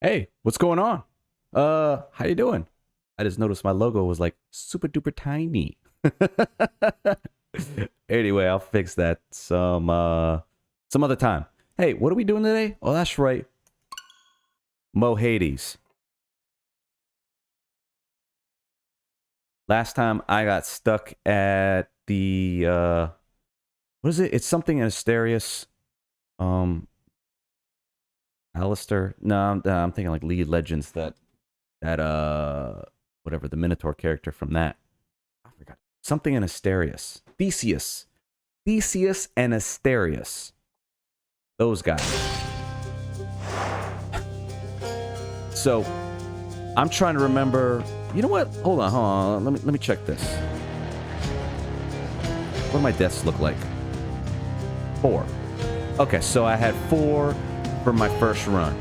Hey, what's going on? How you doing? I just noticed my logo was like super duper tiny. Anyway, I'll fix that some other time. Hey, what are we doing today? Oh, that's right. Mo Hades. Last time I got stuck at the what is it? It's something in Asterius. Um Alistair. No, I'm thinking like League of Legends that whatever the Minotaur character from that. I forgot. Something in Asterius. Theseus. Theseus and Asterius. Those guys. So I'm trying to remember. You know what? Hold on. Let me check this. What do my deaths look like? 4. Okay, so I had 4 for my first run.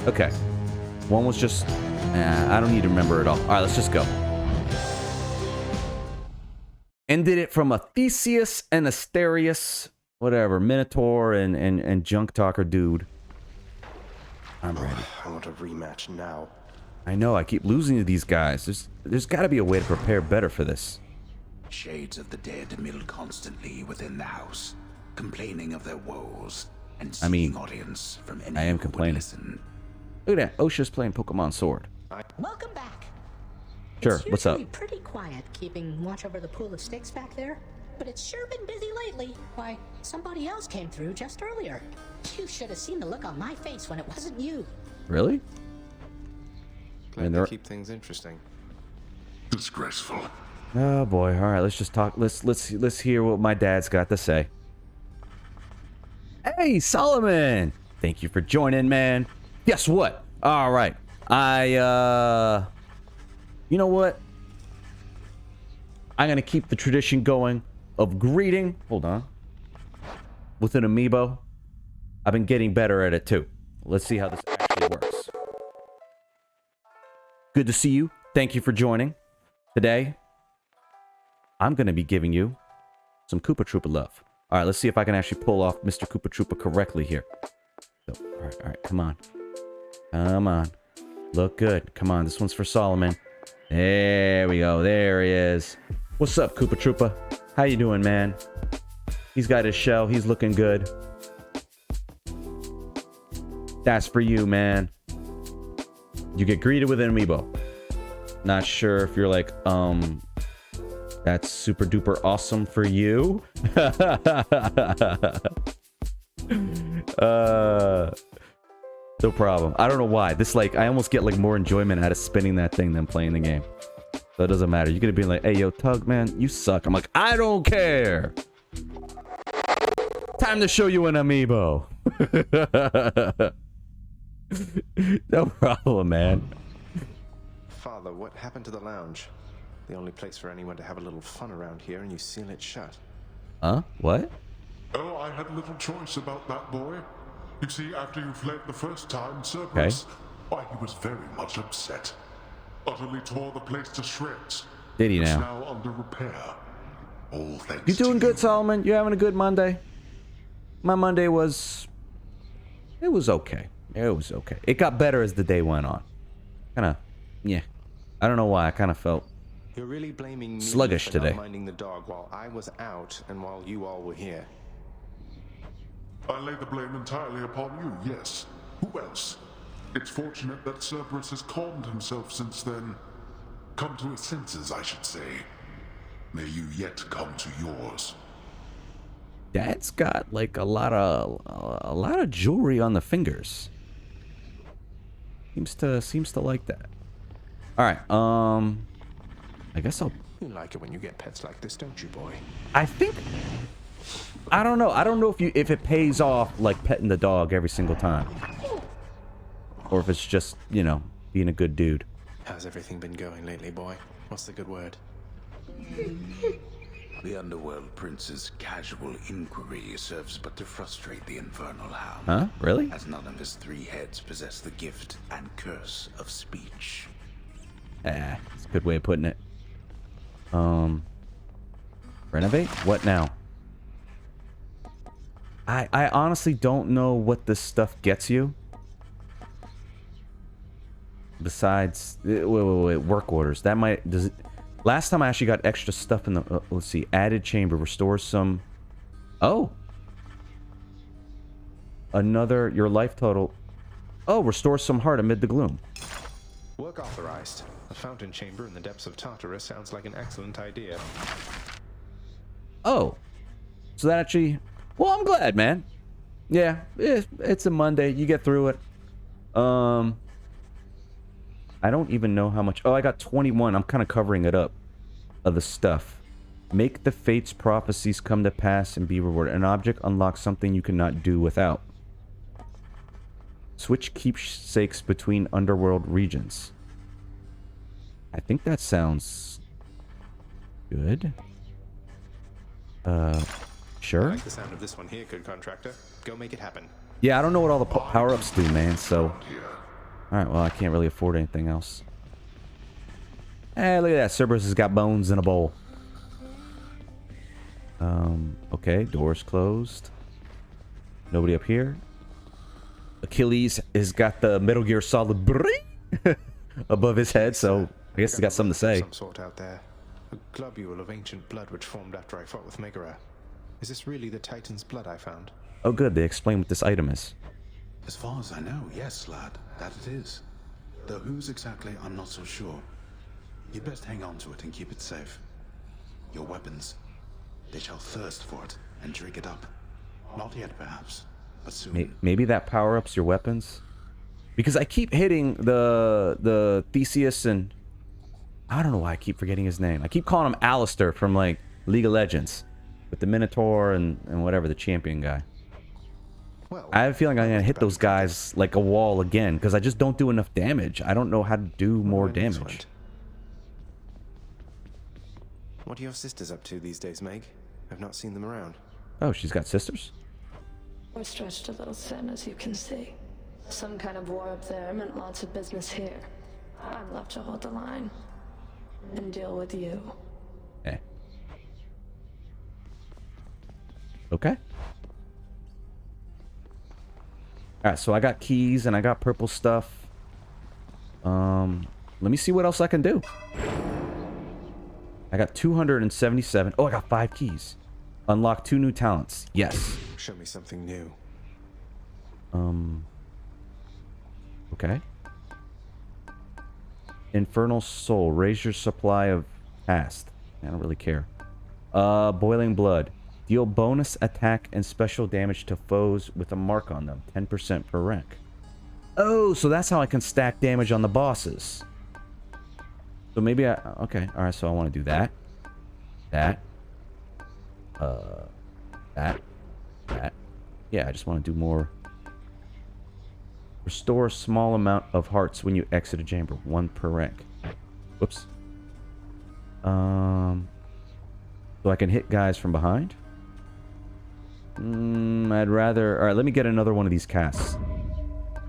Okay. One was just I don't need to remember it all. Alright, let's just go. Ended it from a Theseus and Asterius, whatever, Minotaur and Junk Talker dude. I'm ready. I want a rematch now. I know, I keep losing to these guys. There's got to be a way to prepare better for this. Shades of the dead mill constantly within the house, complaining of their woes and seeking audience from any I am who would complaining. listen. Look at that, Osha's playing Pokemon Sword. Welcome back. Sure, It's what's up? usually pretty quiet keeping watch over the pool of sticks back there, but it's sure been busy lately. Why, somebody else came through just earlier. You should have seen the look on my face when it wasn't you. Really? Glad to keep things interesting. Disgraceful. Oh boy, all right, let's just talk. Let's hear what my dad's got to say. Hey, Solomon! Thank you for joining, man. Guess what? All right, you know what? I'm gonna keep the tradition going of greeting. Hold on. With an amiibo. I've been getting better at it too. Let's see how this actually works. Good to see you. Thank you for joining. Today, I'm gonna be giving you some Koopa Troopa love. All right, let's see if I can actually pull off Mr. Koopa Troopa correctly here. So, all right, come on. Come on. Look good. Come on, this one's for Solomon. There we go. There he is. What's up, Koopa Troopa? How you doing, man? He's got his shell. He's looking good. That's for you, man. You get greeted with an amiibo. Not sure if you're like, that's super duper awesome for you. No problem. I don't know why. This, like, I almost get, like, more enjoyment out of spinning that thing than playing the game. So it doesn't matter. You're gonna be like, hey, yo, Tug, man, you suck. I'm like, I don't care. Time to show you an amiibo. No problem, man. Father, what happened to the lounge? The only place for anyone to have a little fun around here, and you seal it shut. Huh? What? Oh, I had little choice about that boy. You see, after you fled the first time, Cerberus, why, he was very much upset. Utterly tore the place to shreds. Did he It's now? now under repair. All thanks You doing to good, Solomon? You having a good Monday? My Monday was... It was okay. It was okay. It got better as the day went on. Kinda... Yeah. I don't know why. I kind of felt... You're really blaming me sluggish for today. not minding the dog while I was out and while you all were here. I lay the blame entirely upon you, yes. Who else? It's fortunate that Cerberus has calmed himself since then. Come to his senses, I should say. May you yet come to yours. Dad's got like a lot of jewelry on the fingers. Seems to like that. All right. I guess I'll... You like it when you get pets like this, don't you, boy? I think... I don't know. I don't know if it pays off, like, petting the dog every single time. Or if it's just, you know, being a good dude. How's everything been going lately, boy? What's the good word? The Underworld Prince's casual inquiry serves but to frustrate the Infernal Hound. Huh? Really? As none of his 3 heads possess the gift and curse of speech. It's a good way of putting it. Renovate? What now? I honestly don't know what this stuff gets you. besides wait, work orders. That might does it. Last time I actually got extra stuff in the let's see, added chamber restores some. Oh, another your life total. Oh, restores some heart amid the gloom. Work authorized. A fountain chamber in the depths of Tartarus sounds like an excellent idea. Oh, so that actually. Well, I'm glad, man. Yeah, it's a Monday. You get through it. I don't even know how much. Oh, I got 21. I'm kind of covering it up of the stuff. Make the fates prophecies come to pass and be rewarded. An object unlocks something you cannot do without. Switch keepsakes between underworld regions. I think that sounds good. Sure. I like the sound of this one here, good contractor. Go make it happen. Yeah, I don't know what all the power-ups do, man, so... Alright, well, I can't really afford anything else. Hey, look at that. Cerberus has got bones in a bowl. Okay, doors closed. Nobody up here. Achilles has got the Metal Gear Solid bring above his head, so I guess he's got something to say. Some sort out there. A globule of ancient blood which formed after I fought with Megara. Is this really the Titan's blood I found? Oh, good. They explain what this item is. As far as I know, yes, lad, that it is. Though whose exactly, I'm not so sure. You'd best hang on to it and keep it safe. Your weapons, they shall thirst for it and drink it up. Not yet, perhaps, but soon. Maybe that power-ups your weapons? Because I keep hitting the Theseus and... I don't know why I keep forgetting his name. I keep calling him Alistair from, like, League of Legends. With the Minotaur and whatever, the champion guy. Well, I have a feeling I'm going to hit those guys like a wall again, because I just don't do enough damage. I don't know how to do more damage. What are your sisters up to these days, Meg? I've not seen them around. Oh, she's got sisters? We're stretched a little thin, as you can see. Some kind of war up there meant lots of business here. I'm left to hold the line. And deal with you. Eh. Okay. Alright, so I got keys and I got purple stuff. Let me see what else I can do. I got 277. Oh, I got 5 keys. Unlock 2 new talents. Yes. Show me something new. Okay. Infernal Soul. Raise your supply of past. I don't really care. Boiling Blood. Deal bonus attack and special damage to foes with a mark on them. 10% per rank. Oh, so that's how I can stack damage on the bosses. So maybe I... Okay, alright, so I want to do that. That. That. Yeah, I just want to do more. Restore a small amount of hearts when you exit a chamber. 1 per rank. Whoops. So I can hit guys from behind? I'd rather... Alright, let me get another one of these casts.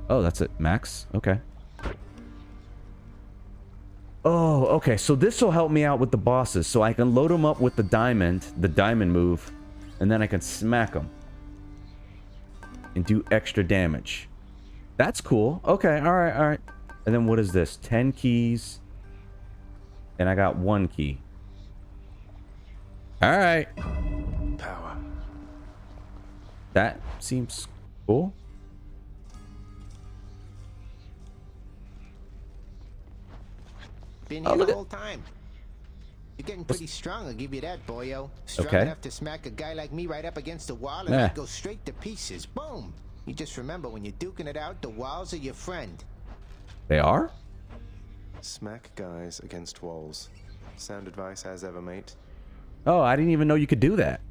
Oh, that's it. Max? Okay. Oh, okay. So this will help me out with the bosses. So I can load them up with the diamond move, and then I can smack them. And do extra damage. That's cool. Okay, alright. And then what is this? 10 keys. And I got 1 key. Alright. Power. That seems cool. Been here the whole time. You're getting pretty strong, I'll give you that, boyo. Strong enough to smack a guy like me right up against the wall and I'd go straight to pieces. Boom! You just remember, when you're duking it out, the walls are your friend. They are? Smack guys against walls. Sound advice as ever, mate. Oh, I didn't even know you could do that.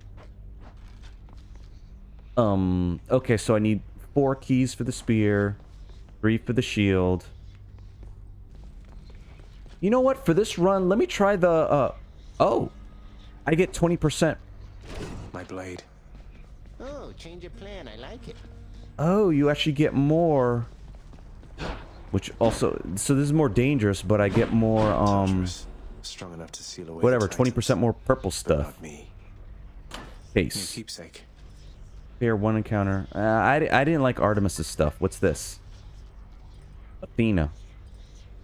Okay, so I need 4 keys for the spear, 3 for the shield. You know what? For this run, let me try the, oh! I get 20%. My blade. Oh, change of plan, I like it. Oh, you actually get more. Which also, so this is more dangerous, but I get more, Dangerous. Strong enough to seal away whatever, the 20% more purple Titans, stuff. not me. New Case. keepsake. Here, 1 encounter. I didn't like Artemis's stuff. What's this? Athena.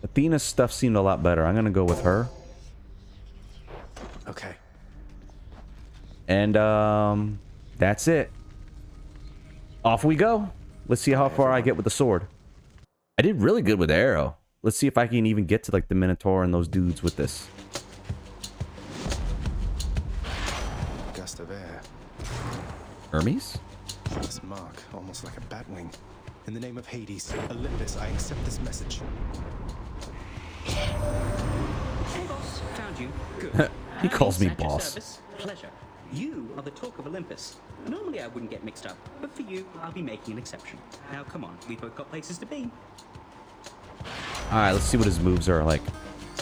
Athena's stuff seemed a lot better. I'm gonna go with her. Okay. And that's it. Off we go. Let's see how far I get with the sword. I did really good with the arrow. Let's see if I can even get to like the Minotaur and those dudes with this. Gust of air. Hermes? This mark, almost like a bat wing. In the name of Hades, Olympus, I accept this message. Hey, boss. Found you. Good. He calls me At your boss. service. Pleasure. You are the talk of Olympus. Normally I wouldn't get mixed up, but for you, I'll be making an exception. Now, come on. We've both got places to be. Alright, let's see what his moves are like.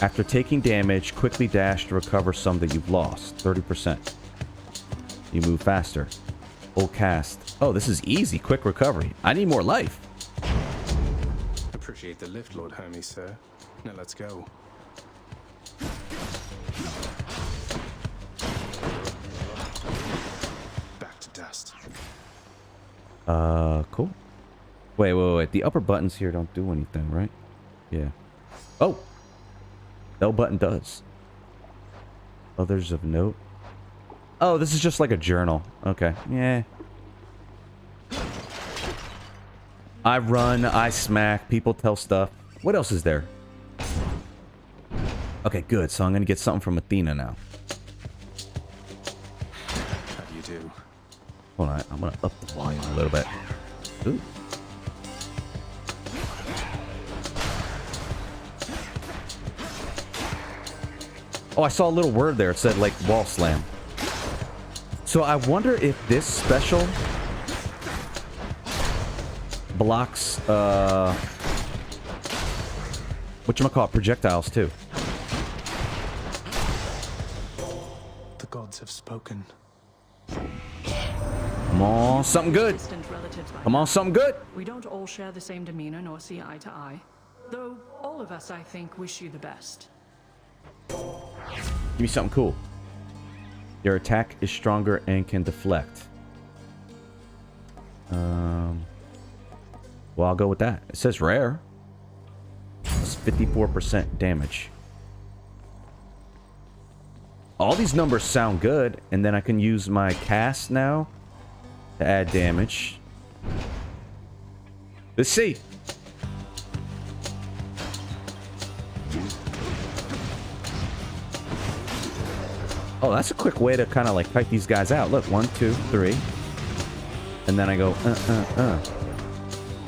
After taking damage, quickly dash to recover some that you've lost. 30%. You move faster. Full cast. Oh, this is easy. Quick recovery. I need more life. Appreciate the lift, Lord Hermes, sir. Now let's go. Back to dust. Cool. Wait. The upper buttons here don't do anything, right? Yeah. Oh! L button does. Others of note. Oh, this is just like a journal. Okay. Yeah. I run, I smack, people tell stuff. What else is there? Okay, good. So I'm gonna get something from Athena now. How do you do? Hold on, I'm gonna up the volume a little bit. Ooh. Oh, I saw a little word there. It said, like, wall slam. So I wonder if this special blocks, whatchamacallit, projectiles, too. The gods have spoken. Come on, something good. Distant relatives by Come on, something good. We don't all share the same demeanor nor see eye to eye. Though all of us, I think, wish you the best. Give me something cool. Your attack is stronger and can deflect. Well, I'll go with that. It says rare. It's 54% damage. All these numbers sound good, and then I can use my cast now to add damage. Let's see. Oh, that's a quick way to kind of like fight these guys out. Look, 1, 2, 3. And then I go,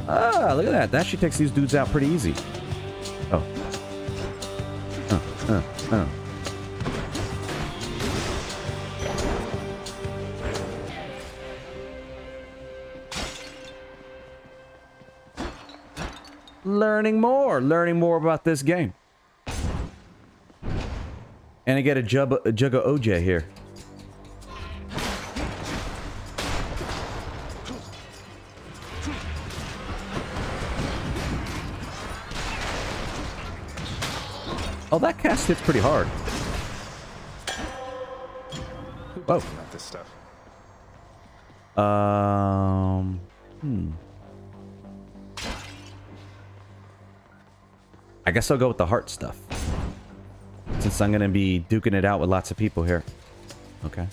Ah, look at that. That actually takes these dudes out pretty easy. Oh. Learning more about this game. And I get a jug of OJ here. Oh, that cast hits pretty hard. Whoa. About this stuff. I guess I'll go with the heart stuff. Since I'm gonna be duking it out with lots of people here. Okay.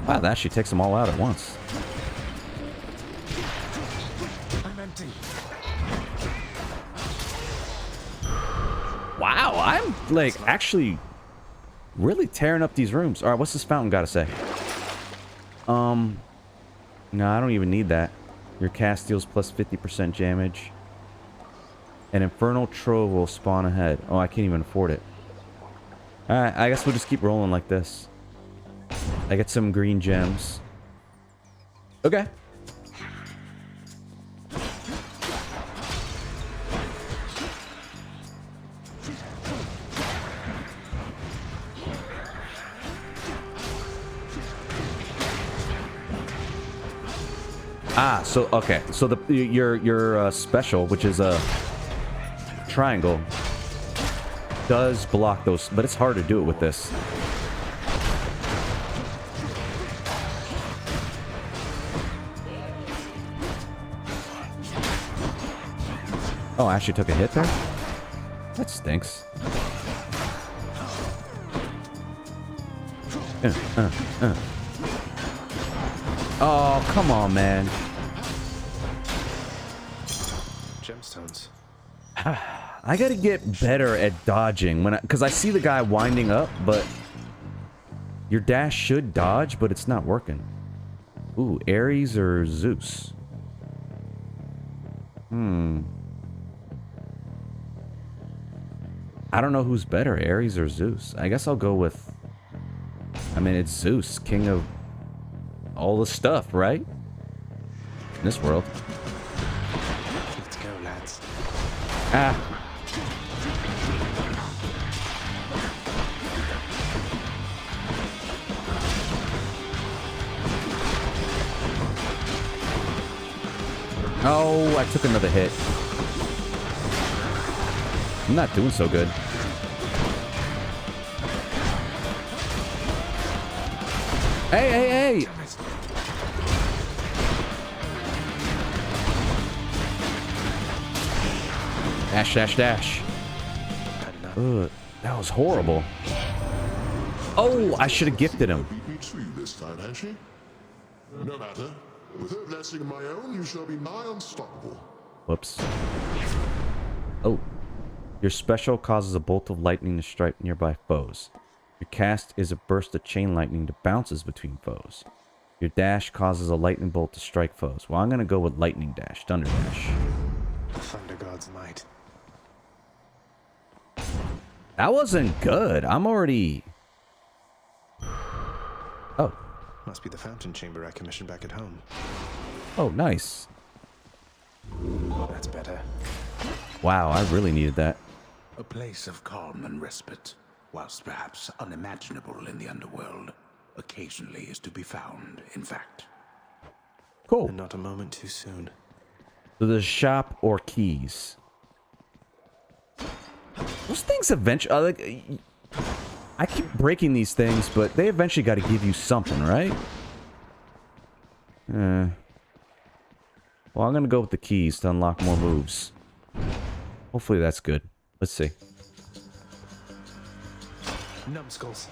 Wow, that actually takes them all out at once. I'm empty. Wow, I'm like actually really tearing up these rooms. All right, what's this fountain got to say? No, I don't even need that. Your cast deals plus 50% damage. An infernal trove will spawn ahead. Oh, I can't even afford it. Alright, I guess we'll just keep rolling like this. I get some green gems. Okay. Ah, so okay, so your special, which is a triangle, does block those, but it's hard to do it with this. Oh, I actually took a hit there? That stinks. Oh, come on, man. Gemstones. I gotta get better at dodging because I see the guy winding up, but your dash should dodge, but it's not working. Ooh, Ares or Zeus? I don't know who's better, Ares or Zeus. I guess I'll go with... I mean, it's Zeus, king of all the stuff, right? In this world. Let's go, lads. Ah. Oh, I took another hit. I'm not doing so good. Hey, hey, hey! Dash, dash, dash. Ugh, that was horrible. Oh, I should have gifted him. Beat me to you this time, has she? No matter. With her blessing of my own, you shall be nigh unstoppable. Whoops. Oh. Your special causes a bolt of lightning to strike nearby foes. Your cast is a burst of chain lightning that bounces between foes. Your dash causes a lightning bolt to strike foes. Well, I'm going to go with lightning dash, thunder dash. The Thunder God's might. That wasn't good. I'm already... Oh. Must be the fountain chamber I commissioned back at home. Oh, nice. That's better. Wow, I really needed that. A place of calm and respite, whilst perhaps unimaginable in the underworld, occasionally is to be found, in fact. Cool. And not a moment too soon. So there's shop or keys. Those things eventually... I keep breaking these things, but they eventually got to give you something, right? Well, I'm going to go with the keys to unlock more moves. Hopefully that's good. Let's see. Numbskulls.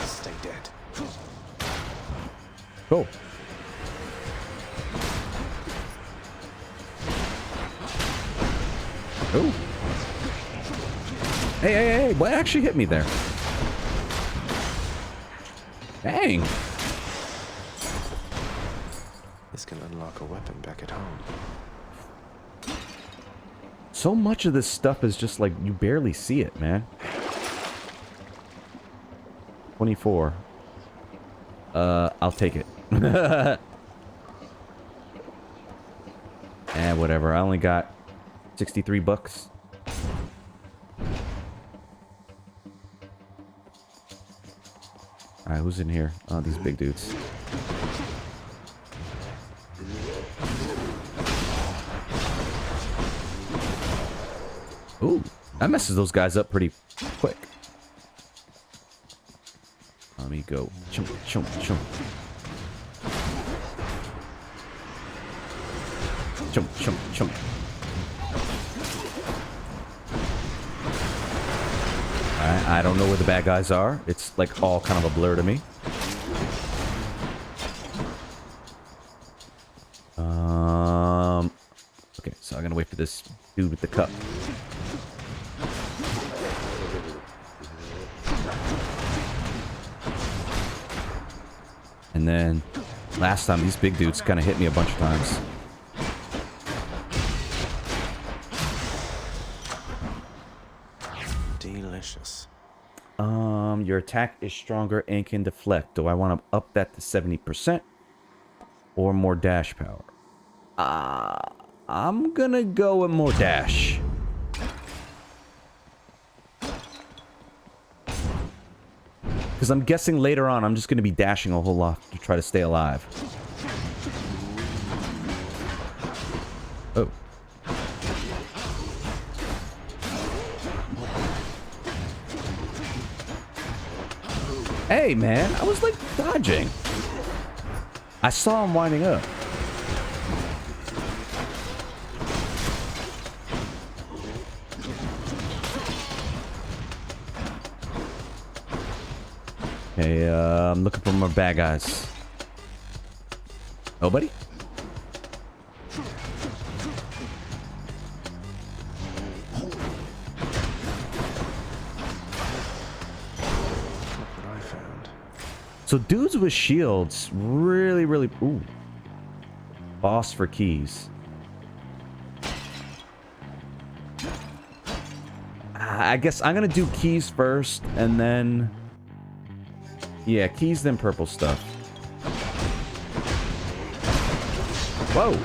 Stay dead. Cool. Oh. Hey, hey, hey, what actually hit me there? Dang. This can unlock a weapon back at home. So much of this stuff is just like, you barely see it, man. 24. I'll take it. And whatever, I only got 63 bucks. Alright, who's in here? Oh, these big dudes. Ooh, that messes those guys up pretty quick. Let me go. Chum, chum, chum. Chum, chum, chum. I don't know where the bad guys are. It's like all kind of a blur to me. Okay, so I'm gonna wait for this dude with the cup. And then last time these big dudes kind of hit me a bunch of times. Delicious. Your attack is stronger and can deflect. Do I want to up that to 70% or more dash power? I'm gonna go with more dash. Because I'm guessing later on I'm just gonna be dashing a whole lot to try to stay alive. Oh. Hey, man. I was, like, dodging. I saw him winding up. Okay, I'm looking for more bad guys. Nobody? So dudes with shields really, really... Ooh. Boss for keys. I guess I'm gonna do keys first, and then... Yeah, keys, then purple stuff. Whoa!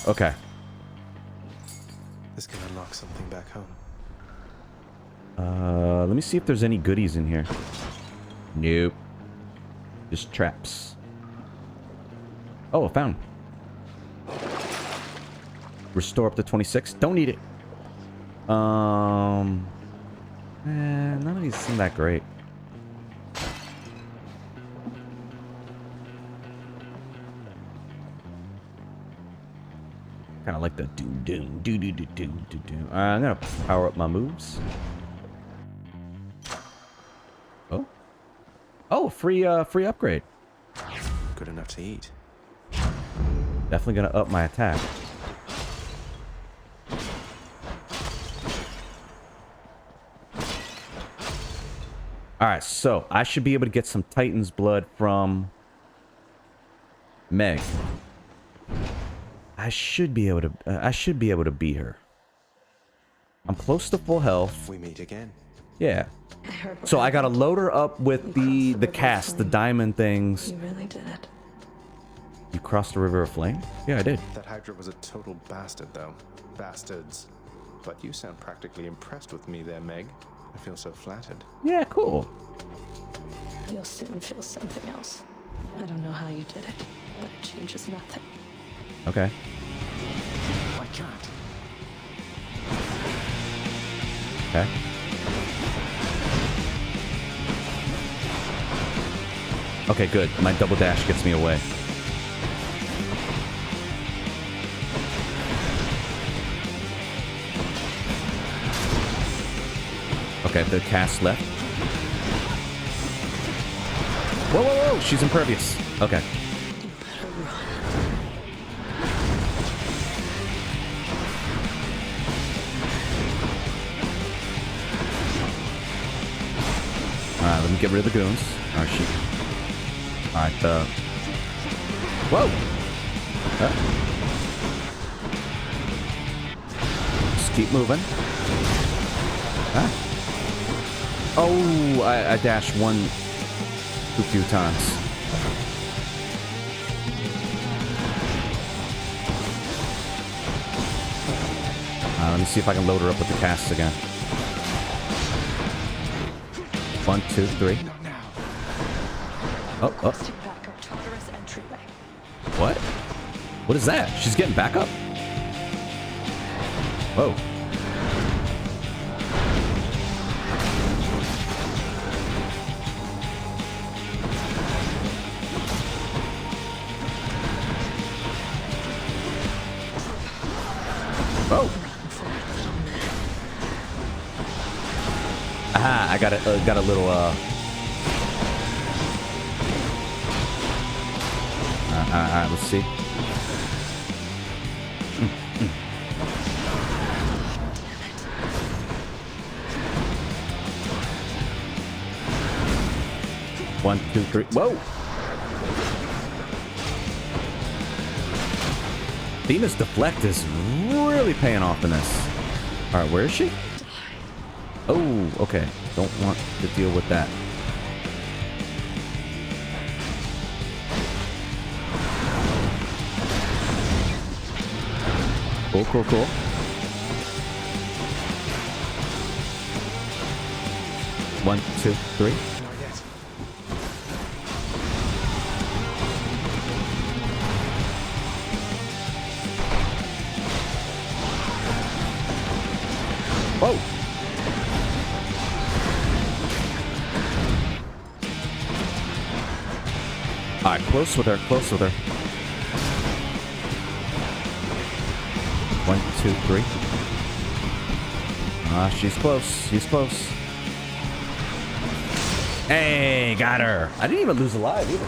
Okay. This can unlock something back home. Let me see if there's any goodies in here. Nope. Just traps. Oh, I found. Restore up to 26. Don't need it. None of these seem that great. Kind of like the do. I'm gonna power up my moves. Oh, oh, free upgrade. Good enough to eat. Definitely gonna up my attack. All right, so I should be able to get some Titan's blood from Meg. I should be able to beat her. I'm close to full health. We meet again. Yeah. So I gotta load her up with the cast, the diamond things. You really did it. You crossed the river of flame? Yeah, I did. That Hydra was a total bastard, though. Bastards. But you sound practically impressed with me there, Meg. I feel so flattered. Yeah, cool. You'll soon feel something else. I don't know how you did it, but it changes nothing. Okay. I can't. Okay. Okay, good. My double dash gets me away. Okay, the cast left. Whoa, whoa, whoa! She's impervious. Okay. Alright, let me get rid of the goons. Alright, shoot. Alright, whoa! Just keep moving. Ah. Oh, I dashed too few times. Let me see if I can load her up with the casts again. 1, 2, 3. Oh, oh. What? What is that? She's getting back up? Whoa. Whoa. Aha, I got a little, alright, let's see. One, two, three. Whoa! Thena's deflect is really paying off in this. Alright, where is she? Oh, okay. Don't want to deal with that. Cool, cool, cool. 1, 2, 3. Not yet. Whoa! Alright, close with her, close with her. 1, 2, 3. Ah, she's close. She's close. Hey, got her. I didn't even lose alive either.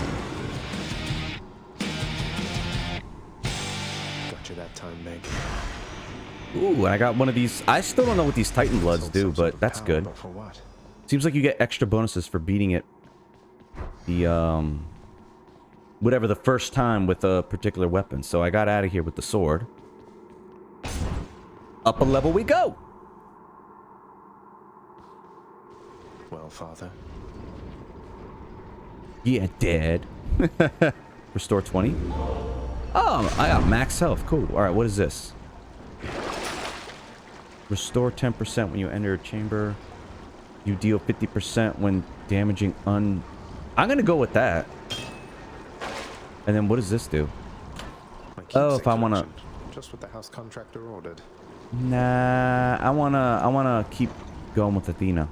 Got you that time, Meg. Ooh, and I got one of these. I still don't know what these Titan Bloods do, but that's good. But for what? Seems like you get extra bonuses for beating it. The, whatever the first time with a particular weapon. So I got out of here with the sword. Up a level we go. Well, Father. Yeah, dead. Restore 20. Oh, I got max health. Cool. All right, what is this? Restore 10% when you enter a chamber. You deal 50% when damaging I'm gonna go with that. And then what does this do? My Oh, keepsake if I wanna... collection. Just what the house contractor ordered. Nah, I wanna keep going with Athena.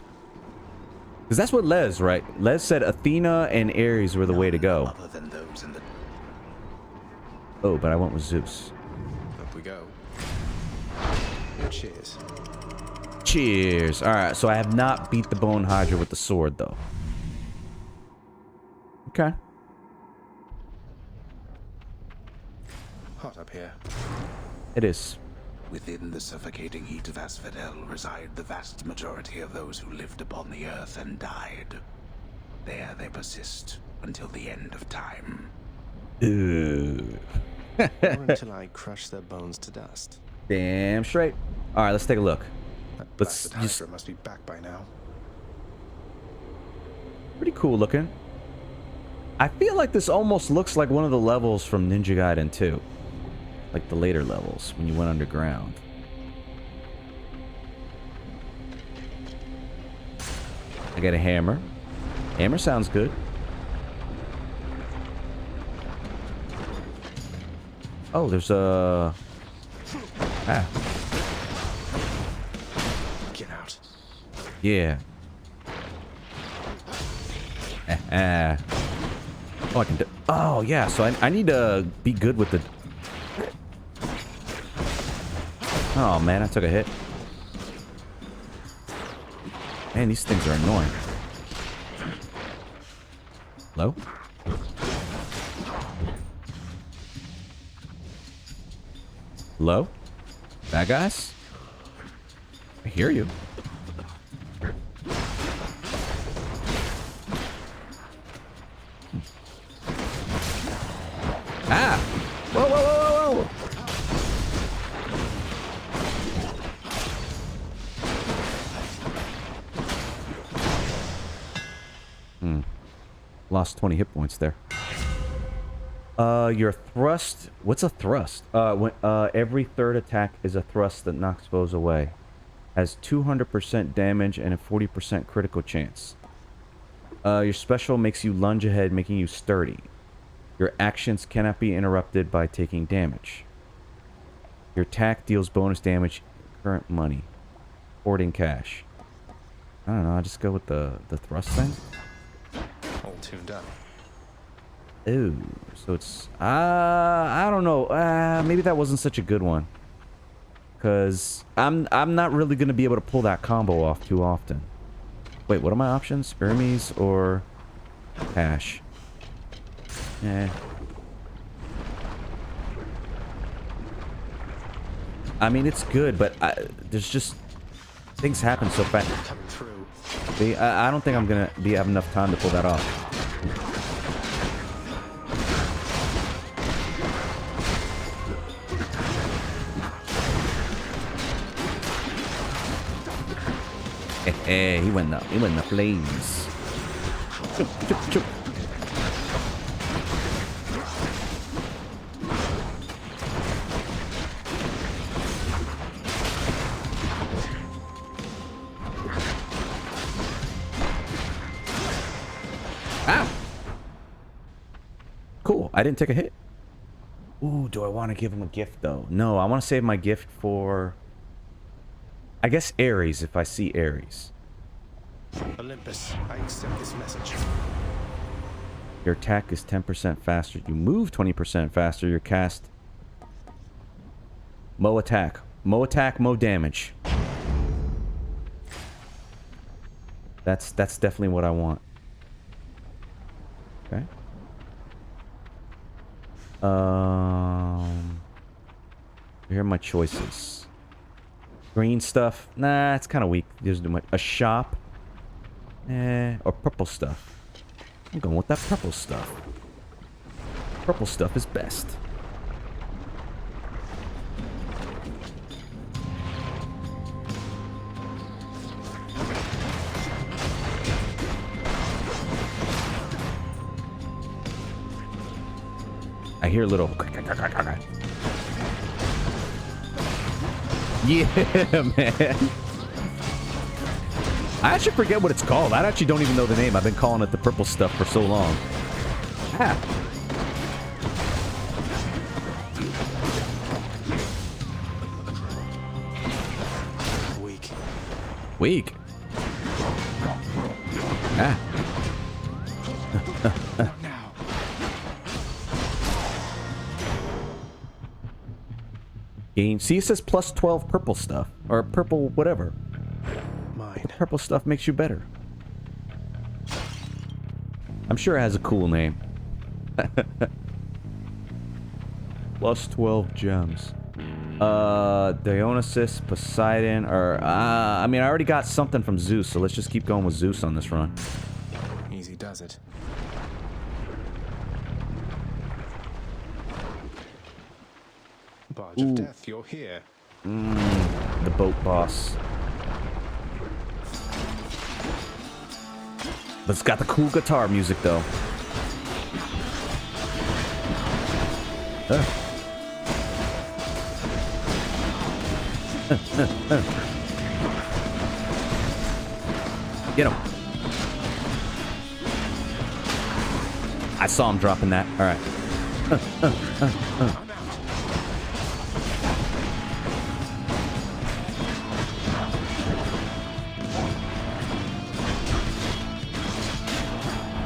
Because that's what Les, right? Les said Athena and Ares were the way to go. Other than those in the... Oh, but I went with Zeus. Up we go. Cheers. Cheers. Alright, so I have not beat the Bone Hydra with the sword, though. Okay. Hot up here. It is. Within the suffocating heat of Asphodel reside the vast majority of those who lived upon the earth and died. There they persist until the end of time. Ooh. Or until I crush their bones to dust. Damn straight. Alright, let's take a look. That Let's blasted just... Hydra must be back by now. Pretty cool looking. I feel like this almost looks like one of the levels from Ninja Gaiden 2. Like the later levels, when you went underground. I got a hammer. Hammer sounds good. Oh, there's a... Ah. Get out. Yeah. Oh, I can do... Oh, yeah, so I need to be good with the... Oh, man, I took a hit. Man, these things are annoying. Hello? Hello? Bad guys? I hear you. Ah! Whoa, whoa, whoa, whoa, whoa! Lost 20 hit points there. Your thrust... What's a thrust? Every third attack is a thrust that knocks foes away. Has 200% damage and a 40% critical chance. Your special makes you lunge ahead, making you sturdy. Your actions cannot be interrupted by taking damage. Your attack deals bonus damage, current money. Hoarding cash. I don't know, I'll just go with the thrust thing. All tuned up. Ooh, so it's... I don't know. Maybe that wasn't such a good one. Because I'm not really going to be able to pull that combo off too often. Wait, what are my options? Hermes or cash? Eh. I mean, it's good, but there's just... Things happen so fast. Coming through. See, I don't think I'm going to have enough time to pull that off. Hey, he went up. He went in the flames. Chup, chup, chup. Ah! Cool. I didn't take a hit. Ooh, do I want to give him a gift, though? No, I want to save my gift for... I guess Ares, if I see Ares. Olympus, I accept this message. Your attack is 10% faster. You move 20% faster. Your cast... Mo attack. Mo attack, mo damage. That's definitely what I want. Okay. Here are my choices. Green stuff. Nah, it's kind of weak. Doesn't do much. A shop. Or purple stuff. I'm going with that purple stuff. Purple stuff is best. I hear a little... Yeah, man. I actually forget what it's called. I actually don't even know the name. I've been calling it the purple stuff for so long. Ah. Weak. Weak? Ah. Game. See, it says plus 12 purple stuff. Or purple whatever. Mine. Purple stuff makes you better. I'm sure it has a cool name. Plus 12 gems. Dionysus, Poseidon, or... I mean, I already got something from Zeus, so let's just keep going with Zeus on this run. Easy does it. Barge of Death, you're here. The boat boss. But it's got the cool guitar music, though. Get him. I saw him dropping that. All right.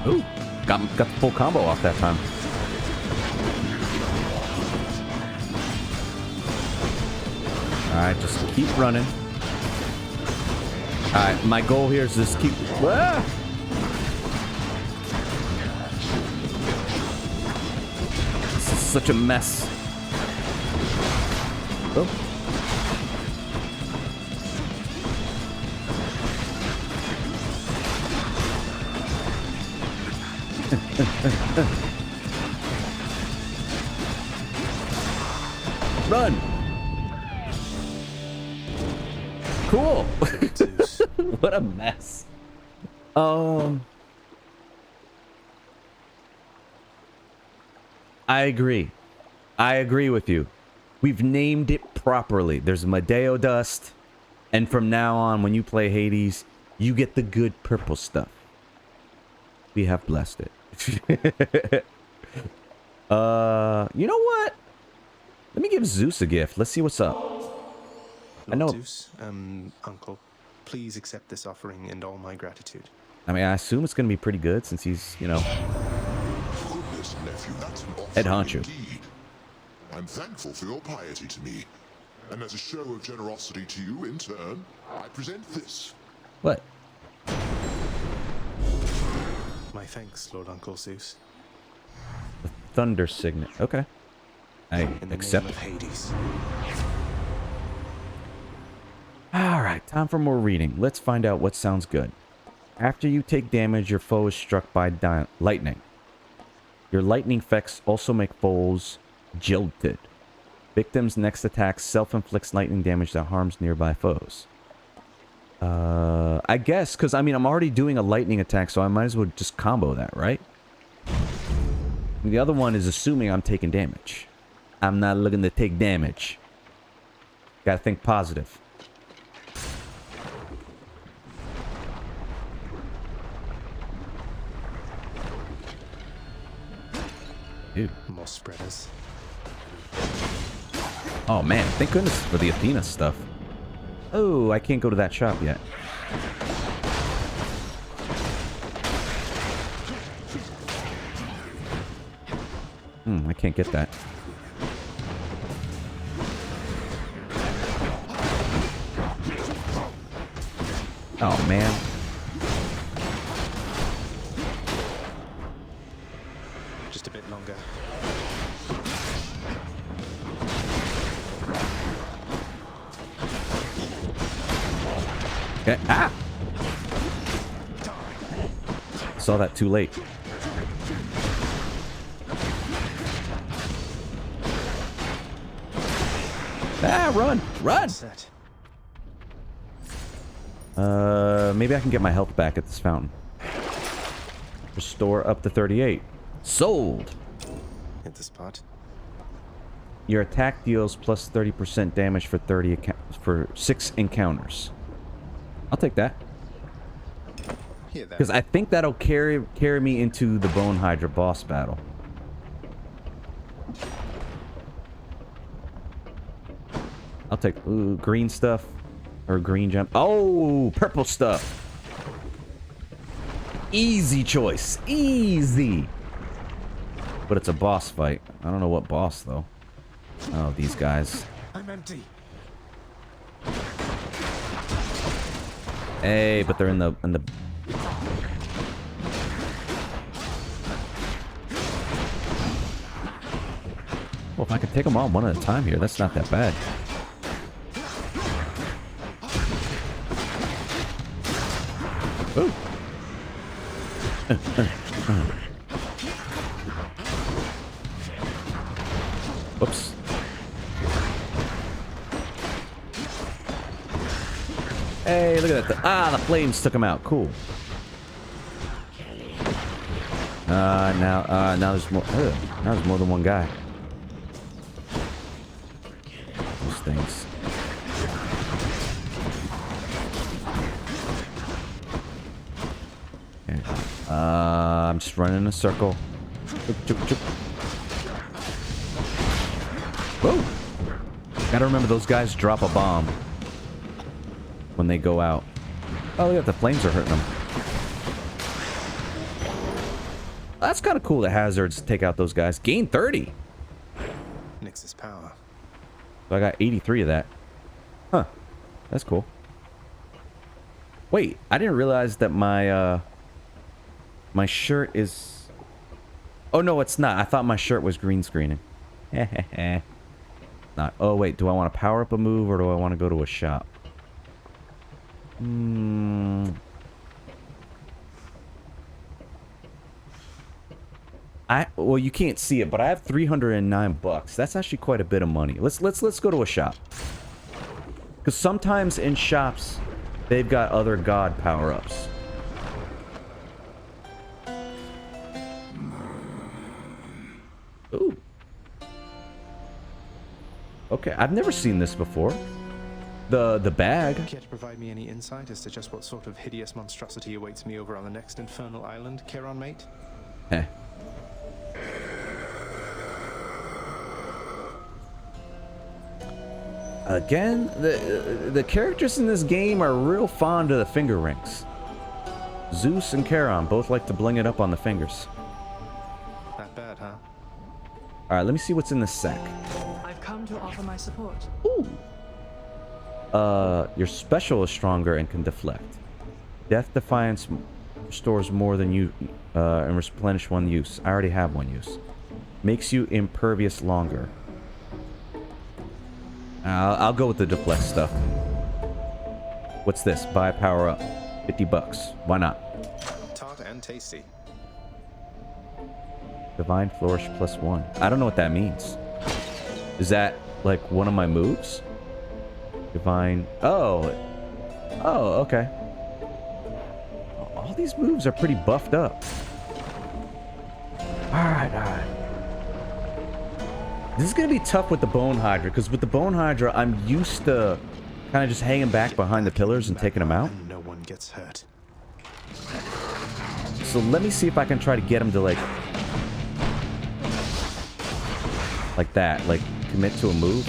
Ooh, got the full combo off that time. Alright, just keep running. Alright, my goal here is just keep... Ah! This is such a mess. Oh. Run! Cool! What a mess. I agree. I agree with you. We've named it properly. There's Medeo dust, and from now on, when you play Hades, you get the good purple stuff. We have blessed it. You know what? Let me give Zeus a gift. Let's see what's up. I know. Zeus, Uncle, please accept this offering and all my gratitude. I mean, I assume it's going to be pretty good since he's, you know, Goodness, nephew, that's an head offering honcho. indeed. I'm thankful for your piety to me. And as a show of generosity to you in turn, I present this. What? My thanks, Lord Uncle Zeus. The thunder signet. Okay. I In the accept. name of Hades. Alright, time for more reading. Let's find out what sounds good. After you take damage, your foe is struck by lightning. Your lightning effects also make foes jilted. Victims' next attack self-inflicts lightning damage that harms nearby foes. I guess, because, I mean, I'm already doing a lightning attack, so I might as well just combo that, right? And the other one is assuming I'm taking damage. I'm not looking to take damage. Gotta think positive. Dude. More spreaders. Oh man, thank goodness for the Athena stuff. Oh, I can't go to that shop yet. I can't get that. Oh man. Just a bit longer. Okay. Ah! Saw that too late. Ah, run! Run! Set. Maybe I can get my health back at this fountain. Restore up to 38. Sold! Hit the spot. Your attack deals plus 30% damage for 6 encounters. I'll take that. Hear that? Because I think that'll carry me into the Bone Hydra boss battle. I'll take green stuff. Or green jump. Oh, purple stuff. Easy choice. Easy. But it's a boss fight. I don't know what boss, though. Oh, these guys. I'm empty. Hey, but they're in the... Well, if I could take them all one at a time here, that's not that bad. Ooh. Whoops. Hey, look at that. The flames took him out. Cool. Now there's more. Now there's more than one guy. Those things. Okay. I'm just running in a circle. Whoa! Gotta remember those guys drop a bomb when they go out. Oh, look at the flames are hurting them. That's kind of cool. The hazards take out those guys. Gain 30. Nix's power. So I got 83 of that. Huh. That's cool. Wait, I didn't realize that my my shirt is... Oh, no, it's not. I thought my shirt was green screening. Not. Oh, wait. Do I want to power up a move or do I want to go to a shop? Well, you can't see it, but I have 309 bucks. That's actually quite a bit of money. Let's go to a shop. Because sometimes in shops, they've got other god power-ups. Ooh. Okay, I've never seen this before. The bag. Care to provide me any insight as to just what sort of hideous monstrosity awaits me over on the next infernal island, Charon mate? Heh. Again, the characters in this game are real fond of the finger rings. Zeus and Charon both like to bling it up on the fingers. That bad, huh? Alright, let me see what's in this sack. I've come to offer my support. Ooh. Your special is stronger and can deflect. Death Defiance restores more than you, and replenish one use. I already have one use. Makes you impervious longer. I'll go with the deflect stuff. What's this? Buy power up. 50 bucks. Why not? Tart and tasty. Divine Flourish +1. I don't know what that means. Is that like one of my moves? Divine... Oh, okay. All these moves are pretty buffed up. Alright. This is going to be tough with the Bone Hydra, because with the Bone Hydra, I'm used to kind of just hanging back behind the pillars and taking them out. No one gets hurt. So let me see if I can try to get him to, like... Like that. Like, commit to a move.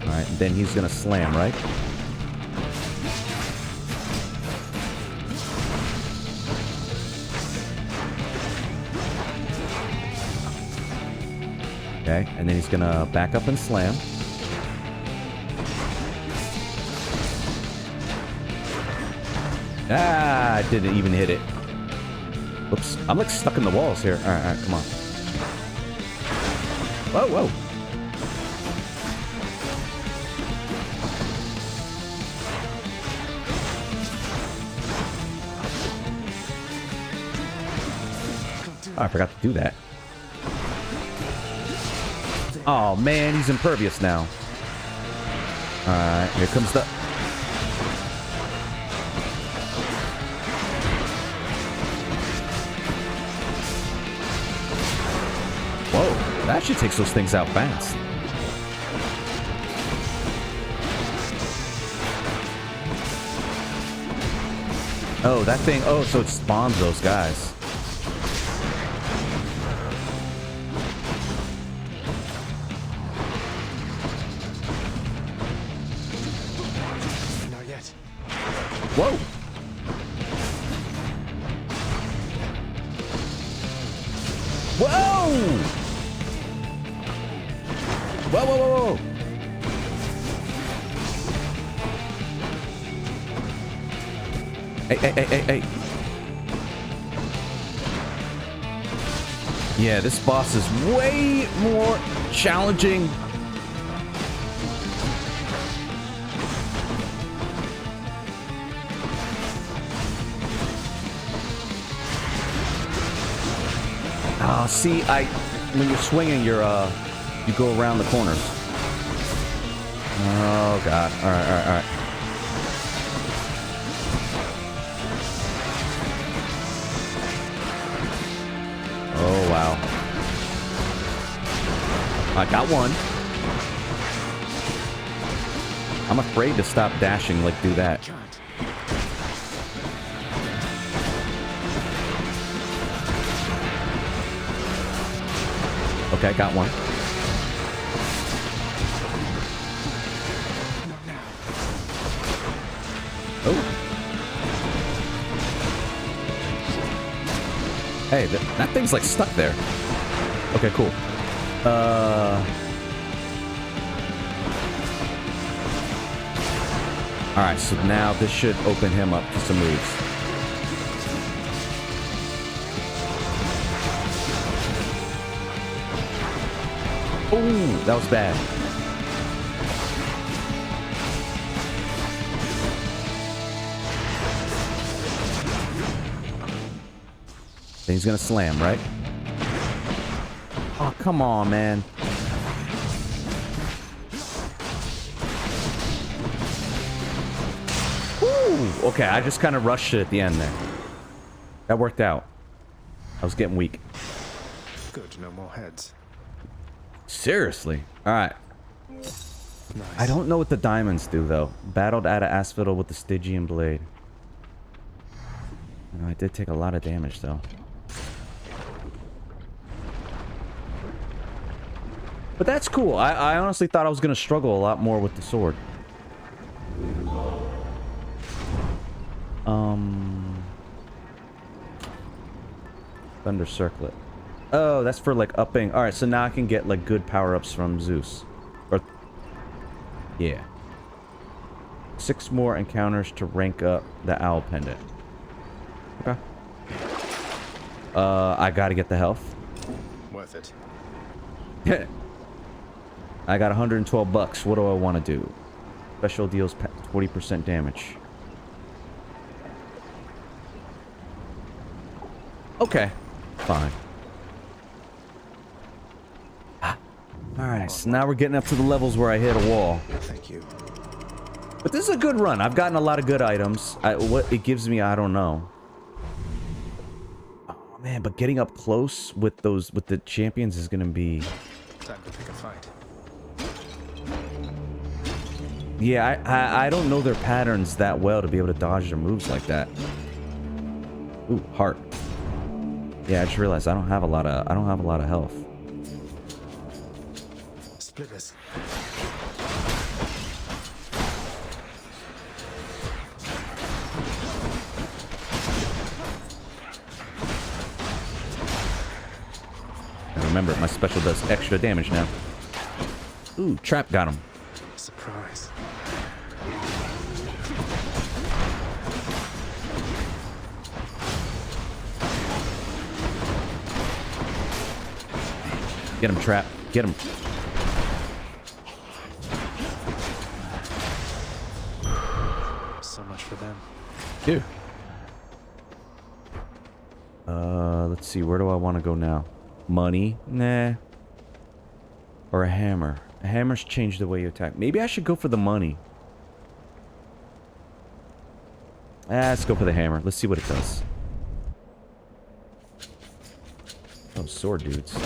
Alright, then he's gonna slam, right? Okay, and then he's gonna back up and slam. Ah, I didn't even hit it. Oops, I'm like stuck in the walls here. Alright, come on. Whoa, whoa. Oh, I forgot to do that. Oh man, he's impervious now. Alright, here comes the... Whoa, that actually takes those things out fast. Oh, that thing... Oh, so it spawns those guys. Whoa! Whoa! Whoa, whoa, whoa, whoa! Hey, hey, hey, hey, hey. Yeah, this boss is way more challenging. See, when you're swinging, you go around the corners. Oh god! All right, all right, all right. Oh wow! I got one. I'm afraid to stop dashing. Like, do that. Okay, got one. Oh. Hey, that thing's like stuck there. Okay, cool. Alright, so now this should open him up to some moves. Ooh, that was bad. Then he's gonna slam, right? Oh, come on, man. Woo! Okay, I just kind of rushed it at the end there. That worked out. I was getting weak. Good, no more heads. Seriously? Alright. Nice. I don't know what the diamonds do, though. Battled out of Asphodel with the Stygian blade. I did take a lot of damage, though. But that's cool. I honestly thought I was going to struggle a lot more with the sword. Thunder Circlet. Oh, that's for, like, upping. Alright, so now I can get, like, good power-ups from Zeus. Or... yeah. 6 more encounters to rank up the Owl Pendant. Okay. I gotta get the health. Worth it. I got 112 bucks. What do I want to do? Special deals 40% damage. Okay. Fine. Alright, so now we're getting up to the levels where I hit a wall. Thank you. But this is a good run. I've gotten a lot of good items. What it gives me, I don't know. Oh man, but getting up close with the champions is gonna be... Time to pick a fight. Yeah, I don't know their patterns that well to be able to dodge their moves like that. Ooh, heart. Yeah, I just realized I don't have a lot of health. Splitters. And remember, my special does extra damage now. Ooh, trap got him. Surprise. Get him, trap. Get him. So much for them. Dude. Let's see. Where do I want to go now? Money? Nah. Or a hammer. A hammer's changed the way you attack. Maybe I should go for the money. Let's go for the hammer. Let's see what it does. Oh, sword dudes.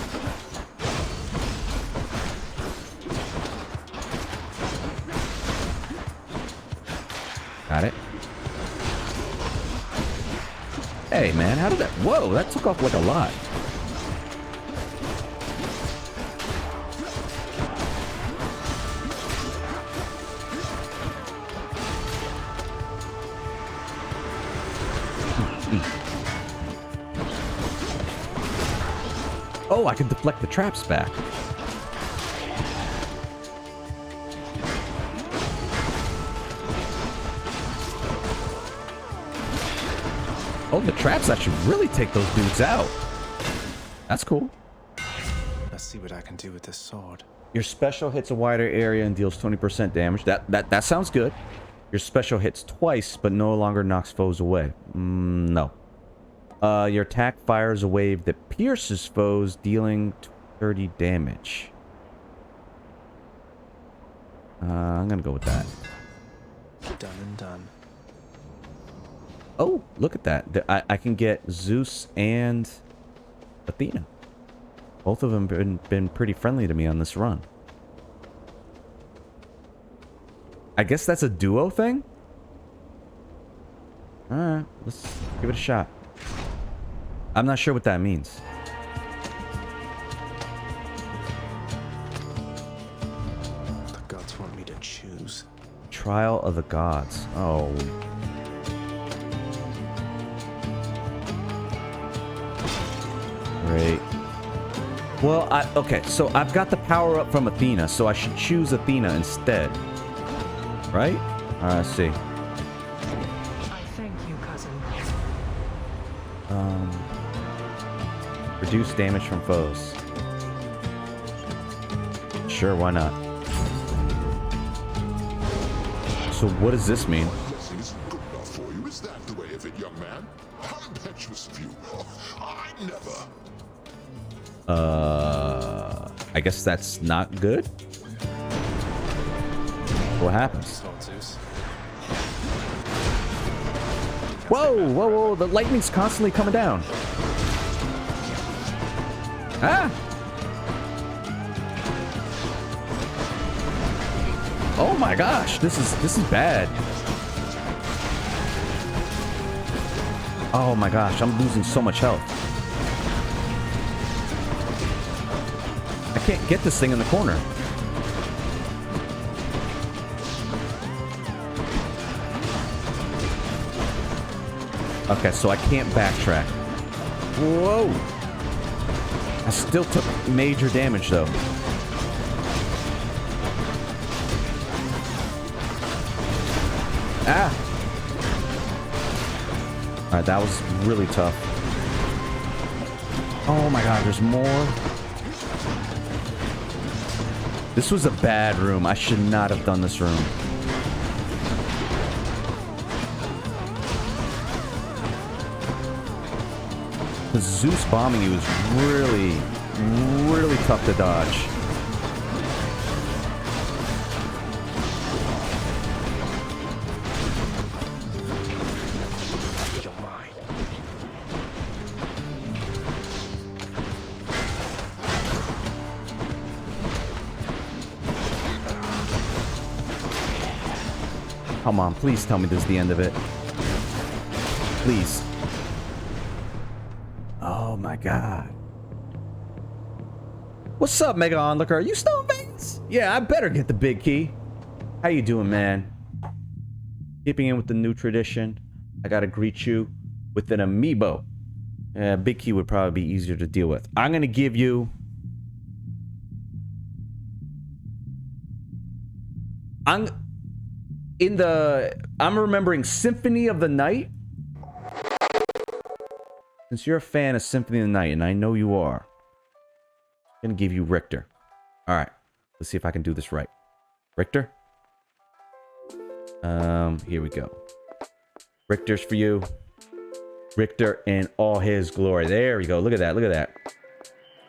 Got it. Hey, man, how did that... Whoa, that took off like a lot. Oh, I can deflect the traps back. Oh, the traps actually really take those dudes out. That's cool. Let's see what I can do with this sword. Your special hits a wider area and deals 20% damage. That sounds good. Your special hits twice, but no longer knocks foes away. No. Your attack fires a wave that pierces foes, dealing 30 damage. I'm gonna go with that. Done and done. Oh, look at that. I can get Zeus and Athena. Both of them been pretty friendly to me on this run. I guess that's a duo thing? Alright, let's give it a shot. I'm not sure what that means. The gods want me to choose. Trial of the Gods. Oh. Great. Well, okay, so I've got the power up from Athena, so I should choose Athena instead. Right? Alright, let's see. I thank you, cousin. Reduce damage from foes. Sure, why not? So what does this mean? Blessing isn't good enough for you. Is that the way of it, young man? How impetuous of you. I never. I guess that's not good? What happens? Sword Zeus. Whoa, whoa, whoa, the lightning's constantly coming down. Ah! Oh my gosh, this is bad. Oh my gosh, I'm losing so much health. I can't get this thing in the corner. Okay, so I can't backtrack. Whoa! I still took major damage though. Ah! Alright, that was really tough. Oh my god, there's more. This was a bad room. I should not have done this room. The Zeus bombing you is really, really tough to dodge. You're mine. Come on, please tell me this is the end of it. Please. Oh my god. What's up, Mega Onlooker? Are you still in Vegas? Yeah, I better get the big key. How you doing, man? Keeping in with the new tradition, I gotta greet you with an amiibo. Big key would probably be easier to deal with. I'm gonna give you... I'm remembering Symphony of the Night. Since you're a fan of Symphony of the Night, and I know you are, I'm gonna give you Richter. Alright, let's see if I can do this right. Richter? Here we go. Richter's for you. Richter in all his glory. There we go. Look at that. Look at that.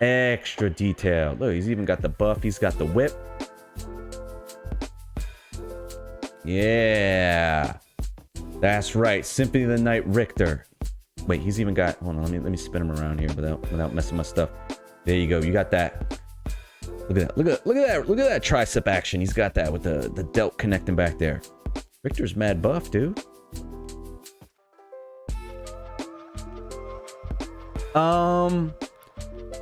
Extra detail. Look, he's even got the buff. He's got the whip. Yeah. That's right. Symphony of the Night Richter. Wait, he's even got... Hold on. Let me spin him around here without messing my stuff. There you go. You got that. Look at that. Look at that. Look at that tricep action. He's got that with the delt connecting back there. Richter's mad buff, dude.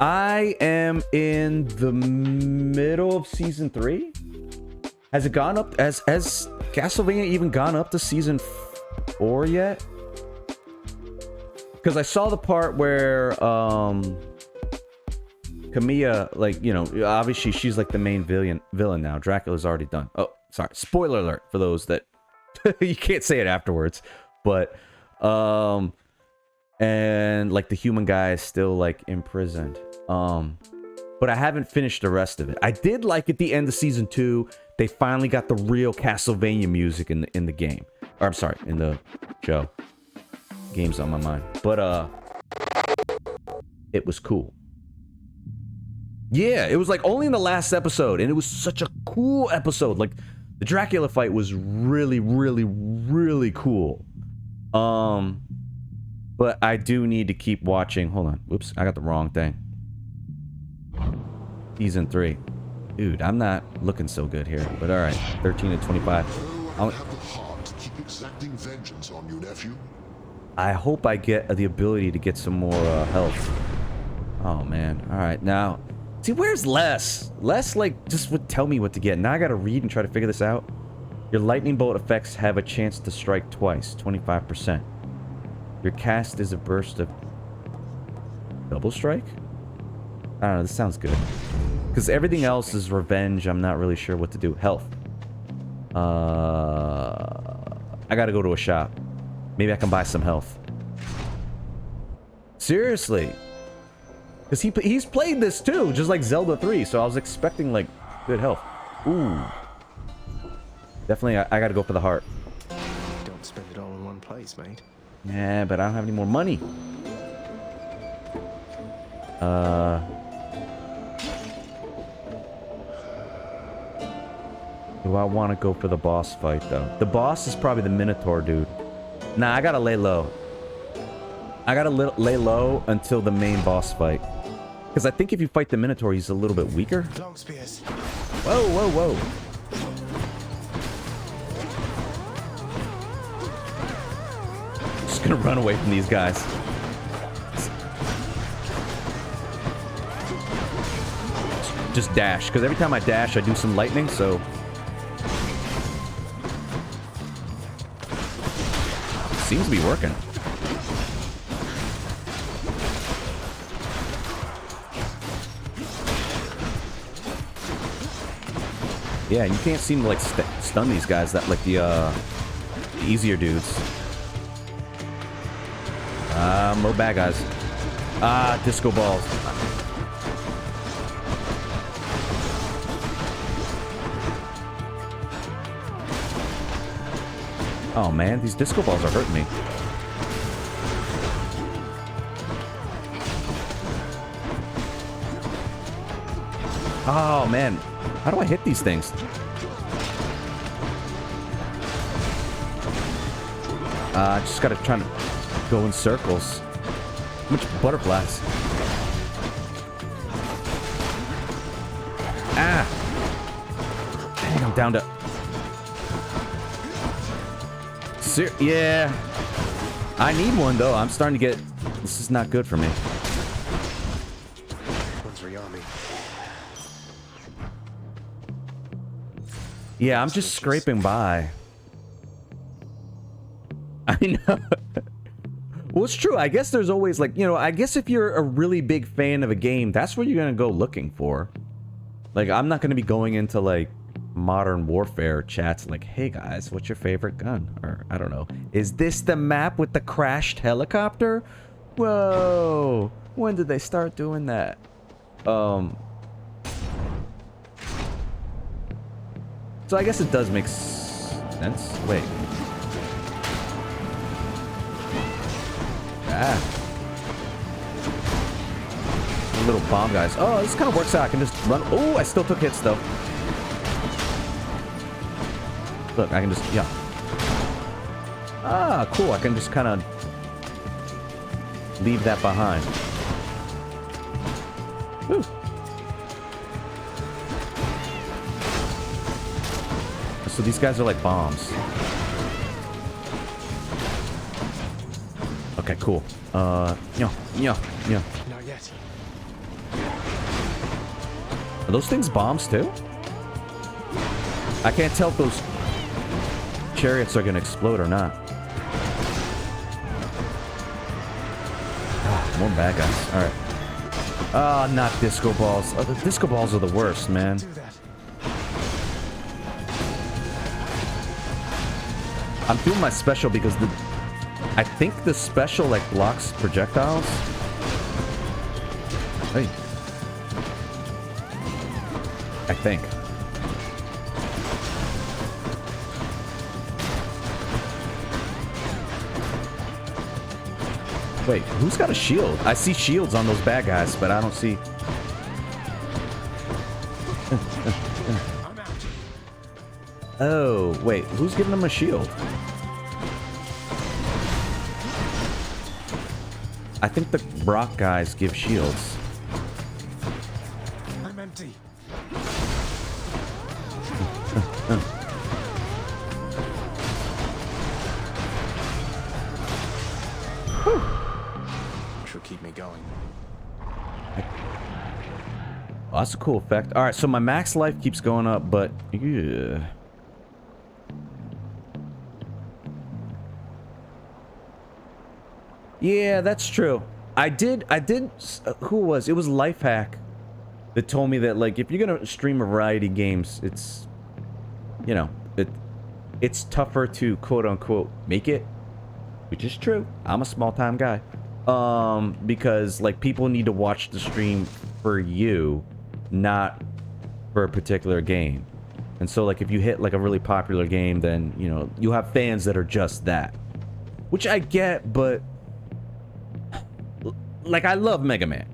I am in the middle of season 3. Has it gone up? Has Castlevania even gone up to season 4 yet? Because I saw the part where Camilla, like, you know, obviously she's like the main villain now. Dracula's already done. Oh, sorry. Spoiler alert for those that you can't say it afterwards. But and like the human guy is still like imprisoned. But I haven't finished the rest of it. I did like at the end of season 2, they finally got the real Castlevania music in the game. Or I'm sorry, in the show. Game's on my mind. But it was cool. Yeah, it was like only in the last episode, and it was such a cool episode. Like the Dracula fight was really, really, really cool. But I do need to keep watching. Hold on. Whoops, I got the wrong thing. Season 3. Dude, I'm not looking so good here. But alright, 13 to 25. I have the heart to keep exacting vengeance on you, nephew. I hope I get the ability to get some more health. Oh, man. Alright, now... See, where's Les? Les, like, just would tell me what to get. Now I gotta read and try to figure this out. Your lightning bolt effects have a chance to strike twice. 25%. Your cast is a burst of... Double strike? I don't know, this sounds good. Because everything else is revenge. I'm not really sure what to do. Health. I gotta go to a shop. Maybe I can buy some health. Seriously. Because he's played this too, just like Zelda 3. So I was expecting, like, good health. Ooh. Definitely, I gotta go for the heart. Don't spend it all in one place, mate. Yeah, but I don't have any more money. Do I want to go for the boss fight, though? The boss is probably the Minotaur dude. Nah, I gotta lay low. I gotta lay low until the main boss fight. Because I think if you fight the Minotaur, he's a little bit weaker. Long spears. Whoa, whoa, whoa. Just gonna run away from these guys. Just dash, because every time I dash, I do some lightning, so... Seems to be working. Yeah, you can't seem to, like, stun these guys that, like, the easier dudes. More bad guys. Disco balls. Oh man, these disco balls are hurting me. Oh man, how do I hit these things? I just gotta try to go in circles. How much butterflies? Ah! Dang, I'm down to... Yeah. I need one, though. I'm starting to get... This is not good for me. Yeah, I'm just scraping by. I know. Well, it's true. I guess there's always like, you know, I guess if you're a really big fan of a game, that's what you're going to go looking for. Like, I'm not going to be going into like Modern Warfare chats like, hey guys, what's your favorite gun? Or I don't know. Is this the map with the crashed helicopter? Whoa. When did they start doing that? So I guess it does make sense. Wait. Ah. The little bomb guys. Oh, this kind of works out. I can just run. Oh, I still took hits though. Look, I can just, yeah. Ah, cool. I can just kind of leave that behind. Whew. So these guys are like bombs. Okay, cool. Yeah. Not yet. Are those things bombs too? I can't tell if those chariots are gonna explode or not. Ah, more bad guys. Alright. Ah, not disco balls. Oh, the disco balls are the worst, man. I'm doing my special because I think the special like blocks projectiles. Hey. I think. Wait, who's got a shield? I see shields on those bad guys, but I don't see. Oh, wait, who's giving them a shield? I think the Brock guys give shields. I'm empty. Should keep me going. Oh, that's a cool effect. All right, so my max life keeps going up, but yeah. Yeah, that's true. I did, who was? It was Lifehack that told me that, like, if you're gonna stream a variety of games, it's, you know, it's tougher to quote-unquote make it, which is true. I'm a small-time guy. Because, like, people need to watch the stream for you, not for a particular game. And so, like, if you hit, like, a really popular game, then, you know, you have fans that are just that. Which I get, but like, I love Mega Man.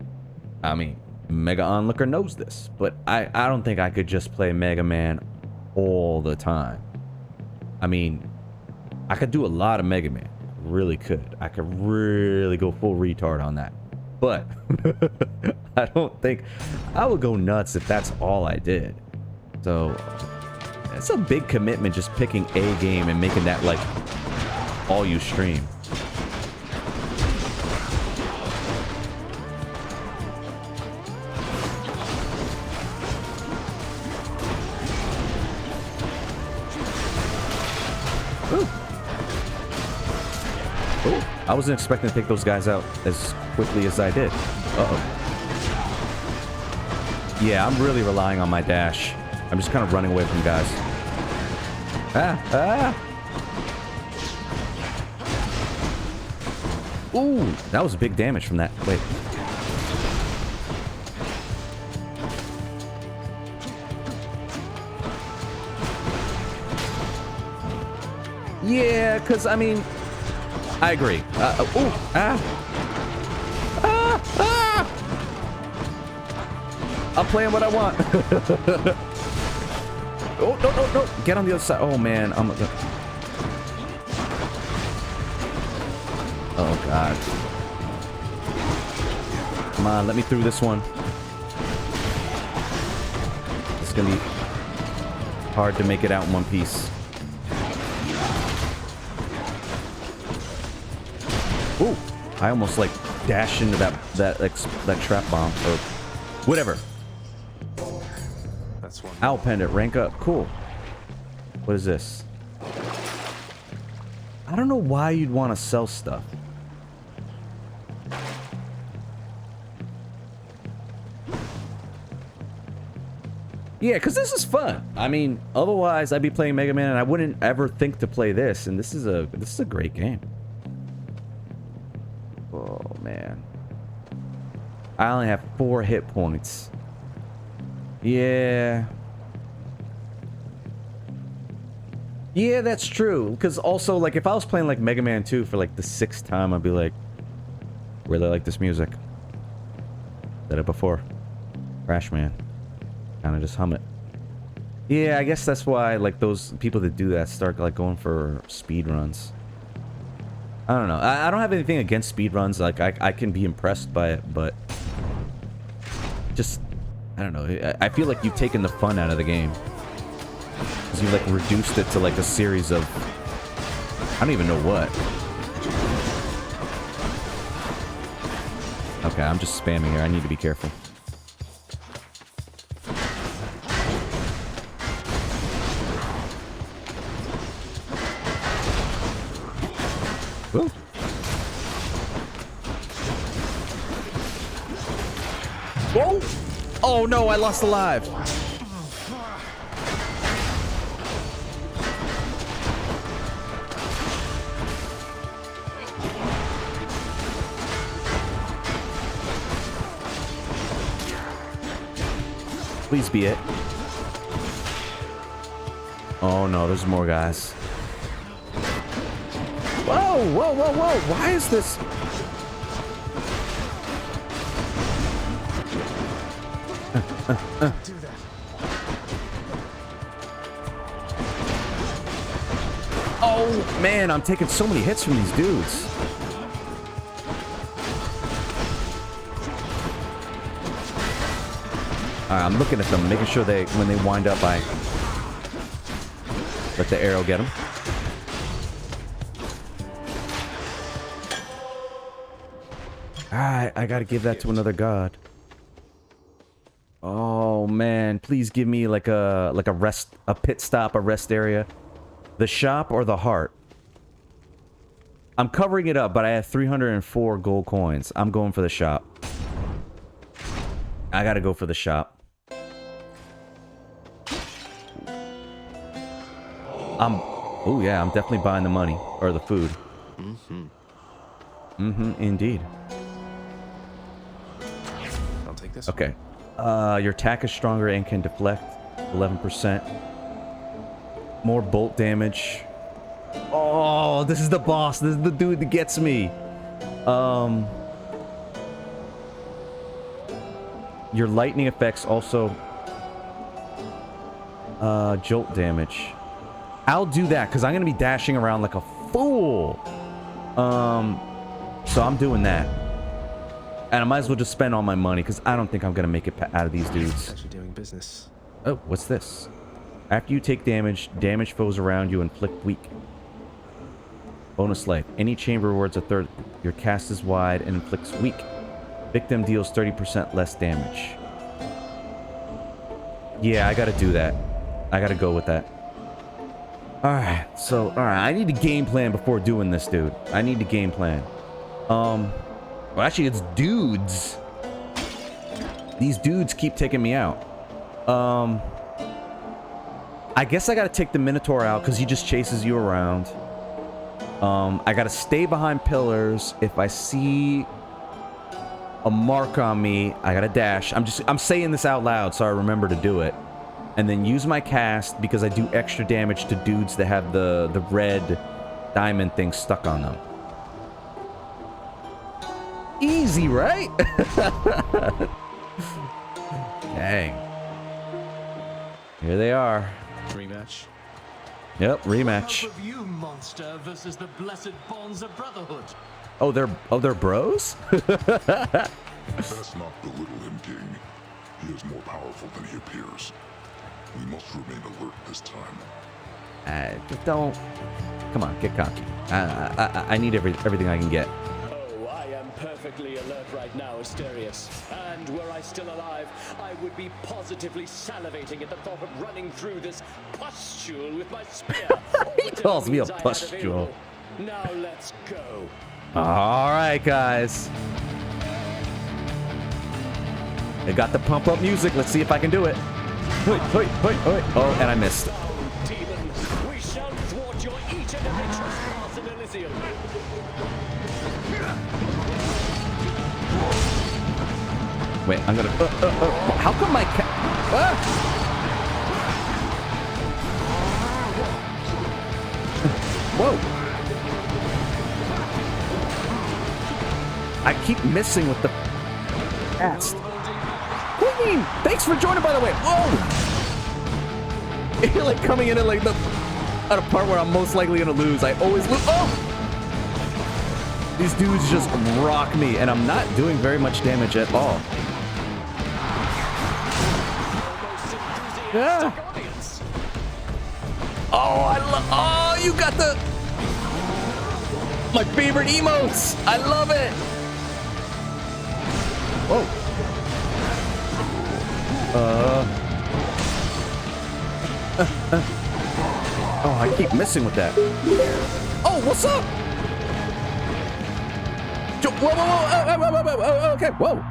I mean, Mega Onlooker knows this, but I don't think I could just play Mega Man all the time. I mean, I could do a lot of Mega Man. Really could. I could really go full retard on that. But I don't think I would go nuts if that's all I did. So it's a big commitment just picking a game and making that like all you stream. I wasn't expecting to take those guys out as quickly as I did. Uh-oh. Yeah, I'm really relying on my dash. I'm just kind of running away from guys. Ooh, that was big damage from that. Wait. Yeah, because, I mean, I agree. I'm playing what I want. Oh, no. Get on the other side. Oh, man. Oh, God. Come on, let me through this one. It's going to be hard to make it out in one piece. Ooh, I almost like dashed into that trap bomb or whatever. That's one. Owl pendant, rank up, cool. What is this? I don't know why you'd want to sell stuff. Yeah, because this is fun. I mean, otherwise I'd be playing Mega Man and I wouldn't ever think to play this. And this is a great game. Oh, man. I only have 4 hit points. Yeah. Yeah, that's true. Because also, like, if I was playing, like, Mega Man 2 for, like, the 6th time, I'd be like, really like this music. Said it before. Crash Man. Kind of just hum it. Yeah, I guess that's why, like, those people that do that start, like, going for speed runs. I don't know. I don't have anything against speed runs. Like, I can be impressed by it, but just, I don't know. I feel like you've taken the fun out of the game. Because you've, like, reduced it to, like, a series of, I don't even know what. Okay, I'm just spamming here. I need to be careful. Woo. Whoa! Oh no, I lost alive. Please be it. Oh no, there's more guys. Whoa, whoa, whoa, whoa. Why is this? Do that. Oh man, I'm taking so many hits from these dudes. Alright, I'm looking at them, making sure they, when they wind up, I let the arrow get them. Alright, I gotta give that to another god. Oh man, please give me like a rest, a pit stop, a rest area. The shop or the heart? I'm covering it up, but I have 304 gold coins. I'm going for the shop. I gotta go for the shop. Oh yeah, I'm definitely buying the money or the food. Indeed. I'll take this. Okay. Your attack is stronger and can deflect 11%. More bolt damage. Oh, this is the boss. This is the dude that gets me. Your lightning effects also jolt damage. I'll do that because I'm gonna be dashing around like a fool. So I'm doing that. And I might as well just spend all my money because I don't think I'm gonna make it out of these dudes. Actually doing business. Oh, what's this? After you take damage, damage foes around you inflict weak. Bonus life. Any chamber rewards a third. Your cast is wide and inflicts weak. Victim deals 30% less damage. Yeah, I gotta do that. I gotta go with that. Alright, so, alright, I need a game plan before doing this, dude. I need a game plan. Well, actually, it's dudes. These dudes keep taking me out. I guess I gotta take the Minotaur out because he just chases you around. I gotta stay behind pillars. If I see a mark on me, I gotta dash. I'm saying this out loud so I remember to do it. And then use my cast because I do extra damage to dudes that have the red diamond thing stuck on them. Easy, right? Dang. Here they are. Rematch. Yep, rematch. Of you, monster, versus the blessed bonds of brotherhood. Oh, they're bros? Best not belittle him, King. He is more powerful than he appears. We must remain alert this time. Don't. Come on, get cocky. I need everything I can get. Oh, I am perfect perfectly alert right now, Asterius. And were I still alive, I would be positively salivating at the thought of running through this pustule with my spear. He calls me a pustule. Now let's go. All right, guys. They got the pump up music. Let's see if I can do it. Oh, and I missed. Demon, we shall thwart your each and every trespass in Elysium. Wait, I'm gonna. How come my cat? Whoa! I keep missing with the cast. Queen, thanks for joining, by the way. Whoa! You're like coming in at like at a part where I'm most likely gonna lose. I always lose. Oh! These dudes just rock me, and I'm not doing very much damage at all. Yeah. Oh, oh, you got my favorite emotes. I love it. Whoa. Oh, I keep missing with that. Oh, what's up? Whoa, okay, whoa.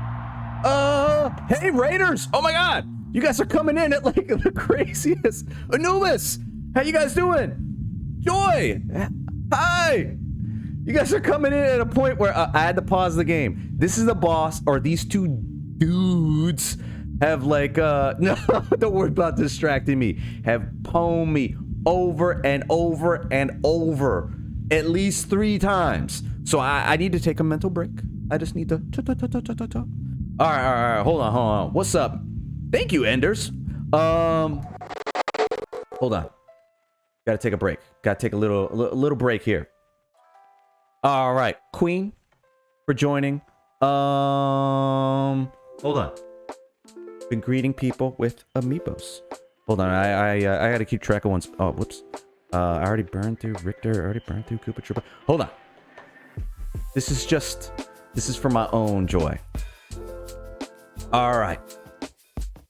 Hey, Raiders. Oh my God. You guys are coming in at like the craziest. Anubis, how you guys doing? Joy, hi. You guys are coming in at a point where I had to pause the game. This is the boss, or these two dudes have like, no, don't worry about distracting me. Have pwned me over and over and over at least 3 times. So I need to take a mental break. I just need to. All right. Hold on. What's up? Thank you, Enders. Hold on. Gotta take a break. Gotta take a little break here. All right, Queen, for joining. Hold on. Been greeting people with amiibos. Hold on. I gotta keep track of ones. Oh, whoops. I already burned through Richter. I already burned through Koopa Troopa. Hold on. This is for my own joy. All right.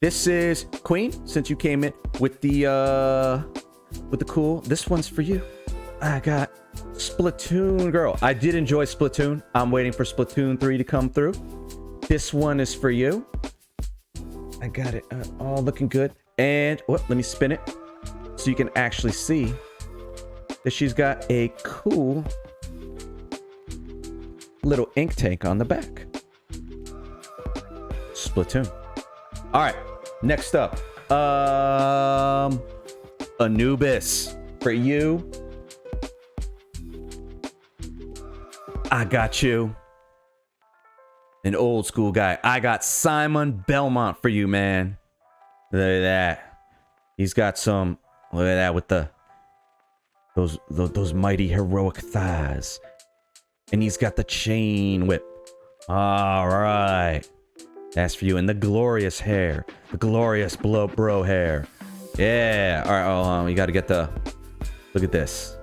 This is Queen, since you came in with the cool. This one's for you. I got Splatoon Girl. I did enjoy Splatoon. I'm waiting for Splatoon 3 to come through. This one is for you. I got it all looking good. And let me spin it so you can actually see that she's got a cool little ink tank on the back. Splatoon. All right, next up, Anubis, for you. I got you. An old school guy. I got Simon Belmont for you, man. Look at that. He's got some. Look at that with those mighty heroic thighs, and he's got the chain whip. All right. That's for you. And the glorious hair. The glorious bro hair. Yeah. All right. Oh, you got to get the... Look at this.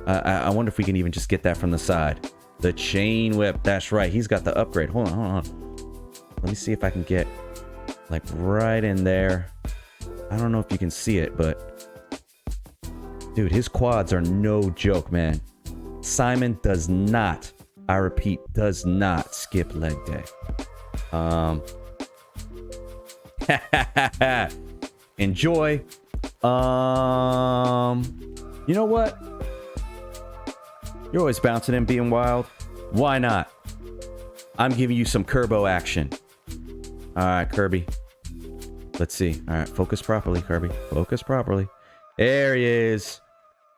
I wonder if we can even just get that from the side. The chain whip. That's right. He's got the upgrade. Hold on. Let me see if I can get like right in there. I don't know if you can see it, but... Dude, his quads are no joke, man. Simon does not, I repeat, does not skip leg day. Enjoy. You know what? You're always bouncing and being wild. Why not? I'm giving you some Kerbo action. All right, Kirby. Let's see. All right, focus properly, Kirby. Focus properly. There he is.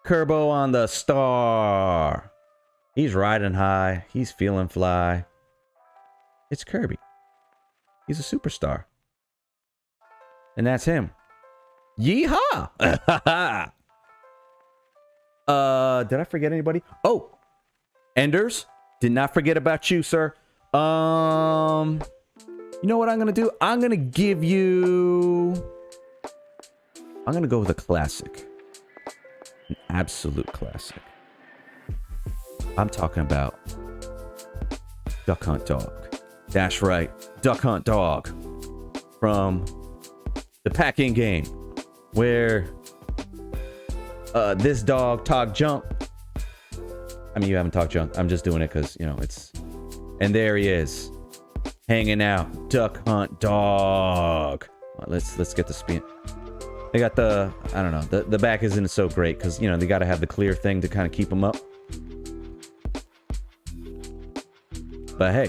Kerbo on the star. He's riding high. He's feeling fly. It's Kirby. He's a superstar. And that's him. Yeehaw! Did I forget anybody? Oh! Enders, did not forget about you, sir. You know what I'm gonna do? I'm gonna give you... I'm gonna go with a classic. An absolute classic. I'm talking about Duck Hunt Dog. That's right, Duck Hunt Dog. From the packing game, where this dog talk junk. I mean, you haven't talked junk. I'm just doing it because, you know, it's... And there he is. Hanging out. Duck Hunt Dog. Let's get the spin. They got the... I don't know. The back isn't so great because, you know, they got to have the clear thing to kind of keep them up. But hey.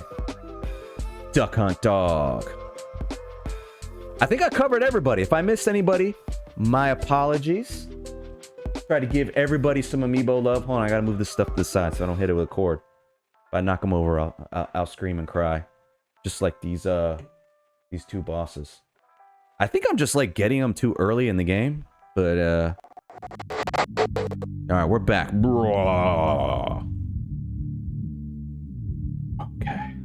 Duck Hunt Dog. I think I covered everybody. If I missed anybody, my apologies. Try to give everybody some amiibo love. Hold on, I gotta move this stuff to the side so I don't hit it with a cord. If I knock them over, I'll scream and cry. Just like these two bosses. I think I'm just like getting them too early in the game, but all right, we're back. Bro. Okay.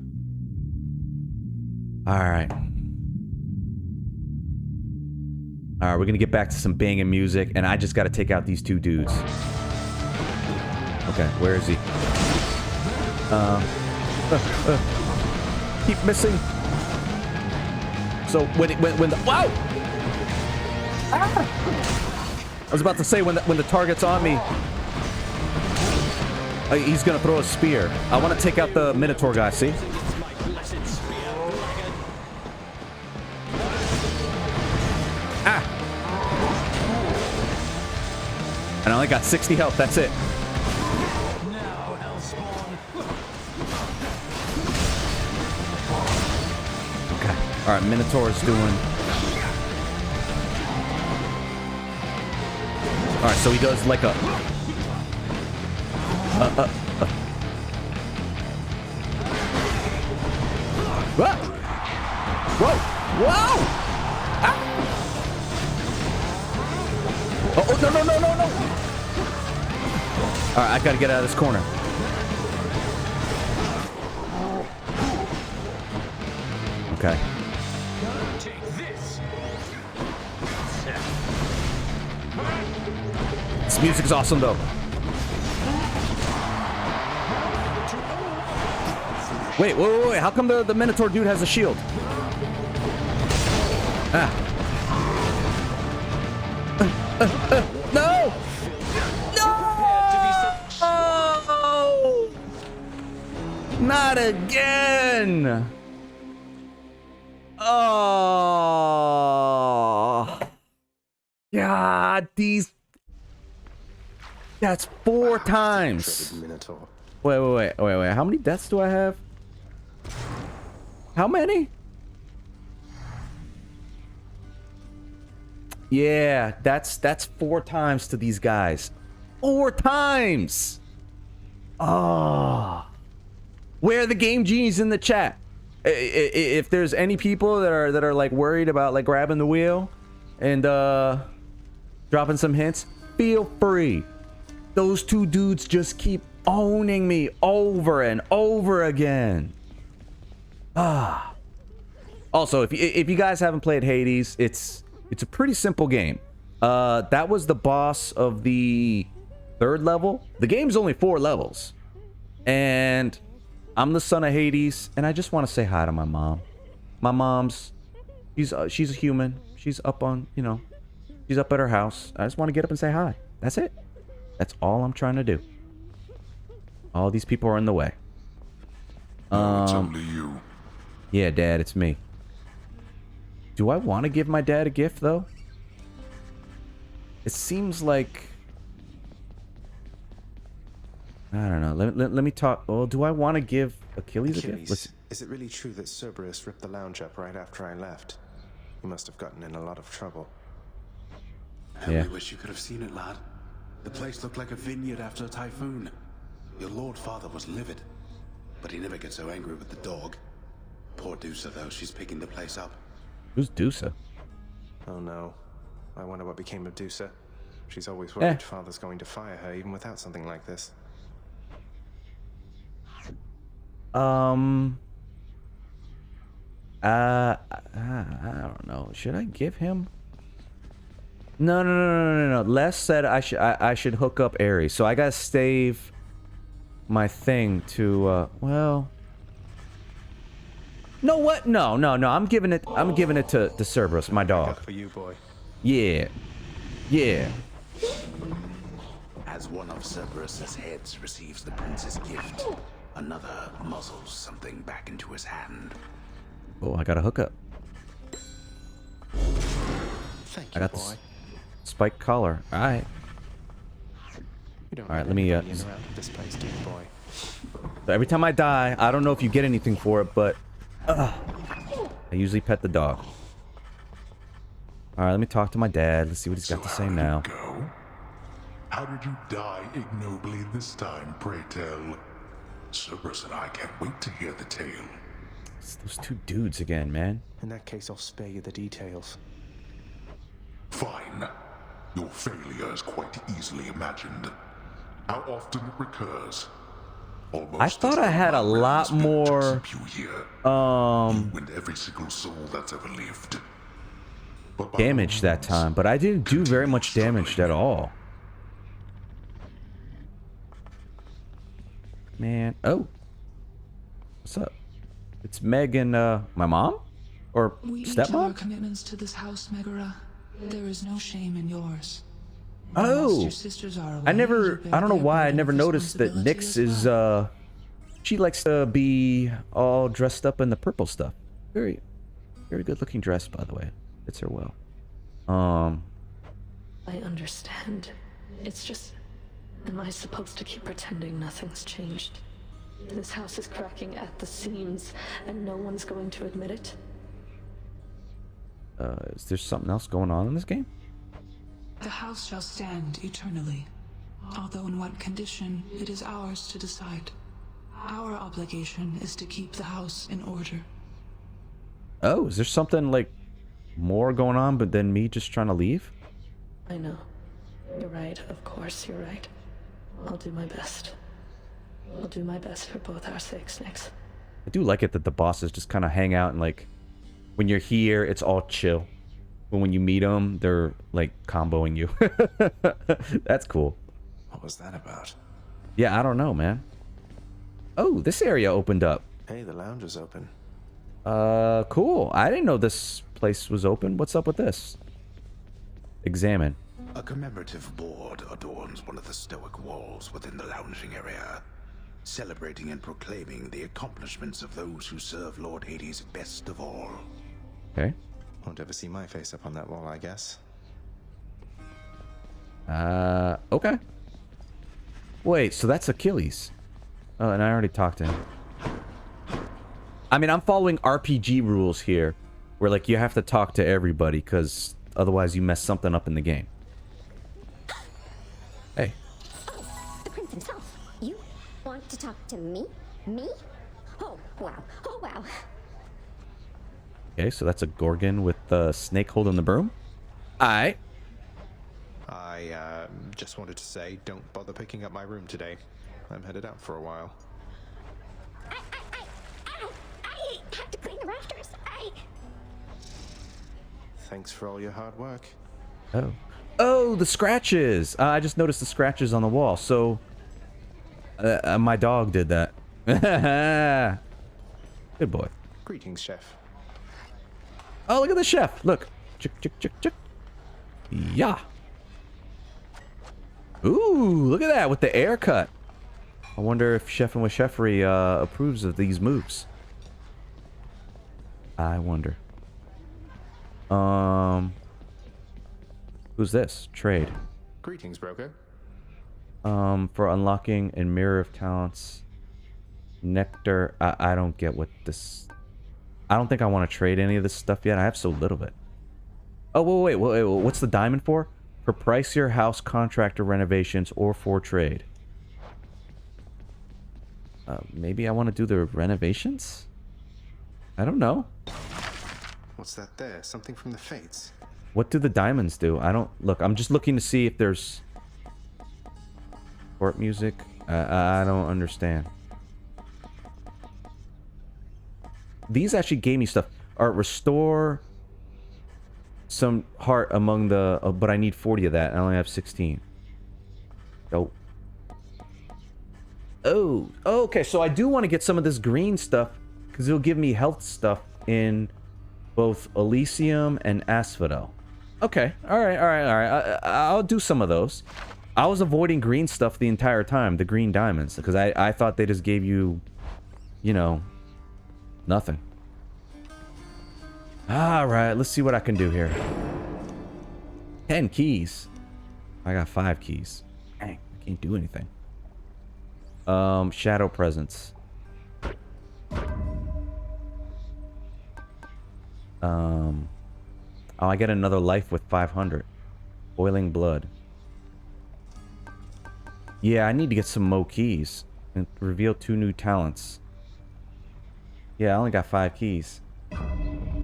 All right. All right, we're gonna get back to some banging music, and I just gotta take out these two dudes. Okay, where is he? Keep missing. So when the wow! Ah! I was about to say when the target's on me, he's gonna throw a spear. I want to take out the Minotaur guy. See? Ah! And I only got 60 health. That's it. Okay. All right. Minotaur's doing. All right. So he does like a. Whoa! Whoa! Whoa! Ah! Oh, no. All right, I gotta get out of this corner. Okay. This music's awesome, though. Wait. How come the Minotaur dude has a shield? Ah. No! No! Not again! Oh! God, these... That's 4 times. Wait. How many deaths do I have? How many? Yeah, that's 4 times to these guys. 4 times. Oh. Where are the game genies in the chat? If there's any people that are like worried about like grabbing the wheel and dropping some hints, feel free. Those 2 dudes just keep owning me over and over again. Ah. Also, if you guys haven't played Hades, it's a pretty simple game. That was the boss of the 3rd level. The game's only 4 levels. And I'm the son of Hades, and I just want to say hi to my mom. My mom's, she's a human. She's up on, you know, she's up at her house. I just want to get up and say hi. That's it. That's all I'm trying to do. All these people are in the way. It's only you. Yeah, Dad, it's me. Do I want to give my dad a gift, though? It seems like... I don't know. Let me talk. Well, do I want to give Achilles a gift? Is it really true that Cerberus ripped the lounge up right after I left? You must have gotten in a lot of trouble. I only wish you could have seen it, lad. The place looked like a vineyard after a typhoon. Your Lord Father was livid, but he never gets so angry with the dog. Poor Dusa, though. She's picking the place up. Who's Dusa? Oh no. I wonder what became of Dusa. She's always worried Father's going to fire her even without something like this. I don't know. Should I give him? No. Les said I should hook up Ares. So I gotta stave my thing to well, No, what? No. I'm giving it to Cerberus, my dog. For you, boy. Yeah. Yeah. As one of Cerberus's heads receives the prince's gift, another muzzles something back into his hand. Oh, I got a hookup. Thank you, I got boy. this spike collar. All right. You don't All right, need let me, anybody in or out of this place, do you, boy? So every time I die, I don't know if you get anything for it, but I usually pet the dog. All right, let me talk to my dad. Let's see what he's got to say now. Go? How did you die ignobly this time, pray tell? Cerberus and I can't wait to hear the tale. It's those two dudes again, man. In that case, I'll spare you the details. Fine. Your failure is quite easily imagined. How often it recurs. Almost I thought as I had a though my lot realms built more, to keep you here. You and every single soul that's ever lived. But by damage all that means, time, but I didn't do very much damage at all. Man, oh. What's up? It's Meg and, my mom? Or We each have our stepmom? commitments to this house, Megara. There is no shame in yours. Oh. Whilst your sisters are away, I you don't know bear why, I their never burden of noticed that responsibility Nyx as is, well. she likes to be all dressed up in the purple stuff. Very good looking dress, by the way. Fits her well. I understand. It's just... Am I supposed to keep pretending nothing's changed? This house is cracking at the seams, and no one's going to admit it? Is there something else going on in this game? The house shall stand eternally. Although in what condition, it is ours to decide. Our obligation is to keep the house in order. Oh, is there something, like, more going on but than me just trying to leave? I know. You're right, of course you're right. I'll do my best. I'll do my best for both our sakes, Nyx. I do like it that the bosses just kind of hang out and, like, when you're here, it's all chill. But when you meet them, they're, like, comboing you. That's cool. What was that about? Yeah, I don't know, man. Oh, this area opened up. Hey, the lounge is open. Cool. I didn't know this place was open. What's up with this? Examine. A commemorative board adorns one of the stoic walls within the lounging area, celebrating and proclaiming the accomplishments of those who serve Lord Hades best of all. Okay. Won't ever see my face up on that wall, I guess. Okay. Wait, so that's Achilles. Oh, and I already talked to him. I mean, I'm following RPG rules here, where, like, you have to talk to everybody, because otherwise you mess something up in the game. Hey. Oh, the prince himself. You want to talk to me? Me? Oh, wow. Oh, wow. Okay, so that's a Gorgon with the snake holding the broom. Alright. I just wanted to say, don't bother picking up my room today. I'm headed out for a while. I have to clean the rafters. Thanks for all your hard work. Oh. Oh, the scratches! I just noticed the scratches on the wall, so... my dog did that. Good boy. Greetings, chef. Oh, look at the chef! Look! Chick, chick, chick, chick. Yeah! Ooh, look at that with the air cut. I wonder if Chefin' with Chefery approves of these moves. I wonder. Who's this? Trade. Greetings, broker. For unlocking and Mirror of Talents. Nectar. I don't get what this... I don't think I want to trade any of this stuff yet. I have so little of it. Oh, wait. What's the diamond for? For pricier house contractor renovations or for trade. Maybe I want to do the renovations? I don't know. What's that there? Something from the Fates? What do the diamonds do? I don't... Look, I'm just looking to see if there's... Court music? I don't understand. These actually gave me stuff. Alright, restore... some heart among the... but I need 40 of that. I only have 16. Nope. Oh, okay. So I do want to get some of this green stuff Because it'll give me health stuff in both Elysium and Asphodel. Okay. All right. I'll do some of those. I was avoiding green stuff the entire time, the green diamonds, because I thought they just gave you, you know, nothing. All right, let's see what I can do here. 10 keys. I got 5 keys. Dang, I can't do anything. Shadow presence. Oh, I get another life with 500. Boiling blood. Yeah, I need to get some more keys. And reveal 2 new talents. Yeah, I only got 5 keys.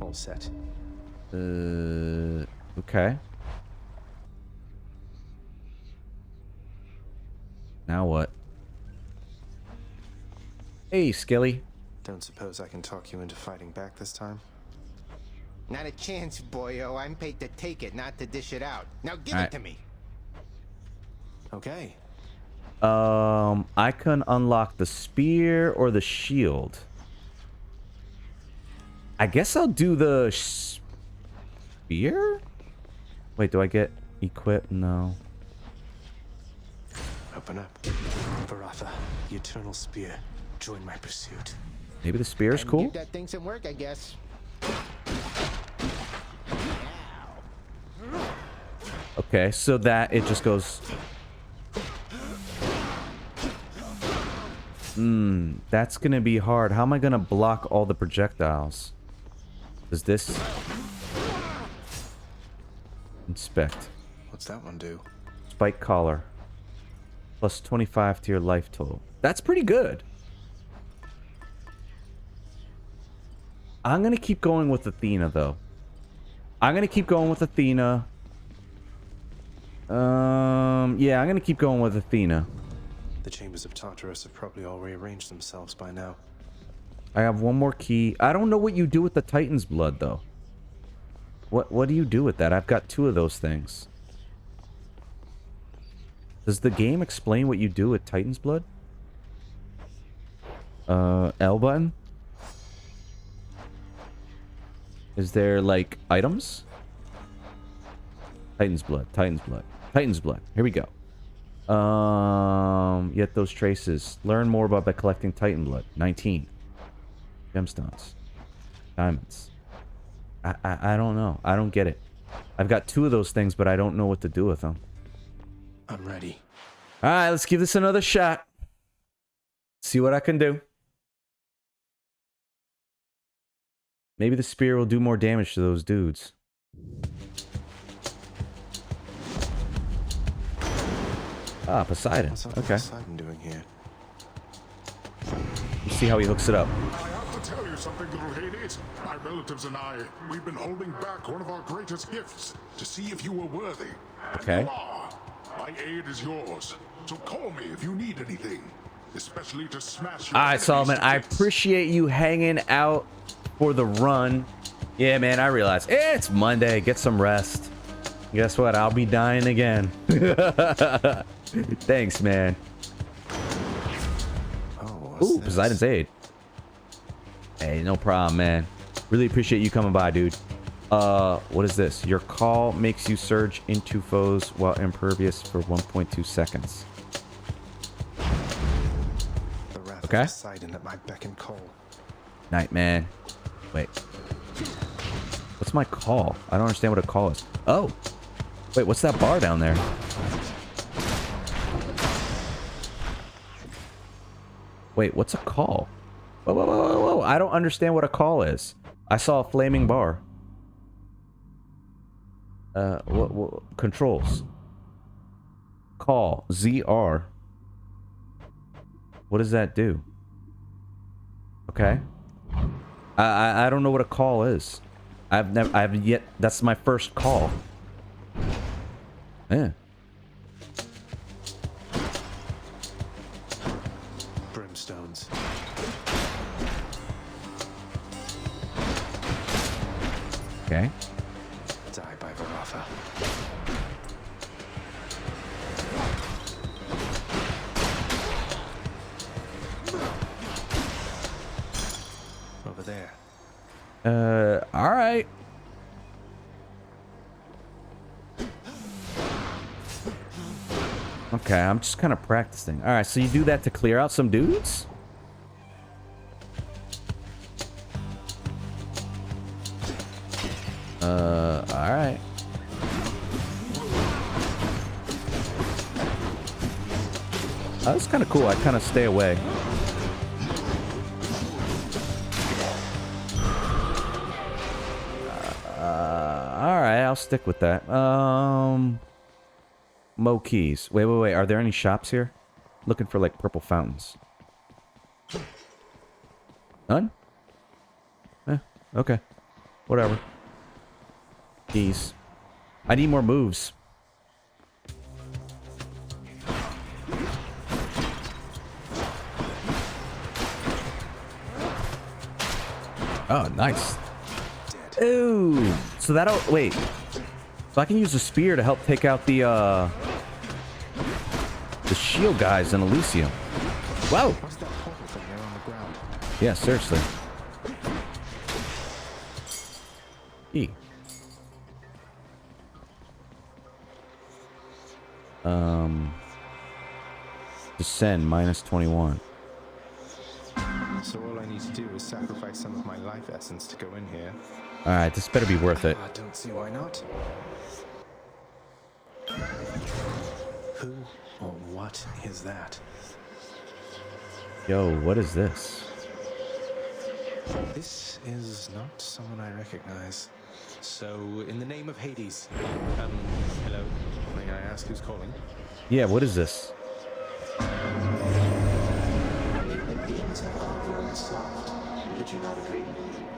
All set. Okay. Now what? Hey, Skilly. Don't suppose I can talk you into fighting back this time? Not a chance, boyo. I'm paid to take it, not to dish it out. Now give All it to me. Okay. I can unlock the spear or the shield. I guess I'll do the spear? Wait, do I get equipped? No. Open up. Varatha, the Eternal Spear. Join my pursuit. Maybe the spear is Time to cool? Give that thing some work, I guess. Okay, so that it just goes... That's gonna be hard. How am I gonna block all the projectiles? Does this... Inspect. What's that one do? Spike collar. Plus 25 to your life total. That's pretty good. I'm gonna keep going with Athena, though. I'm gonna keep going with Athena. Yeah, I'm gonna keep going with Athena. The chambers of Tartarus have probably all rearranged themselves by now. I have one more key. I don't know what you do with the Titan's blood, though. What do you do with that? I've got 2 of those things. Does the game explain what you do with Titan's blood? L button? Is there, like, items? Titan's blood, Titan's blood, Titan's blood. Here we go. Yet those traces. Learn more about by collecting Titan blood. 19. Gemstones. Diamonds. I don't know. I don't get it. I've got 2 of those things, but I don't know what to do with them. I'm ready. Alright, let's give this another shot. See what I can do. Maybe the spear will do more damage to those dudes. Ah, Poseidon. What's Okay. Poseidon doing here? Let's see how he hooks it up. I have to tell you something, little Hades. My relatives and I, we've been holding back one of our greatest gifts to see if you were worthy. And Okay. you are. My aid is yours. So call me if you need anything, especially to smash your Alright, Solomon, I appreciate you hanging out for the run. Yeah, man, I realize it's Monday. Get some rest. Guess what? I'll be dying again. Thanks, man. Ooh, Poseidon's aid. Hey, no problem, man. Really appreciate you coming by, dude. What is this? Your call makes you surge into foes while impervious for 1.2 seconds. The wrath Okay. of Poseidon at my beck and call. Night, man. Wait. What's my call? I don't understand what a call is. Oh. Wait, what's that bar down there? Wait, what's a call? Whoa, whoa, whoa, whoa, whoa. I don't understand what a call is. I saw a flaming bar. What controls? Call. ZR. What does that do? Okay. I don't know what a call is. I haven't yet. That's my first call. Yeah. Brimstones. Okay. Die by Varatha. All right. Okay, I'm just kind of practicing. All right, so you do that to clear out some dudes? All right. That's kind of cool. I kind of stay away. All right, I'll stick with that. Mo keys. Wait. Are there any shops here? Looking for like purple fountains. None? Okay. Whatever. Keys. I need more moves. Oh, nice. Ooh. So that'll... Wait. So I can use the spear to help take out the shield guys in Elysium. Wow. What's that portal thing there on the ground? Yeah, seriously. E. Descend, -21. So all I need to do is sacrifice some of my life essence to go in here. Alright, this better be worth it. I don't see why not. Who or what is that? Yo, what is this? This is not someone I recognize. So, in the name of Hades, hello, may I ask who's calling? Yeah, what is this?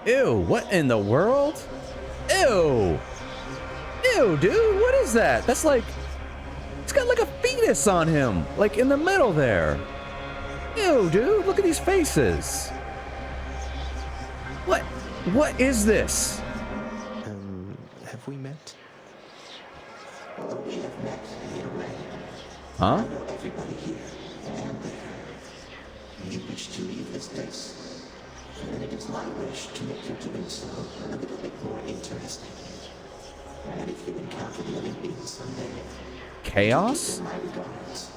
Ew, what in the world? Ew! Ew, dude, what is that? That's like... It's got like a fetus on him, like in the middle there. Ew, dude, look at these faces. What is this? Have we met? Huh? You wish to leave this place, and it is my wish to make your doing so a little bit more interesting. And if you encounter the Olympians someday, Chaos? my regards.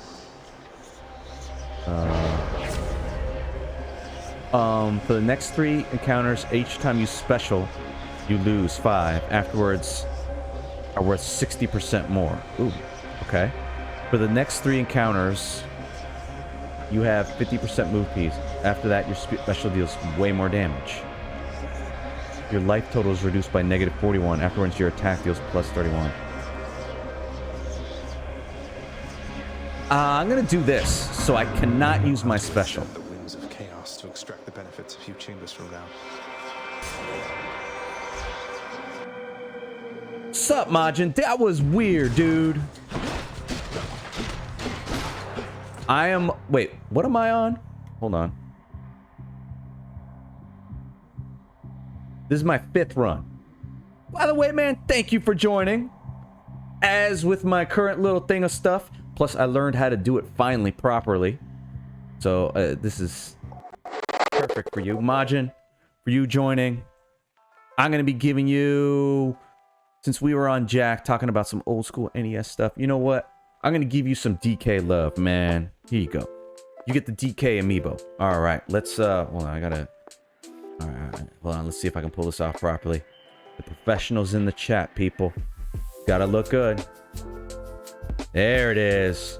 For the next 3 encounters, each time you special, you lose 5. Afterwards, are worth 60% more. Ooh, okay. For the next 3 encounters, you have 50% move piece. After that, your special deals way more damage. Your life total is reduced by -41. Afterwards, your attack deals +31. I'm gonna do this, so I cannot use my special. The winds of chaos to extract the benefits a few chambers from now. Sup, Majin? That was weird, dude. Wait, what am I on? Hold on. This is my 5th run. By the way, man, thank you for joining. As with my current little thing of stuff, plus I learned how to do it finally properly. So this is perfect for you. Majin, for you joining. I'm going to be giving you, since we were on Jack talking about some old school NES stuff, you know what? I'm going to give you some DK love, man. Here you go. You get the DK amiibo. All right, let's, hold on, I got to, all right, hold on, let's see if I can pull this off properly. The professionals in the chat, people. Gotta look good. There it is.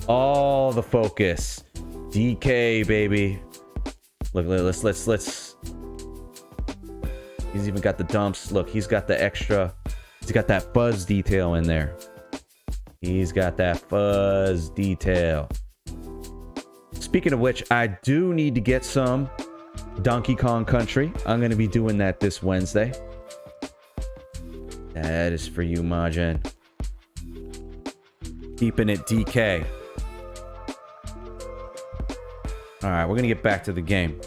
All the focus. DK, baby. Look, let's. He's even got the dumps. Look, he's got the extra. He's got that fuzz detail in there. He's got that fuzz detail. Speaking of which, I do need to get some Donkey Kong Country. I'm going to be doing that this Wednesday. That is for you, Majin. Keeping it DK. Alright, we're going to get back to the game.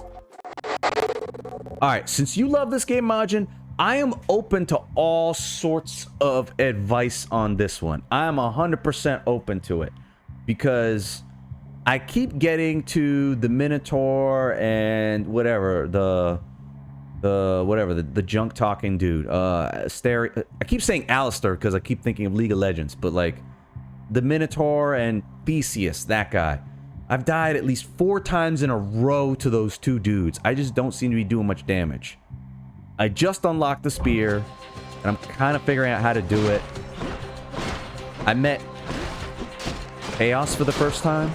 Alright, since you love this game, Majin, I am open to all sorts of advice on this one. I am 100% open to it. Because I keep getting to the Minotaur and whatever, the the junk talking dude. I keep saying Alistair because I keep thinking of League of Legends, but like the Minotaur and Theseus, that guy. I've died at least 4 times in a row to those 2 dudes. I just don't seem to be doing much damage. I just unlocked the spear, and I'm kind of figuring out how to do it. I met Chaos for the first time.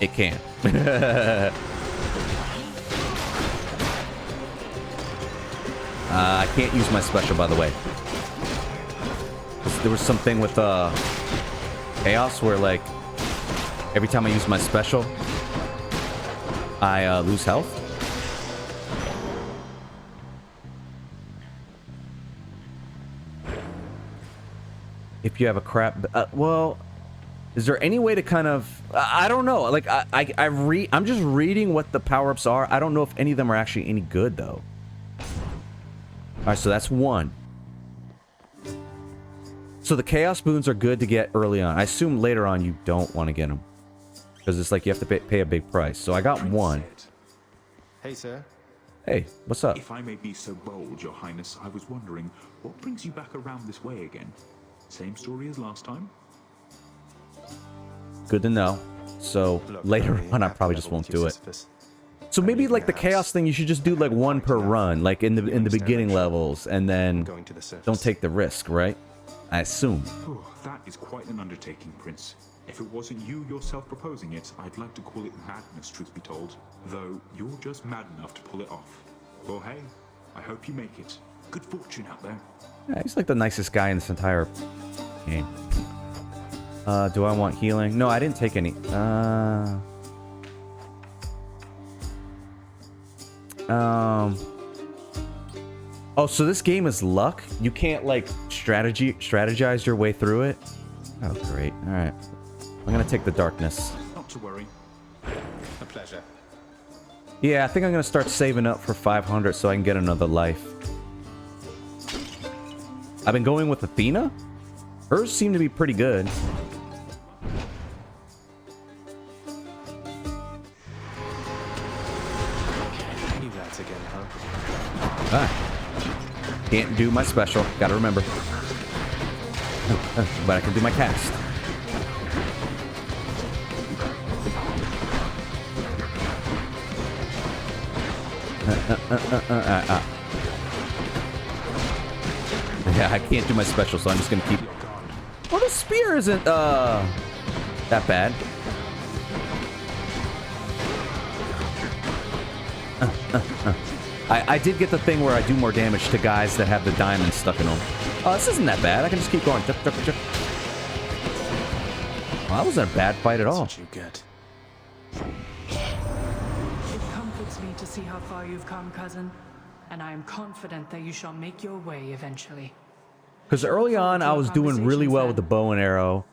It can. I can't use my special, by the way. There was something with Chaos where, like, every time I use my special, I lose health. If you have a crap... well... Is there any way to kind of... I don't know. Like, I'm just reading what the power-ups are. I don't know if any of them are actually any good, though. Alright, so that's 1. So the Chaos Boons are good to get early on. I assume later on you don't want to get them. Because it's like you have to pay a big price. So I got 1. Hey, sir. Hey, what's up? If I may be so bold, Your Highness, I was wondering, what brings you back around this way again? Same story as last time? Good to know. So later on, I probably just won't do it. So maybe like the Chaos thing, you should just do like 1 per run, like in the beginning levels, and then don't take the risk, right? I assume. Oh, that is quite an undertaking, Prince. If it wasn't you yourself proposing it, I'd like to call it madness, truth be told. Though you're just mad enough to pull it off. Well, hey, I hope you make it. Good fortune out there. Yeah, he's like the nicest guy in this entire game. Do I want healing? No, I didn't take any. Oh, so this game is luck? You can't, like, strategize your way through it? Oh, great. Alright. I'm gonna take the darkness. Not to worry. A pleasure. Yeah, I think I'm gonna start saving up for 500 so I can get another life. I've been going with Athena? Hers seem to be pretty good. Can't do my special. Gotta remember. But I can do my cast. Yeah, I can't do my special, so I'm just gonna keep... Well, the spear isn't, that bad. I did get the thing where I do more damage to guys that have the diamonds stuck in them. Oh, this isn't that bad. I can just keep going. Well, that wasn't a bad fight at all. That's what you get. It comforts me to see how far you've come, cousin. And I am confident that you shall make your way eventually. Because early on, I was doing really well with the bow and arrow.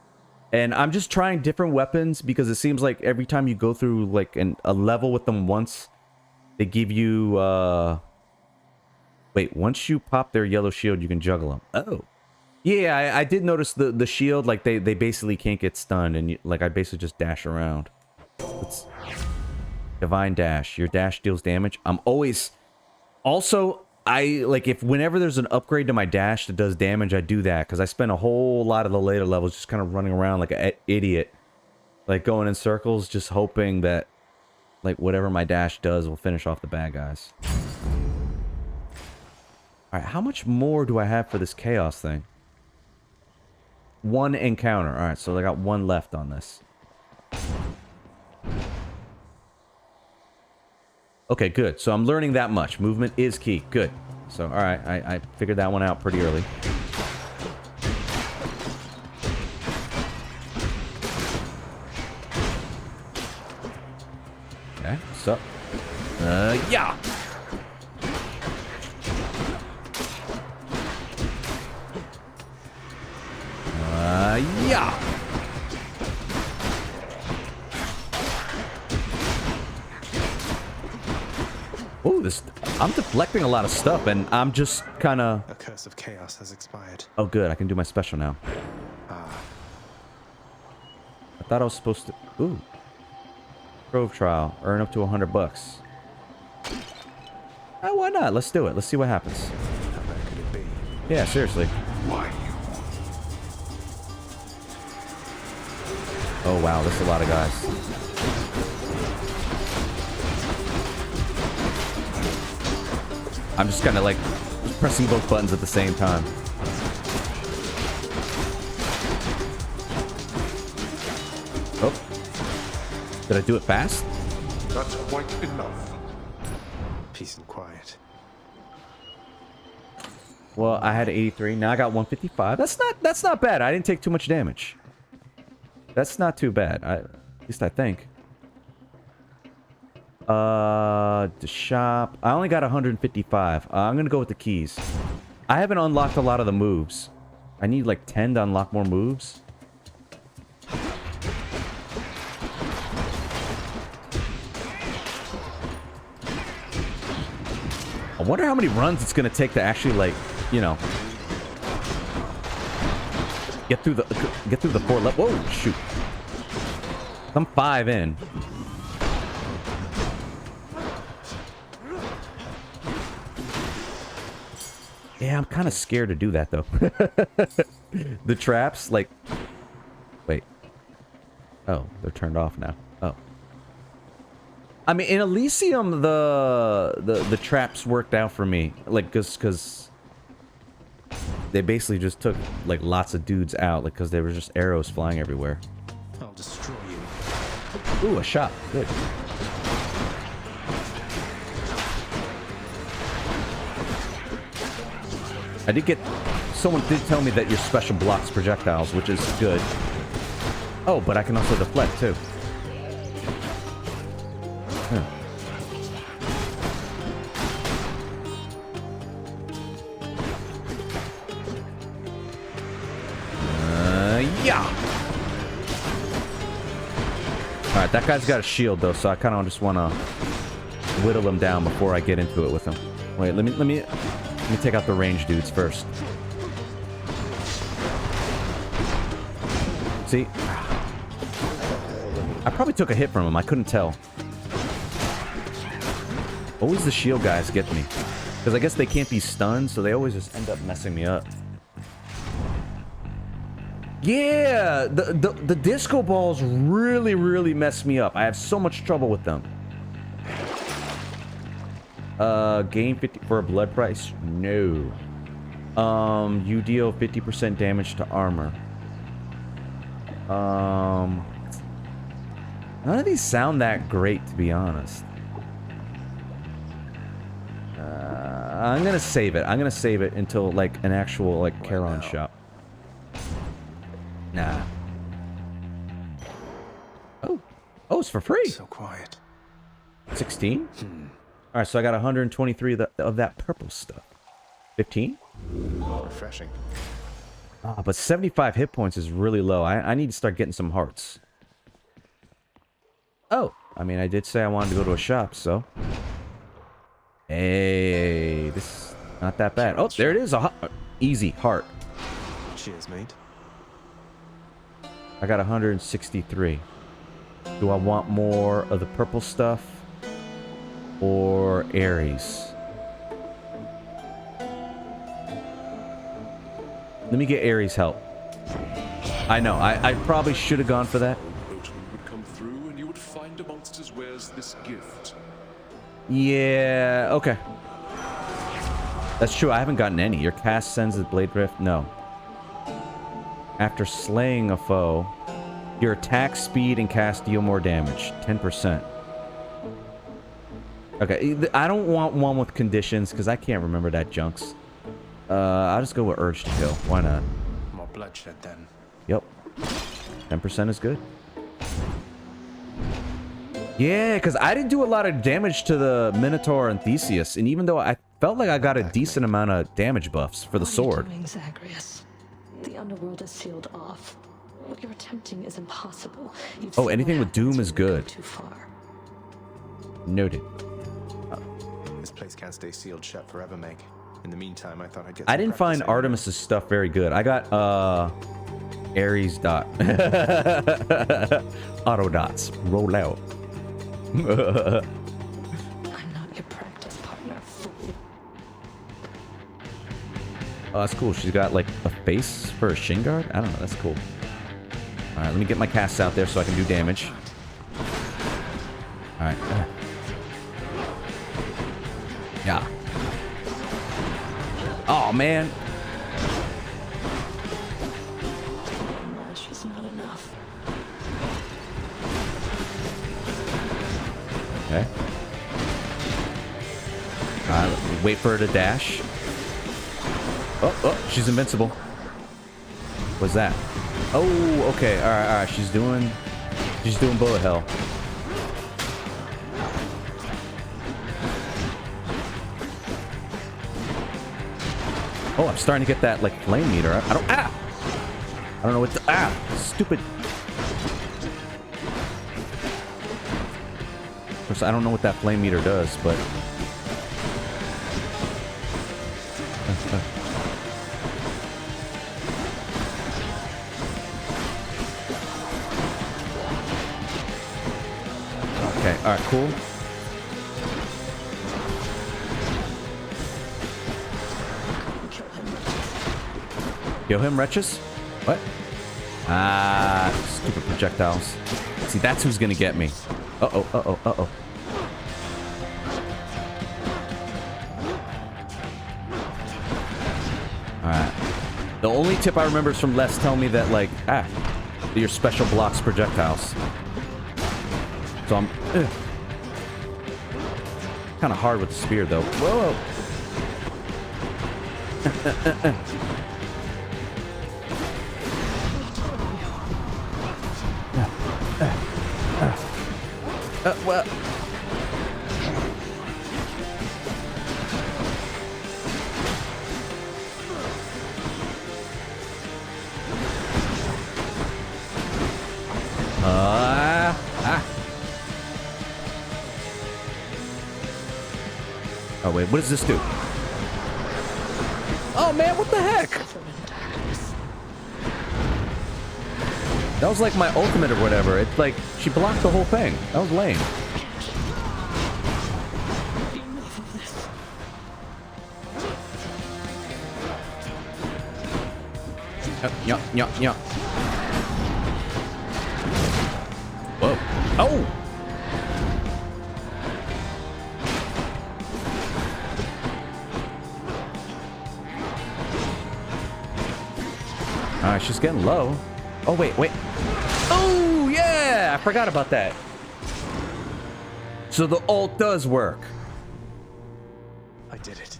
And I'm just trying different weapons because it seems like every time you go through like a level with them once, they give you, wait, once you pop their yellow shield, you can juggle them. Oh. Yeah, I did notice the shield, like, they basically can't get stunned, and, like, I basically just dash around. It's Divine Dash. Your dash deals damage. I'm always... Also, whenever there's an upgrade to my dash that does damage, I do that, because I spend a whole lot of the later levels just kind of running around like an idiot. Like, going in circles, just hoping that, like, whatever my dash does will finish off the bad guys. Alright, how much more do I have for this chaos thing? 1 encounter. Alright, so I got 1 left on this. Okay, good. So I'm learning that much. Movement is key. Good. So, alright, I figured that one out pretty early. Okay, what's up? Yeah! Yeah! Oh, I'm deflecting a lot of stuff, and I'm just kind of... A curse of chaos has expired. Oh, good. I can do my special now. I thought I was supposed to... Ooh. Grove trial. Earn up to $100. Why not? Let's do it. Let's see what happens. How bad could it be? Yeah, seriously. Why Oh wow, there's a lot of guys. I'm just kind of like pressing both buttons at the same time. Oh. Did I do it fast? That's quite enough. Peace and quiet. Well, I had 83. Now I got 155. That's not bad. I didn't take too much damage. That's not too bad. At least I think. The shop. I only got 155. I'm gonna go with the keys. I haven't unlocked a lot of the moves. I need like 10 to unlock more moves. I wonder how many runs it's gonna take to actually, like, you know, get through the 4 level. Whoa, shoot! I'm 5 in. Yeah, I'm kind of scared to do that though. The traps, like, wait. Oh, they're turned off now. Oh. I mean, in Elysium, the traps worked out for me, like, cause they basically just took like lots of dudes out, like, cause there was just arrows flying everywhere. I'll destroy you. Ooh, a shot. Good. I did get... Someone did tell me that your special blocks projectiles, which is good. Oh, but I can also deflect, too. Huh. Yeah! Alright, that guy's got a shield, though, so I kind of just want to whittle him down before I get into it with him. Wait, let me take out the range dudes first. See? I probably took a hit from him. I couldn't tell. Always the shield guys get me. Because I guess they can't be stunned, so they always just end up messing me up. Yeah! The disco balls really mess me up. I have so much trouble with them. Gain 50 for a blood price? No. You deal 50% damage to armor. None of these sound that great, to be honest. I'm gonna save it. I'm gonna save it until, like, an actual, like, Charon shop. Nah. Oh, it's for free. So quiet. 16? Alright, so I got 123 of that purple stuff. 15? Refreshing. Ah, but 75 hit points is really low. I need to start getting some hearts. Oh, I mean, I did say I wanted to go to a shop, so... Hey, this is not that bad. Oh, there it is. Easy heart. Cheers, mate. I got 163. Do I want more of the purple stuff? Or Ares? Let me get Ares help. I know, I probably should have gone for that. Boatman would come through and you would find amongst his wares this gift. Yeah, okay. That's true, I haven't gotten any. Your cast sends the blade rift? No. After slaying a foe, your attack speed and cast deal more damage. 10%. Okay, I don't want one with conditions, because I can't remember that junks. I'll just go with Urge to Kill. Why not? More bloodshed, then. Yep. 10% is good. Yeah, because I didn't do a lot of damage to the Minotaur and Theseus, and even though I felt like I got a decent amount of damage buffs for the sword. What are you doing, Zagreus? The underworld is sealed off. What you're attempting is impossible. Oh, anything with Doom is good. Too far. Noted. This place can't stay sealed shut forever, Meg. In the meantime, I thought I'd get. I didn't find Artemis's stuff very good. I got Ares dot auto dots. Roll out. I'm not your practice partner, fool. Oh, that's cool. She's got like a face for a shin guard? I don't know. That's cool. Alright, let me get my casts out there so I can do damage. Alright. Yeah. Oh, man. Lash is not enough. Okay. Alright, wait for her to dash. Oh, she's invincible. What's that? Oh, okay. Alright. She's doing bullet hell. Oh, I'm starting to get that, like, flame meter. I don't know what the... Stupid. Of course, I don't know what that flame meter does, but... Okay, alright, cool. Kill him, wretches? What? Ah, stupid projectiles. See, that's who's gonna get me. Uh-oh. Alright. The only tip I remember is from Les telling me that, like, your special blocks projectiles. So I'm... kind of hard with the spear, though. Whoa! Well... Oh, wait, what does this do? Oh, man, what the heck? That was like my ultimate or whatever. It's like, she blocked the whole thing. That was lame. Yeah. Whoa. Oh! Alright, she's getting low. Oh, wait. Oh, yeah! I forgot about that. So the ult does work. I did it.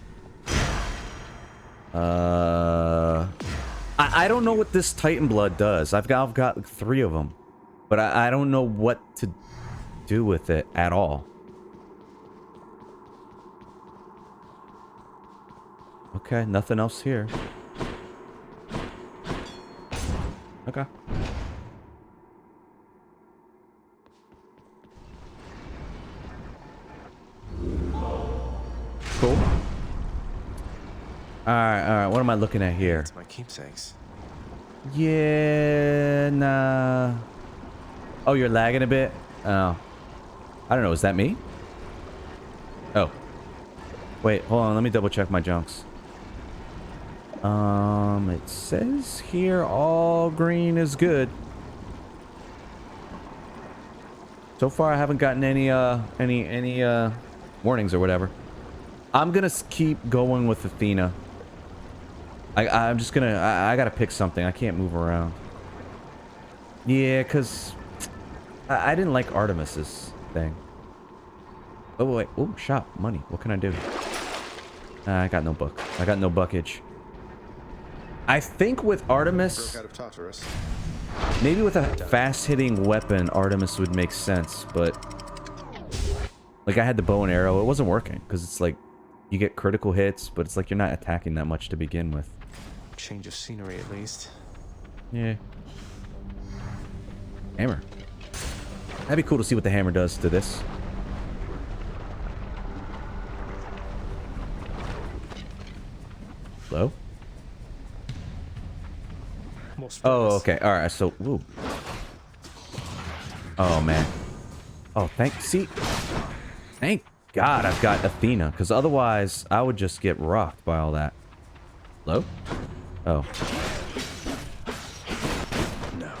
I don't know what this Titan Blood does. I've got like 3 of them. But I don't know what to do with it at all. Okay, nothing else here. Okay. Cool. Alright, what am I looking at here? It's my keepsakes. Yeah, nah. Oh, you're lagging a bit? Oh. I don't know, is that me? Oh. Wait, hold on, let me double check my junks. It says here all green is good. So far I haven't gotten any warnings or whatever. I'm gonna keep going with Athena. I'm just gonna... I gotta pick something. I can't move around. Yeah, because... I didn't like Artemis's thing. Oh, wait. Oh, shop. Money. What can I do? I got no book. I got no buckage. I think with Artemis... Broke out of Tartarus. Maybe with a fast-hitting weapon, Artemis would make sense, but... Like, I had the bow and arrow. It wasn't working, because it's like... You get critical hits, but it's like you're not attacking that much to begin with. Change of scenery, at least. Yeah. Hammer. That'd be cool to see what the hammer does to this. Hello? Oh, okay. Alright, so... Ooh. Oh, man. Oh, thank God I've got Athena, because otherwise I would just get rocked by all that. Hello? Oh. No.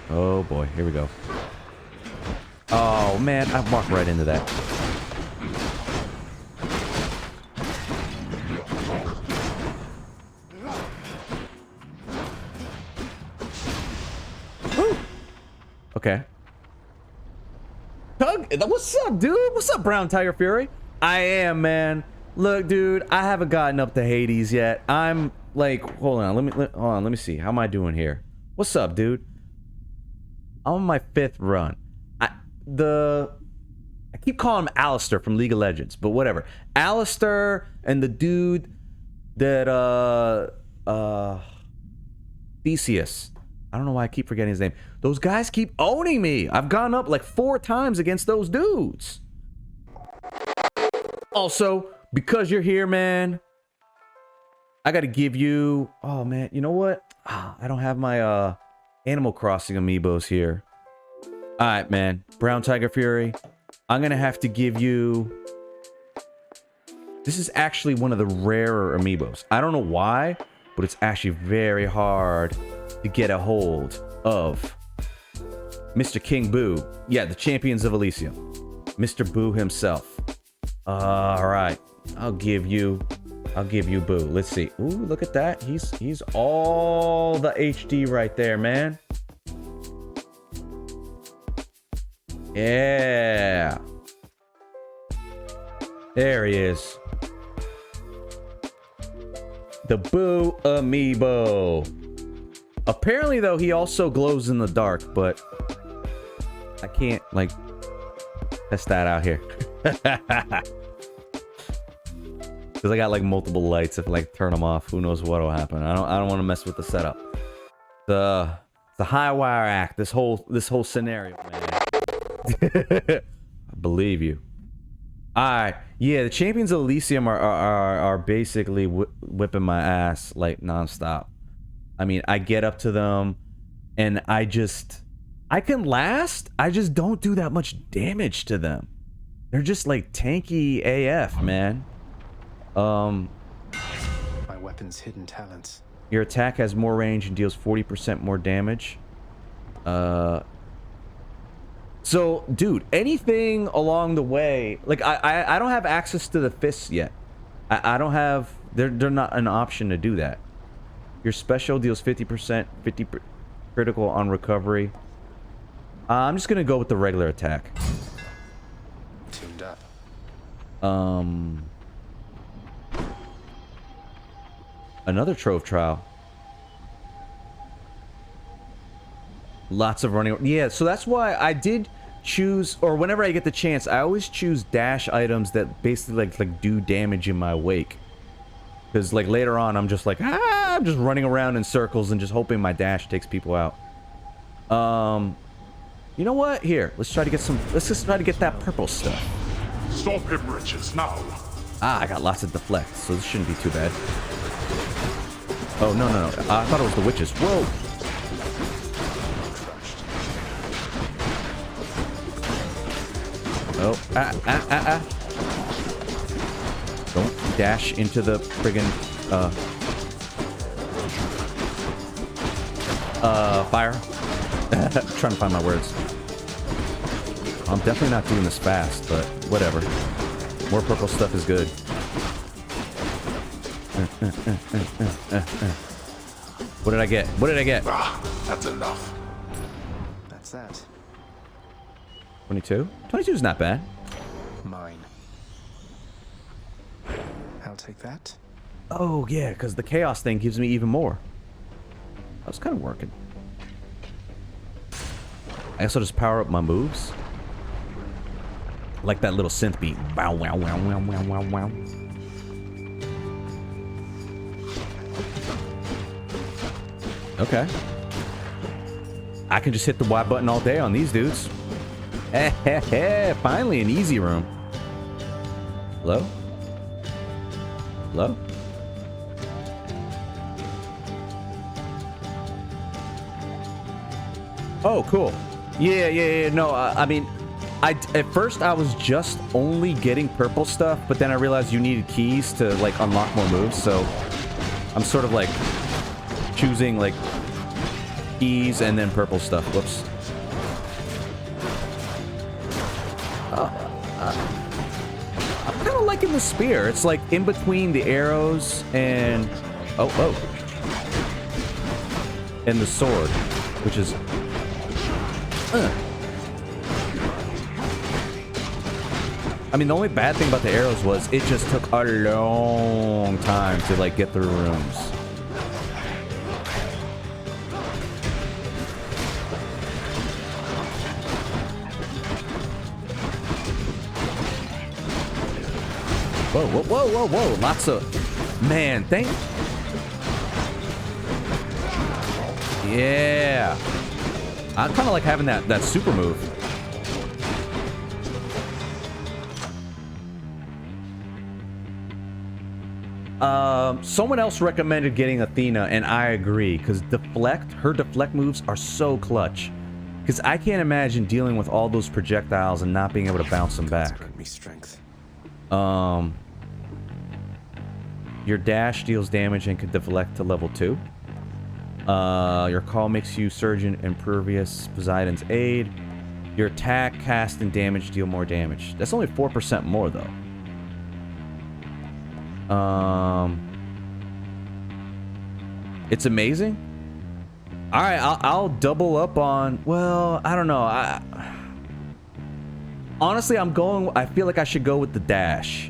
Oh boy, here we go. Oh man, I walked right into that. Woo. Okay. Tug, what's up, dude? What's up, Brown Tiger Fury? I am, man. Look, dude, I haven't gotten up to Hades yet. I'm like, hold on, let me see. How am I doing here? What's up, dude? I'm on my 5th run. I keep calling him Alistair from League of Legends, but whatever. Alistair and the dude that Theseus. I don't know why I keep forgetting his name. Those guys keep owning me. I've gone up like 4 times against those dudes. Also, because you're here, man, I gotta give you... Oh, man, you know what? I don't have my Animal Crossing amiibos here. Alright, man. Brown Tiger Fury. I'm gonna have to give you... This is actually one of the rarer amiibos. I don't know why, but it's actually very hard to get a hold of. Mr. King Boo. Yeah, the Champions of Elysium. Mr. Boo himself. Alright. I'll give you Boo. Let's see. Ooh, look at that. He's all the HD right there, man. Yeah. There he is. The Boo amiibo. Apparently, though, he also glows in the dark, but I can't, like, test that out here. Because I got, like, multiple lights. If I, like, turn them off, who knows what'll happen. I don't want to mess with the setup. The high wire act. This whole scenario, man. I believe you. Alright. Yeah, the Champions of Elysium are basically whipping my ass, like, nonstop. I mean, I get up to them, and I can last. I just don't do that much damage to them. They're just, like, tanky AF, man. My weapon's hidden talents. Your attack has more range and deals 40% more damage. So, dude, anything along the way... Like, I don't have access to the fists yet. I don't have... They're not an option to do that. Your special deals 50%, 50 critical on recovery. I'm just gonna go with the regular attack. Tuned up. Another Trove Trial. Lots of running. Yeah, so that's why I did choose, or whenever I get the chance, I always choose dash items that basically like do damage in my wake. Because like later on, I'm just like, I'm just running around in circles and just hoping my dash takes people out. You know what? Here, let's try to get some. Let's just try to get that purple stuff. Stop him, Riches, now. I got lots of deflect, so this shouldn't be too bad. Oh no. I thought it was the witches. Whoa. Oh, Don't dash into the friggin' fire. Trying to find my words. I'm definitely not doing this fast, but whatever. More purple stuff is good. What did I get? What did I get? That's enough. That's that. 22? 22 is not bad. Mine. I'll take that. Oh, yeah, because the chaos thing gives me even more. I was kind of working. I guess I'll just power up my moves. Like that little synth beat. Bow, wow, wow, wow, wow, wow, wow. Okay. I can just hit the Y button all day on these dudes. Finally an easy room. Hello? Hello? Oh, cool. Yeah. No, I mean, at first I was just only getting purple stuff, but then I realized you needed keys to like unlock more moves. So I'm sort of like choosing like keys and then purple stuff. Whoops. I'm kind of liking the spear. It's like in between the arrows and and the sword, which is I mean, the only bad thing about the arrows was it just took a long time to like get through rooms. Whoa. Lots of... Man, Yeah. I kind of like having that super move. Someone else recommended getting Athena, and I agree, because her deflect moves are so clutch. Because I can't imagine dealing with all those projectiles and not being able to bounce them back. Me strength. Your dash deals damage and can deflect to level 2. Your call makes you Surgeon Impervious, Poseidon's Aid. Your attack, cast, and damage deal more damage. That's only 4% more, though. It's amazing. All right, I'll double up on... Well, I don't know. Honestly, I feel like I should go with the dash.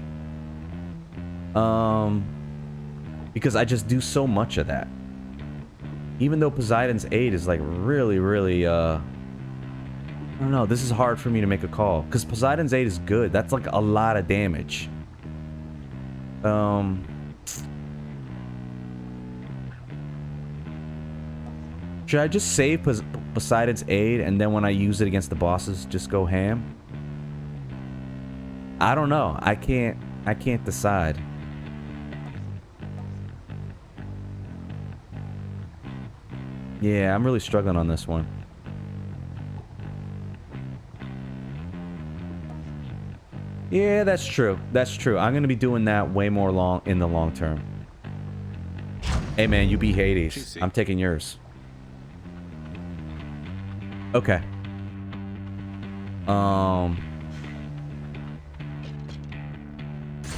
Because I just do so much of that. Even though Poseidon's Aid is like really, I don't know. This is hard for me to make a call. Because Poseidon's Aid is good. That's like a lot of damage. Should I just save Poseidon's Aid and then when I use it against the bosses, just go ham? I don't know. I can't decide. Yeah, I'm really struggling on this one. Yeah, that's true. That's true. I'm gonna be doing that way more in the long term. Hey man, you be Hades. Juicy. I'm taking yours. Okay.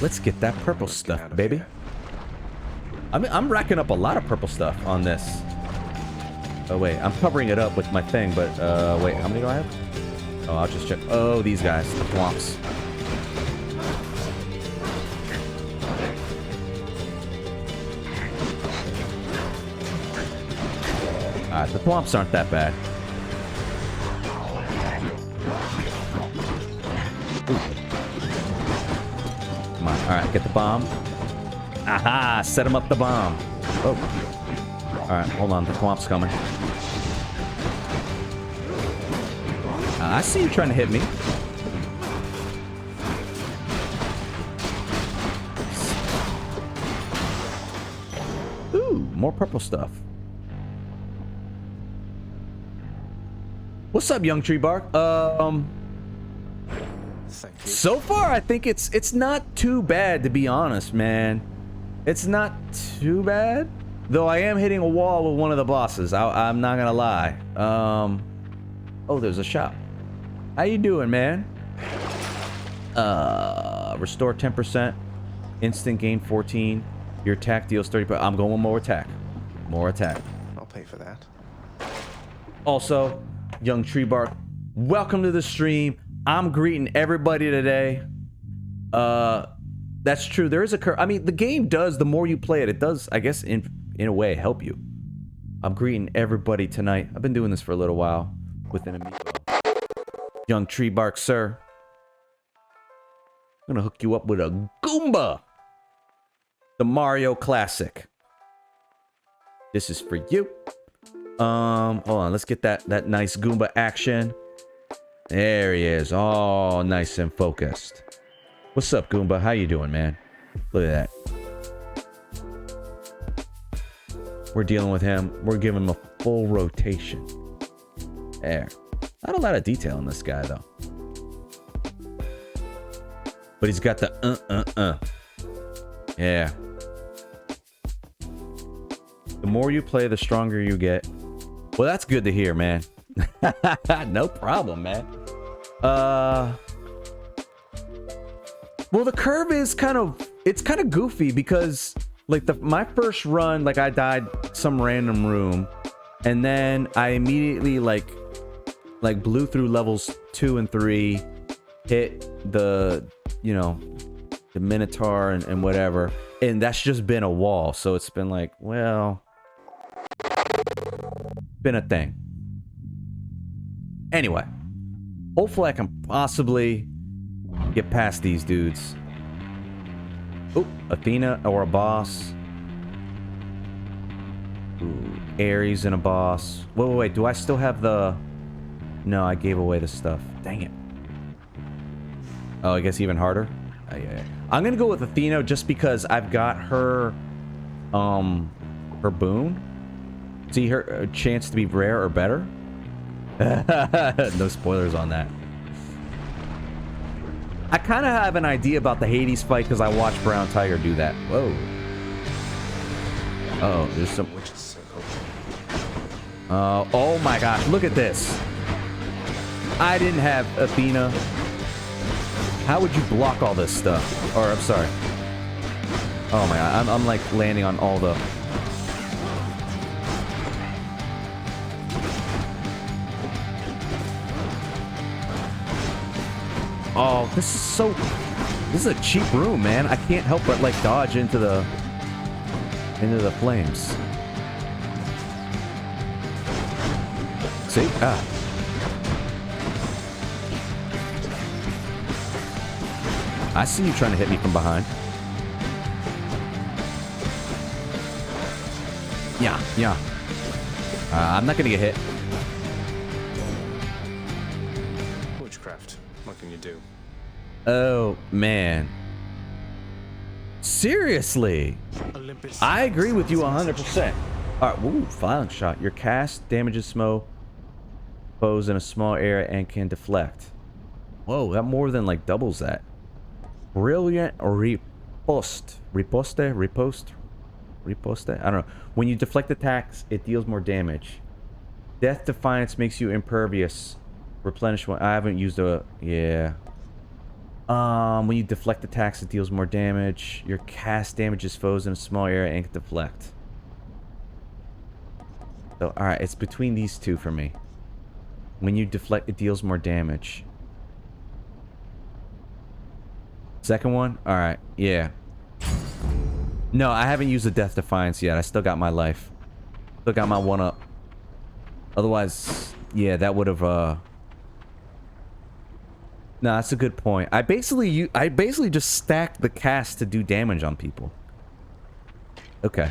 Let's get that purple stuff, baby. I'm racking up a lot of purple stuff on this. Oh wait, I'm covering it up with my thing, but wait, how many do I have? Oh, I'll just check. Oh, these guys, the thwomps. Alright, the thwomps aren't that bad. Ooh. Come on, alright, get the bomb. Aha! Set him up the bomb. Oh. Alright, hold on, the thwomp's coming. I see you trying to hit me. Ooh, more purple stuff. What's up, young tree bark? So far, I think it's not too bad, to be honest, man. It's not too bad. Though I am hitting a wall with one of the bosses. I'm not gonna lie. Oh, there's a shop. How you doing, man? Restore 10%. Instant gain 14. Your attack deals 30%. I'm going more attack. More attack. I'll pay for that. Also, young tree bark, welcome to the stream. I'm greeting everybody today. That's true. There is a curve. I mean, the game does, the more you play it, it does, I guess, in a way, help you. I'm greeting everybody tonight. I've been doing this for a little while with an amiibo. Young tree bark, sir. I'm gonna hook you up with a Goomba. The Mario Classic. This is for you. Hold on. Let's get that nice Goomba action. There he is. All nice and focused. What's up, Goomba? How you doing, man? Look at that. We're dealing with him. We're giving him a full rotation. There. Not a lot of detail in this guy, though. But he's got the Yeah. The more you play, the stronger you get. Well, that's good to hear, man. No problem, man. Well, the curve is kind of goofy because like my first run, like I died some random room, and then I immediately like blew through levels 2 and 3, hit the the Minotaur and whatever, and that's just been a wall. So it's been like, well, been a thing. Anyway, hopefully I can possibly get past these dudes. Oh, Athena or a boss. Ooh, Ares and a boss. Wait, do I still have the... No, I gave away the stuff. Dang it. Oh, I guess even harder? Yeah. I'm gonna go with Athena just because I've got her... her boon. See her chance to be rare or better? No spoilers on that. I kind of have an idea about the Hades fight because I watched Brown Tiger do that. Whoa. Oh, there's some... oh my gosh, look at this. I didn't have Athena. How would you block all this stuff? Or, I'm sorry. Oh my god, I'm like landing on all the... Oh, this is so... This is a cheap room, man. I can't help but, like, dodge into the flames. See? Ah. I see you trying to hit me from behind. Yeah. I'm not gonna get hit. Witchcraft. What can you do? Oh, man. Seriously? I agree with you 100%. Alright, woo, violent shot. Your cast damages foes in a small area and can deflect. Whoa, that more than like doubles that. Brilliant riposte. Riposte? I don't know. When you deflect attacks, it deals more damage. Death Defiance makes you impervious. Replenish one. I haven't used a... Yeah. When you deflect attacks, it deals more damage. Your cast damages foes in a small area and can deflect. So, alright, it's between these two for me. When you deflect, it deals more damage. Second one? Alright, yeah. No, I haven't used the Death Defiance yet. I still got my life. Still got my 1-up. Otherwise, yeah, that would have, No, that's a good point. I basically just stacked the cast to do damage on people. Okay.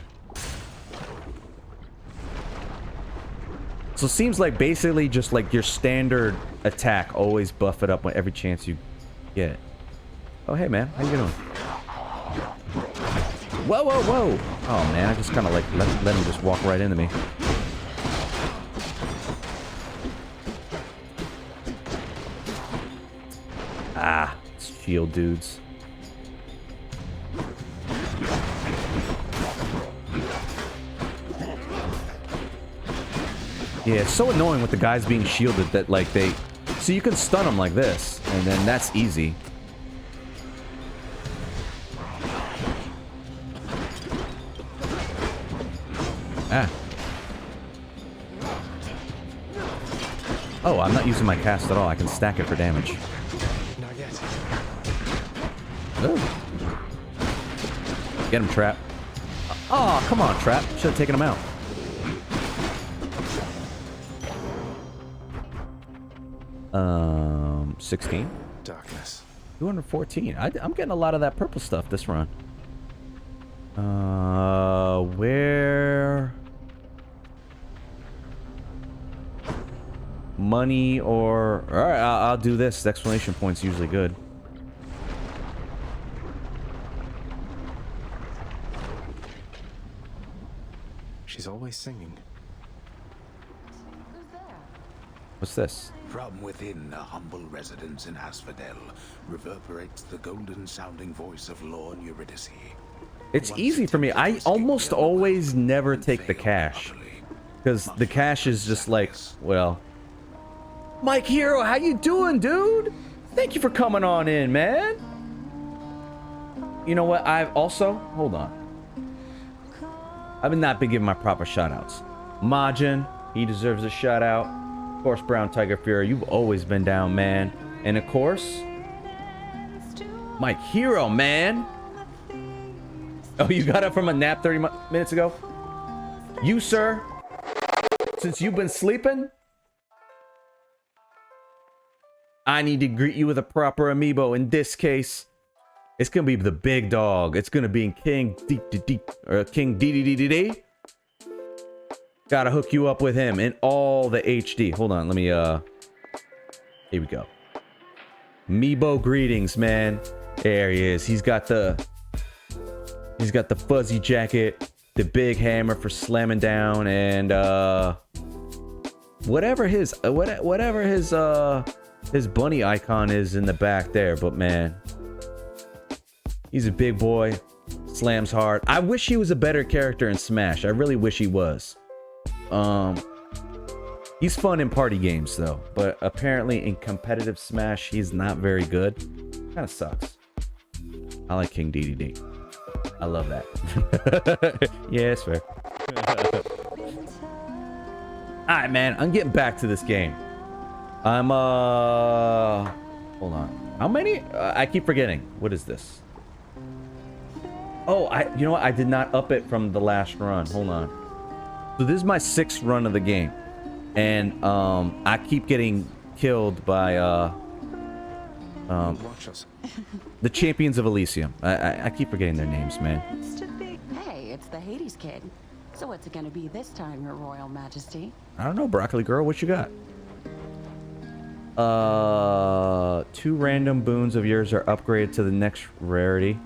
So it seems like basically just like your standard attack, always buff it up with every chance you get. Oh, hey man, how you doing? Whoa! Oh man, I just kind of like let him just walk right into me. Ah, shield dudes. Yeah, it's so annoying with the guys being shielded that like they... So you can stun them like this, and then that's easy. Ah. Oh, I'm not using my cast at all. I can stack it for damage. Not yet. Oh. Get him, Trap. Oh, come on, Trap. Should have taken him out. Um, 16? Darkness. 214. I'm getting a lot of that purple stuff this run. Where... Money or... Alright, I'll do this. Exclamation point's usually good. She's always singing. What's this? From within a humble residence in Asphodel reverberates the golden-sounding voice of Lord Eurydice. It's easy for me. I almost always never take the cash. Because the cash is just like, well... Mike Hero, how you doing, dude? Thank you for coming on in, man. You know what? I've also... Hold on. I've not been giving my proper shout-outs. Majin, he deserves a shout-out. Of course, Brown Tiger Fury, you've always been down, man. And of course... Mike Hero, man. Oh, you got up from a nap 30 minutes ago? You, sir? Since you've been sleeping? I need to greet you with a proper amiibo. In this case, it's gonna be the big dog. It's gonna be King DDDD. Gotta hook you up with him in all the HD. Hold on, let me here we go. Amiibo greetings, man. There he is. He's got the fuzzy jacket, the big hammer for slamming down, and whatever his bunny icon is in the back there. But man, he's a big boy, slams hard. I wish he was a better character in Smash. I really wish he was. He's fun in party games though, but apparently in competitive Smash he's not very good. Kind of sucks. I like King DDD. I love that. Yeah, it's fair. Alright, man. I'm getting back to this game. I'm, hold on. How many? I keep forgetting. What is this? Oh, you know what? I did not up it from the last run. Hold on. So this is my 6th run of the game. And, I keep getting killed by, the Champions of Elysium. I keep forgetting their names, man. Hey, it's the Hades kid. So what's it gonna be this time, Your Royal Majesty? I don't know, Broccoli Girl. What you got? 2 random boons of yours are upgraded to the next rarity.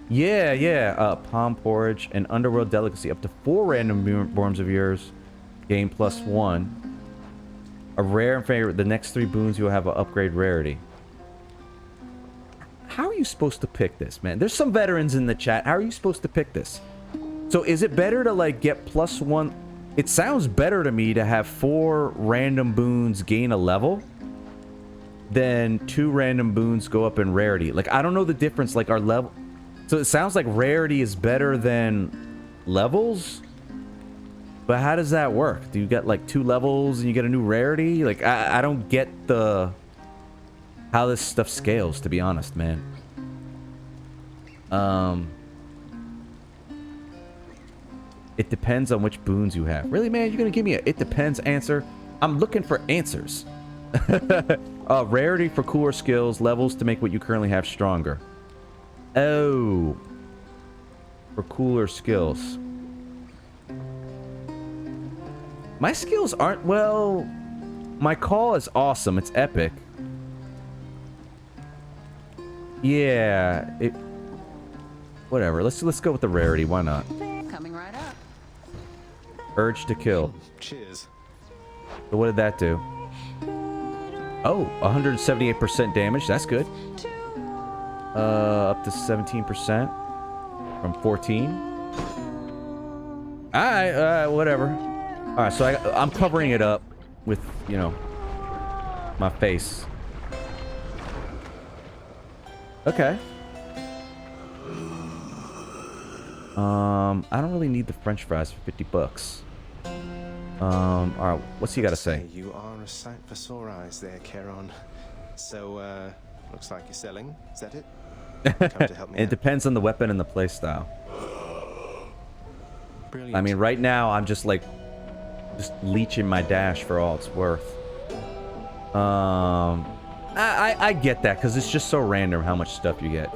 Yeah. Palm Porridge and Underworld Delicacy. Up to 4 random boons of yours gain +1. A rare and favorite. The next 3 boons you'll have an upgrade rarity. How are you supposed to pick this, man? There's some veterans in the chat. How are you supposed to pick this? So is it better to like get +1? It sounds better to me to have 4 random boons gain a level than 2 random boons go up in rarity. Like, I don't know the difference. Like, our level... So it sounds like rarity is better than levels? But how does that work? Do you get like 2 levels and you get a new rarity? Like, I don't get the... how this stuff scales, to be honest, man. It depends on which boons you have. Really, man? You're gonna give me a "it depends" answer? I'm looking for answers. Rarity for cooler skills, levels to make what you currently have stronger. Oh. For cooler skills. My skills aren't, well... My call is awesome. It's epic. Yeah, whatever. Let's go with the rarity. Why not? Coming right up. Urge to kill. Cheers. So what did that do? Oh, 178% damage. That's good. Up to 17% from 14. Alright, whatever. Alright, so I'm covering it up with, you know, my face. Okay. I don't really need the French fries for $50. Alright, what's he gotta say? You are a sight for sore eyes there, Charon. So, looks like you're selling. Is that it? Come to help me It out. depends on the weapon and the playstyle. Brilliant. I mean, right now, I'm just like... just leeching my dash for all it's worth. I get that, because it's just so random how much stuff you get.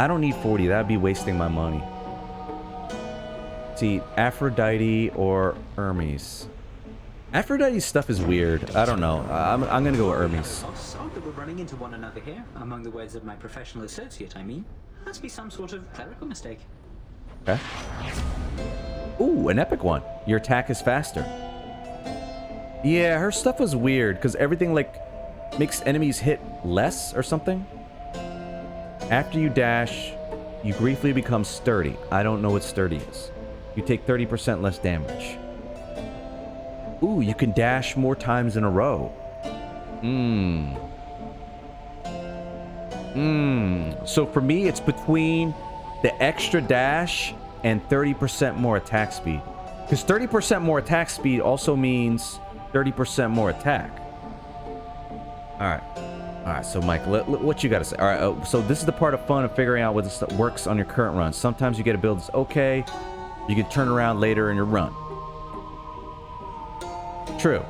I don't need 40. That'd be wasting my money. See, Aphrodite or Hermes. Aphrodite's stuff is weird. I don't know. I'm gonna go with Hermes. Odd that we're running into one another here, among the words of my professional associate, I mean. Must be some sort of clerical mistake. Okay. Ooh, an epic one. Your attack is faster. Yeah, her stuff was weird because everything like makes enemies hit less or something. After you dash, you briefly become sturdy. I don't know what sturdy is. You take 30% less damage. Ooh, you can dash more times in a row. So for me, it's between the extra dash and 30% more attack speed. Because 30% more attack speed also means 30% more attack. Alright. Alright, so Mike, what you gotta say? Alright, so this is the part of fun of figuring out whether this works on your current run. Sometimes you get a build that's okay. You can turn around later in your run. True.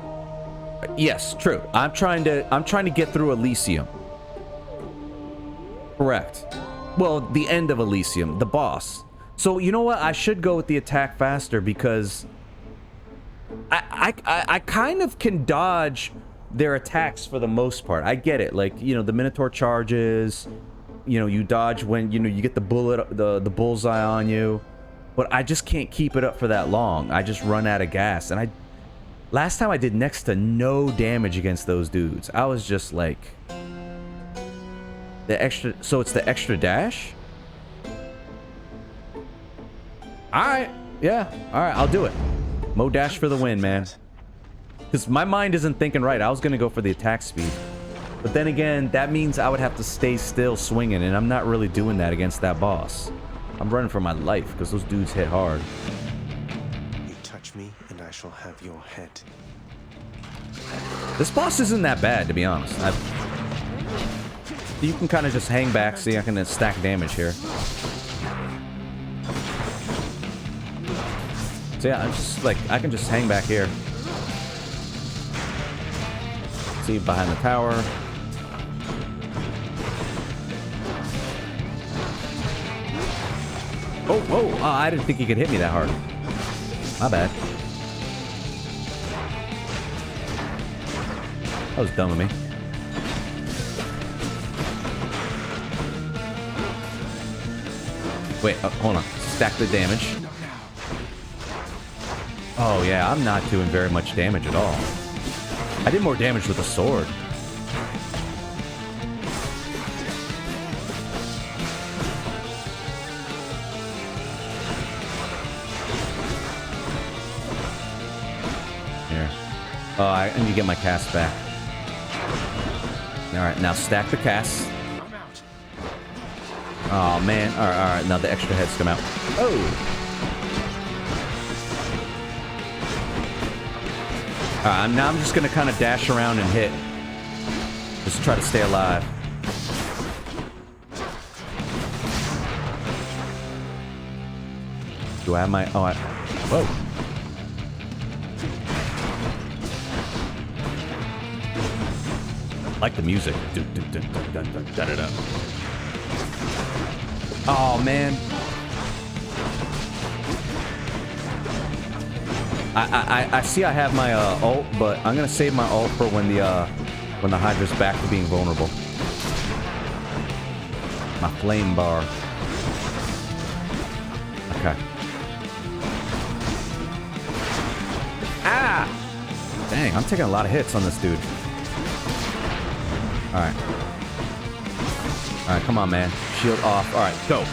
Yes, true. I'm trying to get through Elysium. Correct. Well, the end of Elysium, the boss. So you know what? I should go with the attack faster because I kind of can dodge their attacks for the most part. I get it. Like, you know, the Minotaur charges, you know, you dodge when, you know, you get the bullet, the bullseye on you. But I just can't keep it up for that long. I just run out of gas. And last time I did next to no damage against those dudes. I was just like, so it's the extra dash? Alright, yeah, alright, I'll do it. Mo dash for the win, man. Because my mind isn't thinking right. I was going to go for the attack speed. But then again, that means I would have to stay still swinging, and I'm not really doing that against that boss. I'm running for my life, because those dudes hit hard. You touch me, and I shall have your head. This boss isn't that bad, to be honest. You can kind of just hang back. See, I can stack damage here. So yeah, I'm just like, I can just hang back here. See, behind the tower. Oh, I didn't think he could hit me that hard. My bad. That was dumb of me. Wait, hold on. Stack the damage. Oh yeah, I'm not doing very much damage at all. I did more damage with a sword. Here. Oh, I need to get my cast back. Alright, now stack the cast. Oh man, alright, now the extra heads come out. Oh! Now I'm just gonna kind of dash around and hit. Just try to stay alive. Do I have my... Oh, whoa. I like the music. Oh, man. I see I have my ult, but I'm gonna save my ult for when the Hydra's back to being vulnerable. My flame bar. Okay. Ah! Dang, I'm taking a lot of hits on this dude. Alright. Alright, come on, man. Shield off. Alright, go.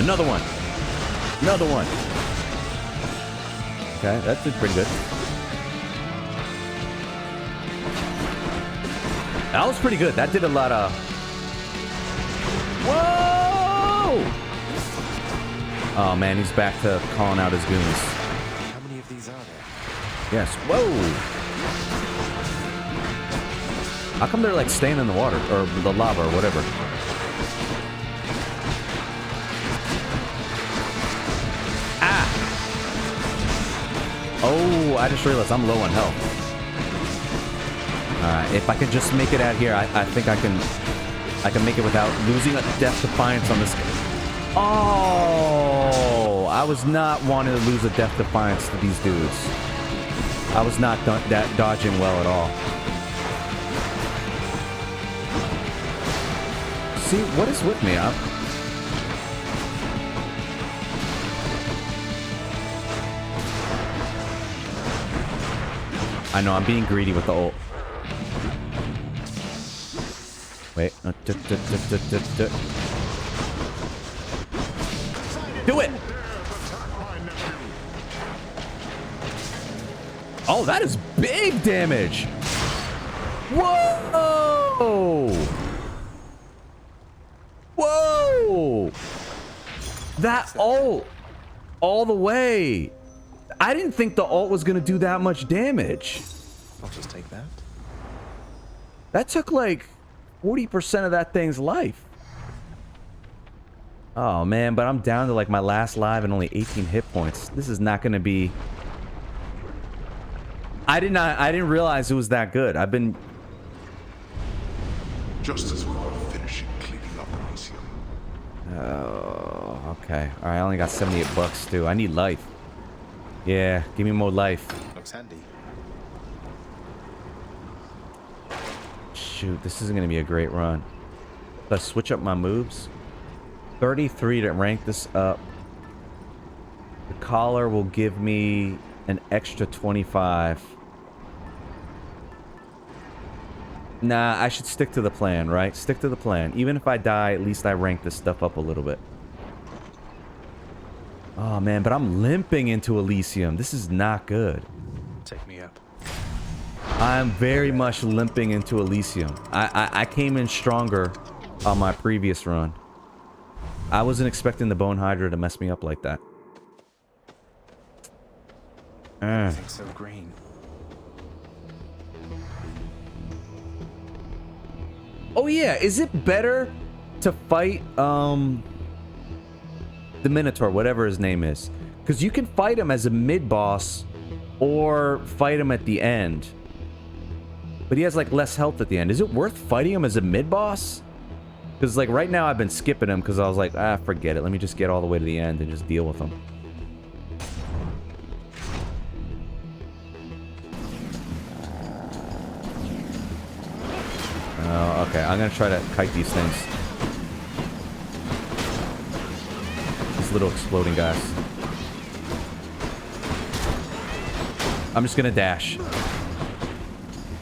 Another one. Another one. Okay, that did pretty good. That was pretty good. That did a lot of... Whoa! Oh, man, he's back to calling out his goons. How many of these are there? Yes. Whoa! How come they're, like, staying in the water? Or the lava or whatever? Oh, I just realized I'm low on health. Alright, if I can just make it out here, I think I can make it without losing a Death Defiance on this guy. Oh, I was not wanting to lose a Death Defiance to these dudes. I was not dodging well at all. See, what is with me? I know, I'm being greedy with the ult. Wait. Do it! Oh, that is big damage! Whoa! Whoa! That ult! All the way! I didn't think the ult was gonna do that much damage. I'll just take that. That took like 40% of that thing's life. Oh man, but I'm down to like my last life and only 18 hit points. This is not gonna be... I didn't realize it was that good. I've been... Just as we were finishing cleaning up Elysium. Oh, okay. Alright, I only got 78 bucks too. I need life. Yeah, give me more life. Looks handy. Shoot, this isn't gonna be a great run. Let's switch up my moves. 33 to rank this up. The collar will give me an extra 25. Nah, I should stick to the plan, right? Stick to the plan. Even if I die, at least I rank this stuff up a little bit. Oh man, but I'm limping into Elysium. This is not good. Take me up. I'm very much limping into Elysium. I came in stronger on my previous run. I wasn't expecting the Bone Hydra to mess me up like that. Everything's so green. Oh yeah, is it better to fight the Minotaur, whatever his name is? Because you can fight him as a mid-boss or fight him at the end. But he has like less health at the end. Is it worth fighting him as a mid-boss? Because like right now I've been skipping him because I was like, ah, forget it. Let me just get all the way to the end and just deal with him. Oh, okay. I'm gonna try to kite these things. These little exploding guys. I'm just gonna dash.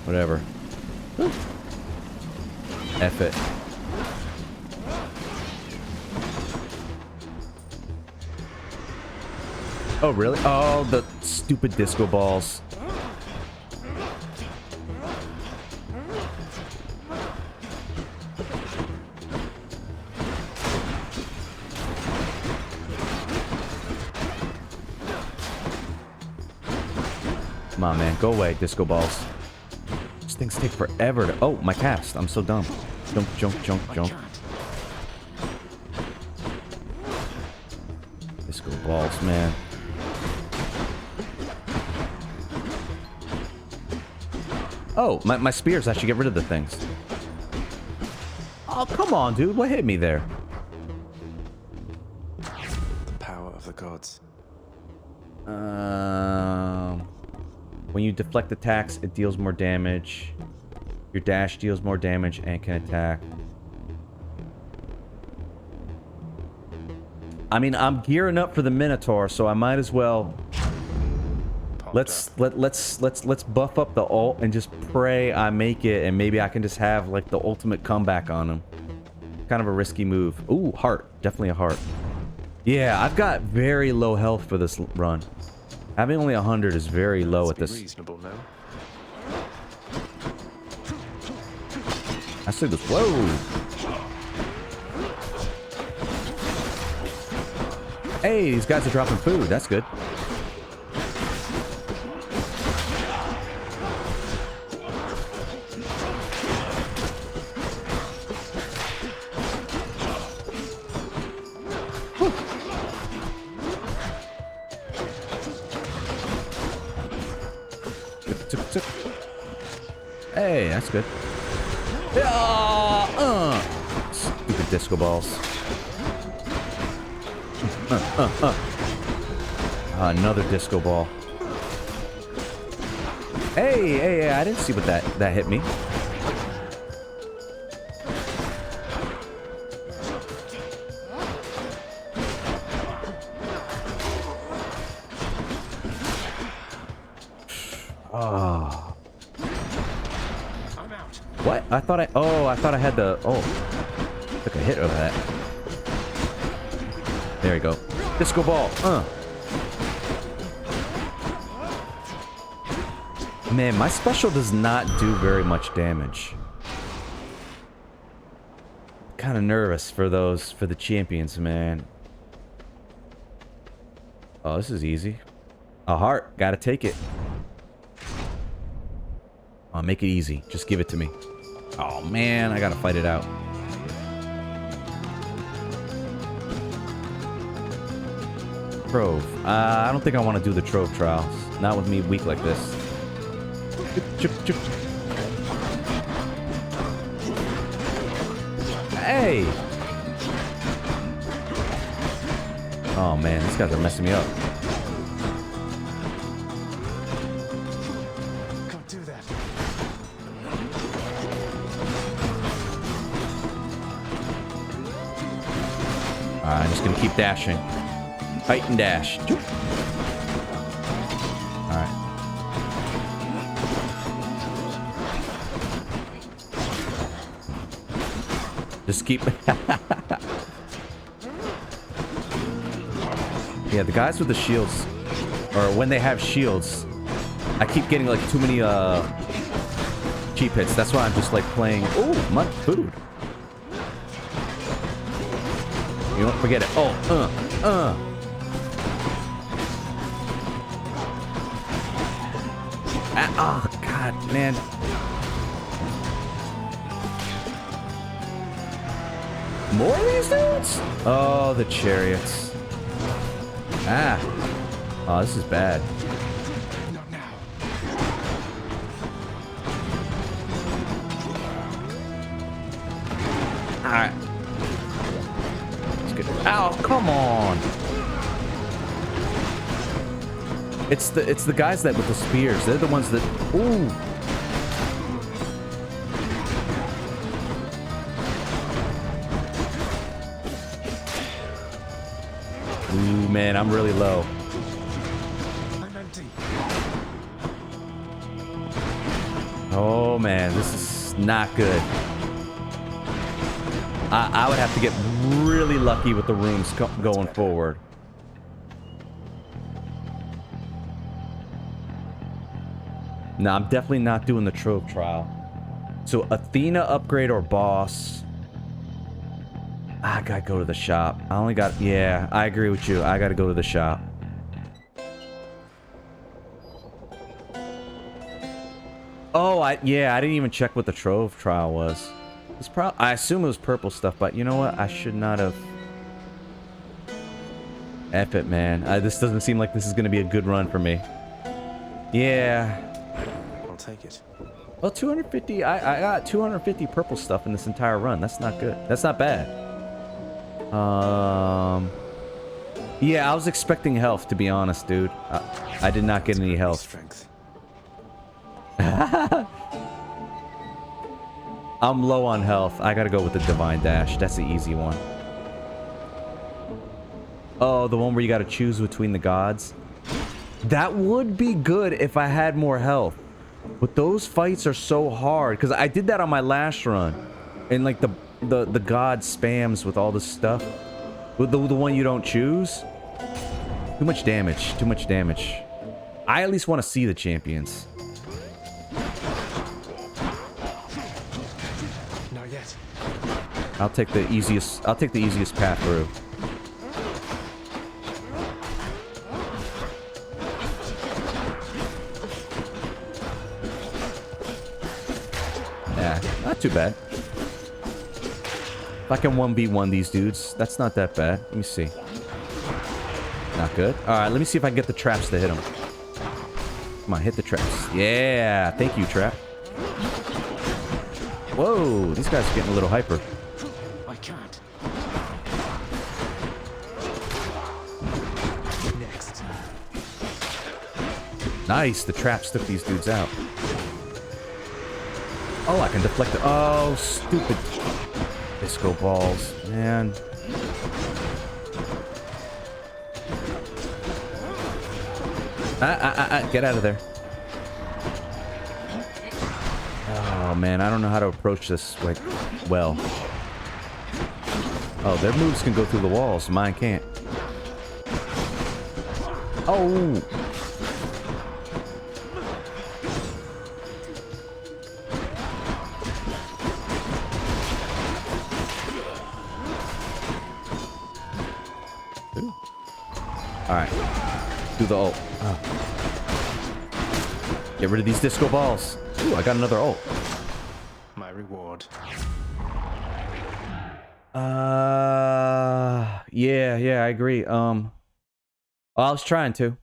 Whatever. F it. Oh, really? Oh, the stupid disco balls. Come on, man. Go away, disco balls. These things take forever to... Oh, my cast. I'm so dumb. Jump, jump, jump, jump. Disco balls, man. Oh, my spears actually get rid of the things. Oh, come on, dude. What hit me there? The power of the gods. When you deflect attacks, it deals more damage. Your dash deals more damage and can attack. I mean, I'm gearing up for the Minotaur, so I might as well... Let's buff up the ult and just pray I make it, and maybe I can just have like the ultimate comeback on him. Kind of a risky move. Ooh, heart. Definitely a heart. Yeah, I've got very low health for this run. Having only 100 is very low at this. Reasonable, no? I said this. Whoa. Hey, these guys are dropping food. That's good. Hey, that's good. Stupid disco balls. Another disco ball. Hey, I didn't see what that hit me. What? I thought I had the... Oh. Took a hit over that. There you go. Disco ball. Man, my special does not do very much damage. Kind of nervous for the champions, man. Oh, this is easy. A heart. Gotta take it. I'll make it easy. Just give it to me. Oh, man. I gotta fight it out. Trove. I don't think I want to do the Trove trials. Not with me weak like this. Chip, chip, chip. Hey! Oh, man. These guys are messing me up. Alright, I'm just gonna keep dashing. Fight and dash. Alright. Just keep... Yeah, the guys with the shields, or when they have shields, I keep getting like too many cheap hits. That's why I'm just like playing... Ooh, much food. You don't forget it. Oh, oh, God, man. More of these dudes? Oh, the chariots. Ah. Oh, this is bad. Alright. Ow, come on. It's the guys that with the spears. They're the ones that... Ooh. Ooh, man, I'm really low. Oh, man, this is not good. I would have to get really lucky with the runes going forward. No, I'm definitely not doing the Trove trial. So Athena upgrade or boss. I gotta go to the shop. I only got... Yeah, I agree with you. I gotta go to the shop. Oh, yeah, I didn't even check what the Trove trial was. It's I assume it was purple stuff, but you know what? I should not have... F it, man. This doesn't seem like this is gonna be a good run for me. Yeah. I'll take it. Well, 250... I got 250 purple stuff in this entire run. That's not good. That's not bad. Yeah, I was expecting health, to be honest, dude. I did not get any health. Strength. I'm low on health. I gotta go with the Divine Dash. That's the easy one. Oh, the one where you gotta choose between the gods. That would be good if I had more health. But those fights are so hard. Because I did that on my last run. And like the god spams with all this stuff. With the one you don't choose. Too much damage. Too much damage. I at least want to see the champions. Not yet. I'll take the easiest path through. Yeah, not too bad. If I can 1v1 these dudes, that's not that bad. Let me see. Not good. Alright, let me see if I can get the traps to hit them. Come on, hit the traps. Yeah, thank you, trap. Whoa, these guys are getting a little hyper. I can't. Next. Nice, the traps took these dudes out. Oh, I can deflect it. Oh, stupid disco balls, man. Get out of there. Oh, man, I don't know how to approach this, like, well. Oh, their moves can go through the walls. Mine can't. Oh! Alright. Do the ult. Oh. Get rid of these disco balls. Ooh, I got another ult. My reward. Yeah, I agree. I was trying to.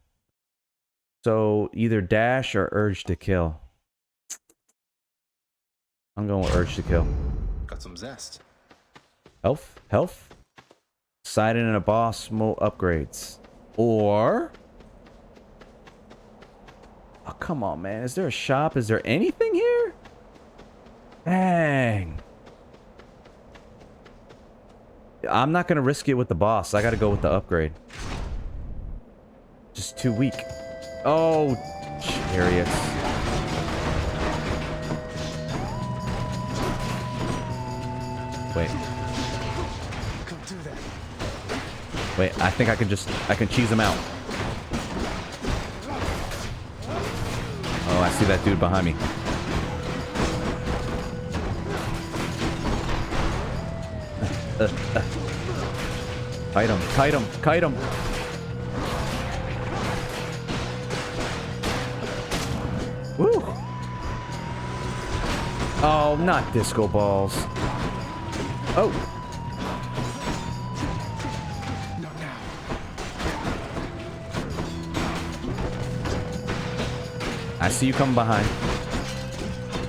So, either dash or urge to kill. I'm going with urge to kill. Got some zest. Health. Siding and a boss mode upgrades. Or... oh, come on, man. Is there a shop? Is there anything here? Dang. I'm not going to risk it with the boss. I got to go with the upgrade. Just too weak. Oh, chariots. Wait. Wait, I think I can cheese him out. Oh, I see that dude behind me. Kite him. Woo! Oh, not disco balls. Oh. I see you coming behind.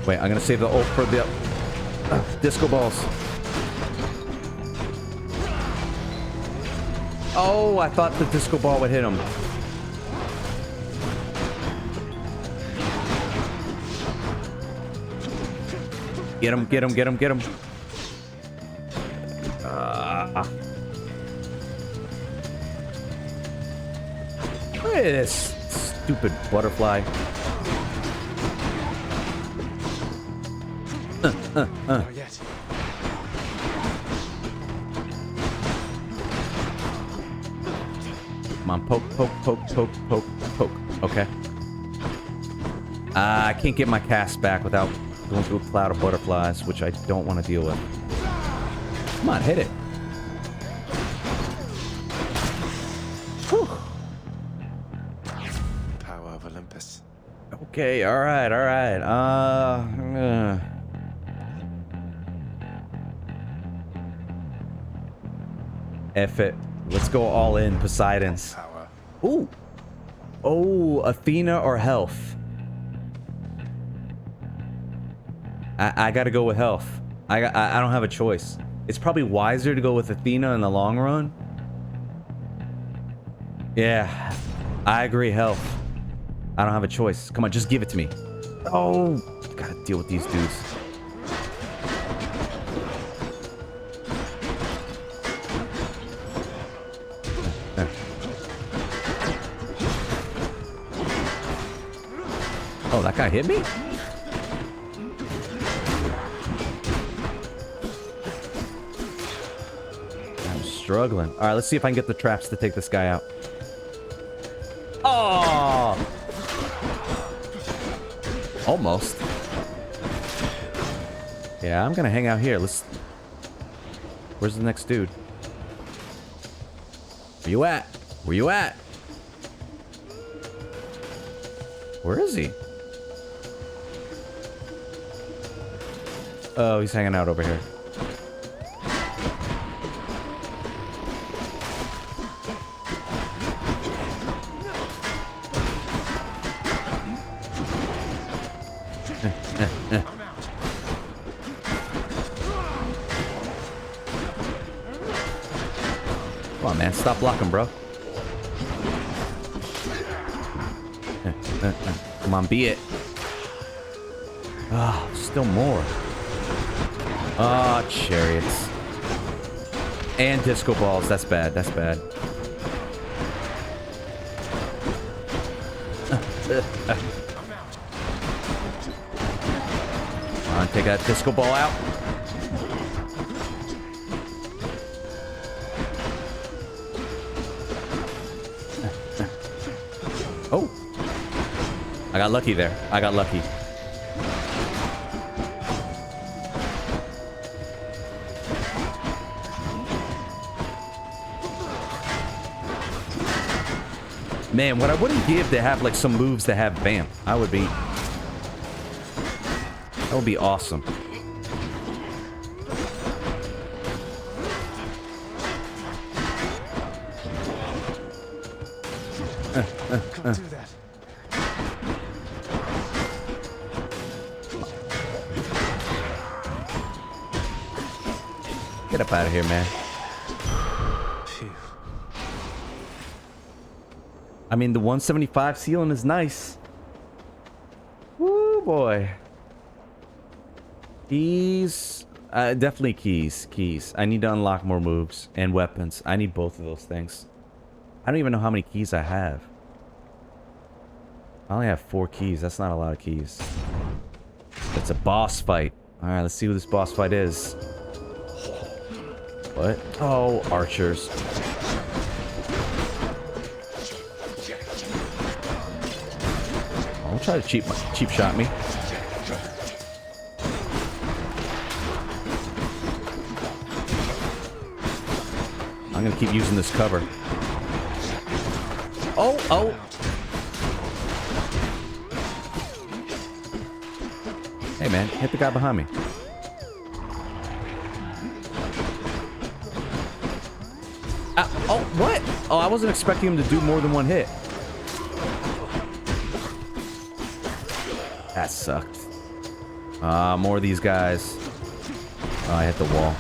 Wait, I'm gonna save the ult for the disco balls. Oh, I thought the disco ball would hit him. Get him. Look at this stupid butterfly. Not yet. Come on, poke. Okay. I can't get my cast back without going through a cloud of butterflies, which I don't want to deal with. Come on, hit it. Whew. Power of Olympus. Okay, alright. F it. Let's go all in, Poseidon's. Power. Ooh. Oh, Athena or health? I gotta go with health. I don't have a choice. It's probably wiser to go with Athena in the long run. Yeah, I agree, health. I don't have a choice. Come on, just give it to me. Oh, gotta deal with these dudes. Oh, that guy hit me? I'm struggling. All right, let's see if I can get the traps to take this guy out. Oh! Almost. Yeah, I'm gonna hang out here. Where's the next dude? Where you at? Where is he? Oh, he's hanging out over here. Come on, man. Stop blocking, bro. Come on, be it. Ah, still more. Ah, chariots. And disco balls. That's bad. That's bad. Come on, take that disco ball out. Oh. I got lucky there. I got lucky. Man, what I wouldn't give to have like some moves that have vamp. That would be awesome. Can't do that. Get up out of here, man. I mean, the 175 ceiling is nice. Woo, boy. Keys. Definitely keys. Keys. I need to unlock more moves and weapons. I need both of those things. I don't even know how many keys I have. I only have 4 keys. That's not a lot of keys. It's a boss fight. Alright, let's see who this boss fight is. What? Oh, archers. Don't try to cheap shot me. I'm gonna keep using this cover. Oh, oh. Hey man, hit the guy behind me. Oh, what? Oh, I wasn't expecting him to do more than one hit. That sucked. More of these guys. Oh, I hit the wall.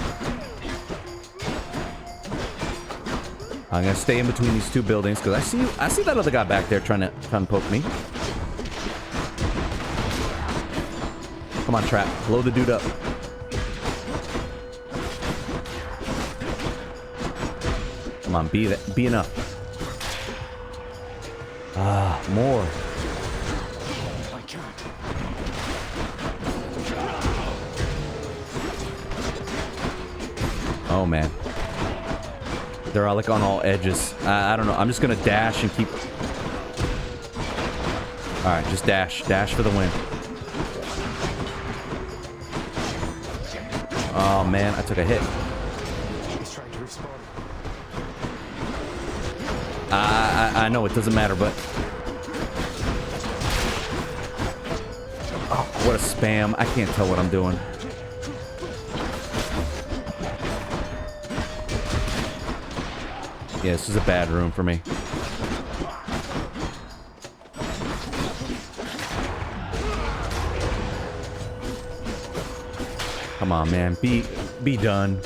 I'm gonna stay in between these two buildings because I see that other guy back there trying to poke me. Come on, Trap. Blow the dude up. Come on, be enough. More. I can't. Oh man. They're all like on all edges. I don't know. I'm just gonna dash and keep. Alright, just dash. Dash for the win. Oh man, I took a hit. He's trying to respawn. I know it doesn't matter, but oh, what a spam. I can't tell what I'm doing. Yeah, this is a bad room for me. Come on, man. Be done.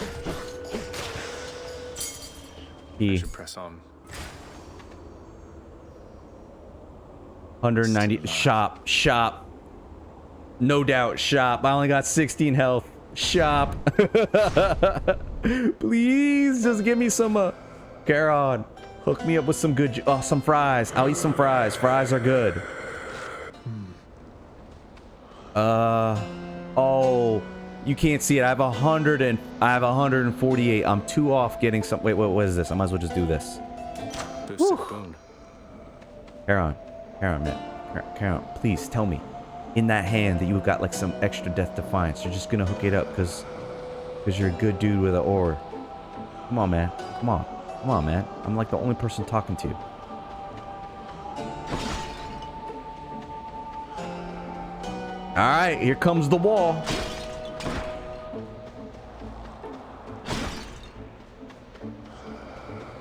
I should press on. 190. Shop. No doubt, shop. I only got 16 health. Shop. Please, just give me some, Charon. Hook me up with some good, some fries. I'll eat some fries. Fries are good. Oh, you can't see it. I have 148. I'm 2 off getting some. Wait, what is this? I might as well just do this. Charon, man. Charon, please tell me in that hand that you got like some extra death defiance. You're just gonna hook it up because you're a good dude with an ore. Come on, man. Come on, man. I'm like the only person talking to you. Alright, here comes the wall.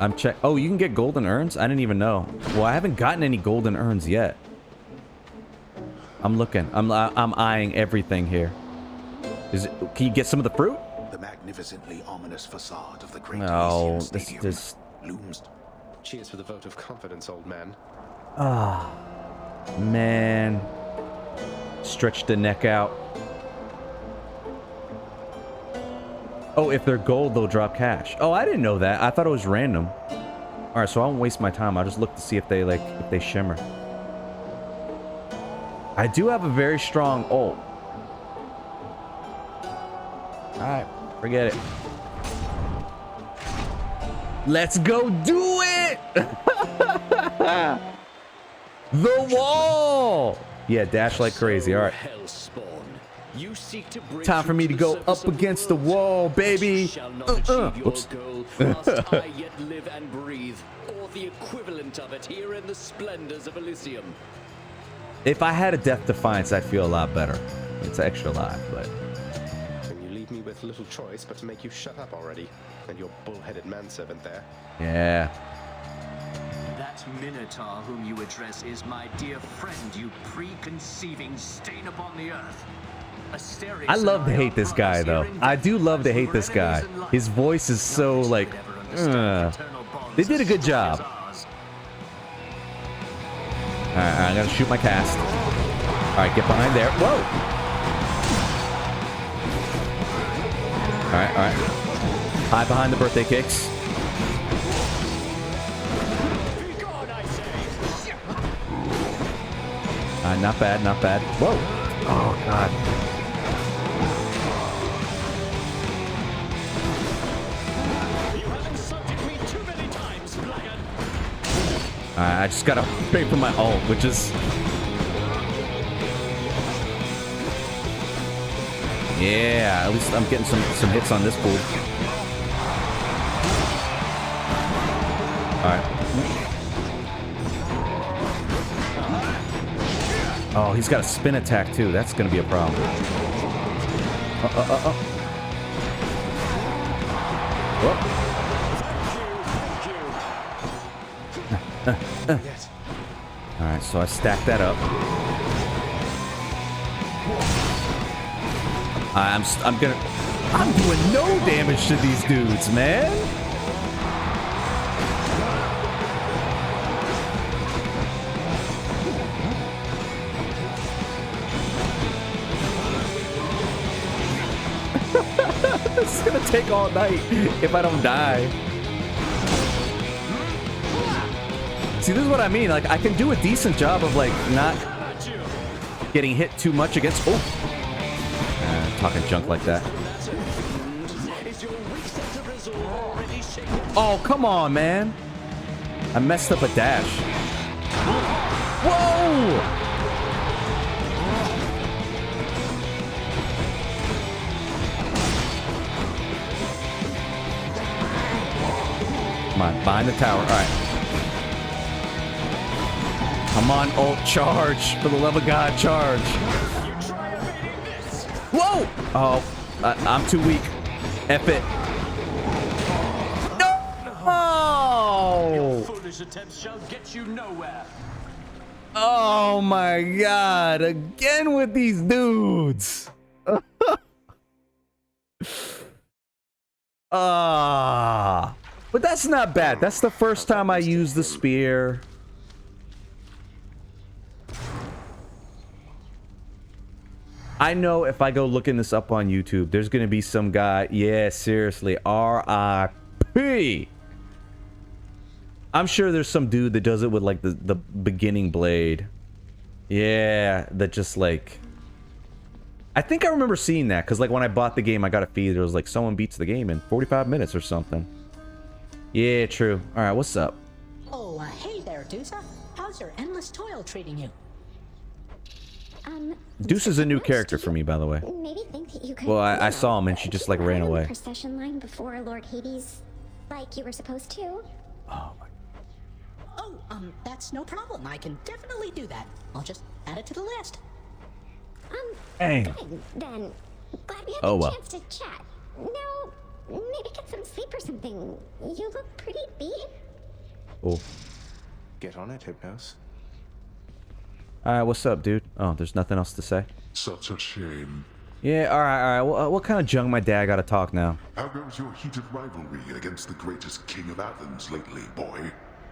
I'm check. Oh, you can get golden urns? I didn't even know. Well, I haven't gotten any golden urns yet. I'm looking. I'm eyeing everything here. Can you get some of the fruit? The magnificently ominous facade of the great No, Elysian Stadium this looms. Cheers for the vote of confidence, old man. Ah, man. Stretch the neck out. Oh, if they're gold, they'll drop cash. Oh, I didn't know that. I thought it was random. All right, so I won't waste my time. I'll just look to see if they shimmer. I do have a very strong ult. Alright, forget it. Let's go do it! The wall! Yeah, dash like crazy. Alright. Time for me to go up against the wall, baby. Whoops. I yet live and breathe, or the equivalent of it here in the splendors of Elysium. If I had a Death Defiance, I'd feel a lot better. It's extra live, but... And you leave me with little choice but to make you shut up already. And your bullheaded manservant there. Yeah. That Minotaur whom you address is my dear friend, you preconceiving stain upon the earth. I love to hate this guy, though. I do love to hate this guy. His voice is so, like... They did a good job. Alright, I gotta shoot my cast. Alright, get behind there. Whoa! Alright, alright. Hide behind the birthday cakes. Not bad, not bad. Whoa! Oh, God. I just gotta pay for my ult, which is... Yeah, at least I'm getting some hits on this pool. Alright. Oh, he's got a spin attack too. That's gonna be a problem. Alright, so I stacked that up. I'm doing no damage to these dudes, man. This is gonna take all night if I don't die. See, this is what I mean. Like, I can do a decent job of, like, not getting hit too much against... Oh! Talking junk like that. Oh, come on, man. I messed up a dash. Whoa! Come on, behind the tower. All right. Come on, ult, charge. For the love of God, charge. Whoa! Oh, I'm too weak. F it. No! Your foolish attempts shall get you nowhere. Oh my God! Again with these dudes. But that's not bad. That's the first time I used the spear. I know if I go looking this up on YouTube, there's going to be some guy... Yeah, seriously. R.I.P. I'm sure there's some dude that does it with, like, the beginning blade. Yeah, that just, like... I think I remember seeing that, because, like, when I bought the game, I got a feed. It was like, someone beats the game in 45 minutes or something. Yeah, true. All right, what's up? Oh, hey there, Dusa. How's your endless toil treating you? Deuce is a new character for me, by the way. Maybe think that you could. Well, I saw him and she just like ran away. Procession line before Lord Hades, like you were supposed to. Oh my. Oh, that's no problem. I can definitely do that. I'll just add it to the list. Dang. Good, then. Glad we had Oh, a chance to chat. No, maybe get some sleep or something. You look pretty beat. Cool. Get on it, Hypnos. Alright, what's up, dude? Oh, there's nothing else to say? Such a shame. Yeah, alright. Well, what kind of junk my dad gotta talk now? How goes your heated rivalry against the greatest king of Athens lately, boy?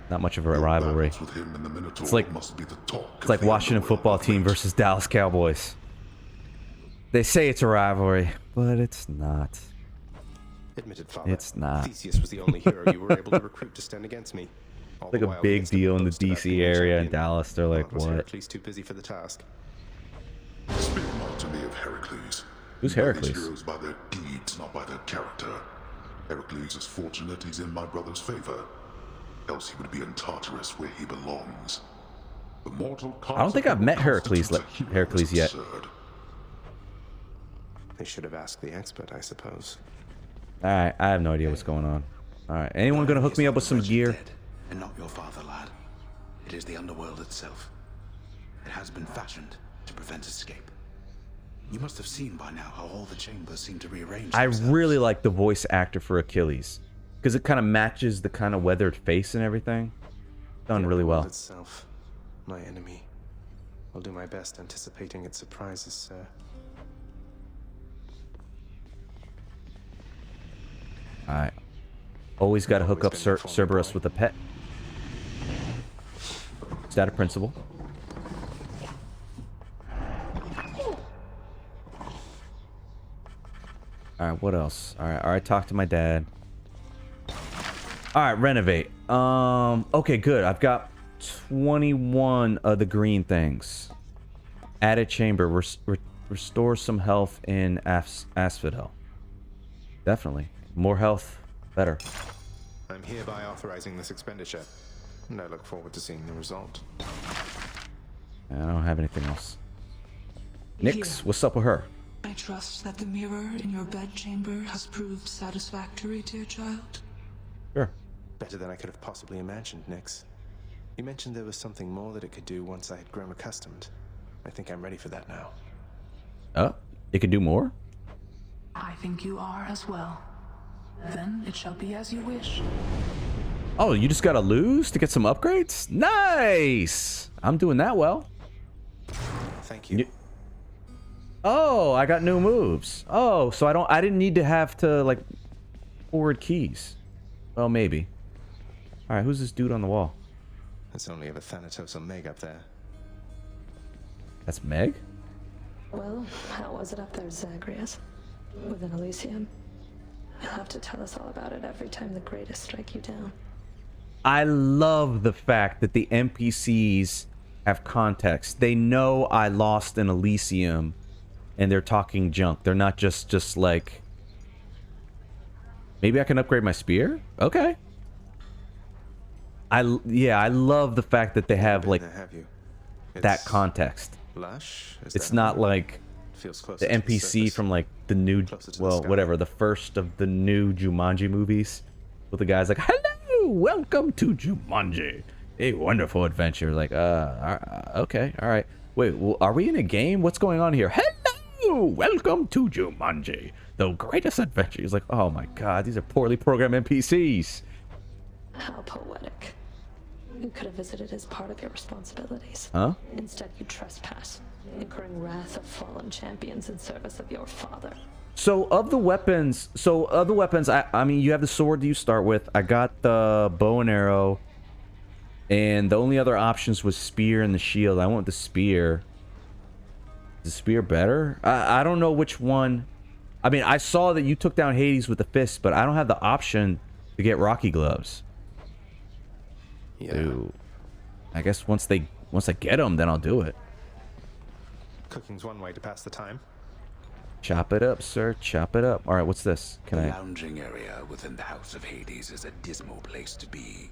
Not much of a rivalry. With him and the Minotaur It's like, must be the talk it's like Washington football team versus Dallas Cowboys. They say it's a rivalry, but it's not. Admitted, Father. It's not. Theseus was the only hero you were able to recruit to stand against me. It's like a big deal in the DC area in Dallas. They're like, what? Heracles too busy for the task. Speak not to me of Heracles. Who's You know Heracles? these heroes by their deeds, not by their character. Heracles is fortunate he's in my brother's favor. Else he would be in Tartarus where he belongs. The mortal I don't think I've met Heracles yet. Absurd. They should have asked the expert, I suppose. Alright, I have no idea what's going on. Alright, anyone gonna hook me up with some gear? Dead, and not your father, lad. It is the underworld itself. It has been fashioned to prevent escape. You must have seen by now how all the chambers seem to rearrange I themselves. really like the voice actor for Achilles. Because it kind of matches the kind of weathered face and everything. Done really well. Itself, my enemy. I'll do my best anticipating its surprises, sir. Alright. Always got to hook up Cerberus with a pet. Is that a principle? Alright, what else? Alright, talk to my dad. Alright, renovate. Okay, good. I've got 21 of the green things. Add a chamber. Restore some health in Asphodel. Definitely. More health, better. I'm hereby authorizing this expenditure, and I look forward to seeing the result. I don't have anything else. Nyx, what's up with her? I trust that the mirror in your bedchamber has proved satisfactory, dear child. Sure. Better than I could have possibly imagined, Nyx. You mentioned there was something more that it could do once I had grown accustomed. I think I'm ready for that now. Oh, it can do more? I think you are as well. Then it shall be as you wish. Oh, you just gotta lose to get some upgrades? Nice! I'm doing that well. Thank you. Oh, I got new moves. Oh, so I didn't need to have to, like, forward keys. Well, maybe. Alright, who's this dude on the wall? It's only ever Thanatos or Meg up there. That's Meg? Well, how was it up there, Zagreus? Within Elysium? You'll have to tell us all about it every time the greatest strike you down. I love the fact that the NPCs have context. They know I lost in Elysium, and they're talking junk. They're not just like... Maybe I can upgrade my spear? Okay. I love the fact that they have, like, that context. Lush? It's not like the NPC from, like, the new... Well, whatever. The first of the new Jumanji movies. With the guy's like, hello! Welcome to Jumanji. A wonderful adventure. Like, okay. Alright. Wait, well, are we in a game? What's going on here? Hello! Welcome to Jumanji. The greatest adventure. He's like, oh my god, these are poorly programmed NPCs. How poetic. You could have visited as part of your responsibilities. Huh? Instead, you trespass, incurring wrath of fallen champions in service of your father. So, of the weapons, I mean, you have the sword that you start with. I got the bow and arrow. And the only other options was spear and the shield. I went with the spear. Is the spear better? I don't know which one. I mean, I saw that you took down Hades with the fist, but I don't have the option to get Rocky gloves. Yeah. Dude. I guess once I get them, then I'll do it. Cooking's one way to pass the time. Chop it up, sir. Chop it up. All right, what's this? Can The I? lounging area within the House of Hades is a dismal place to be.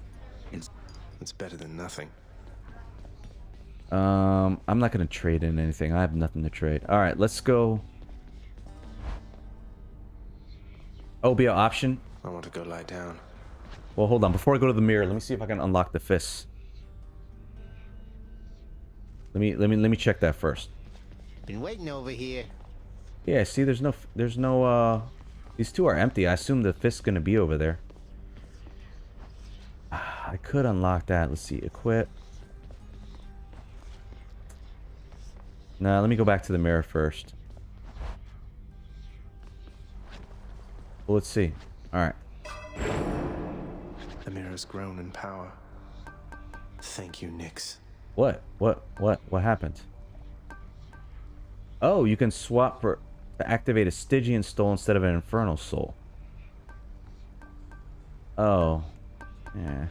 It's better than nothing. I'm not gonna trade in anything. I have nothing to trade. All right, let's go. OBO option. I want to go lie down. Well, hold on. Before I go to the mirror, let me see if I can unlock the fists. Let me check that first. Been waiting over here. Yeah, see, there's no, these two are empty. I assume the fist's gonna be over there. I could unlock that. Let's see, equip. Nah, let me go back to the mirror first. Well, let's see. Alright. The mirror's grown in power. Thank you, Nyx. What happened? Oh, you can swap to activate a Stygian soul instead of an Infernal soul. Oh. Yeah.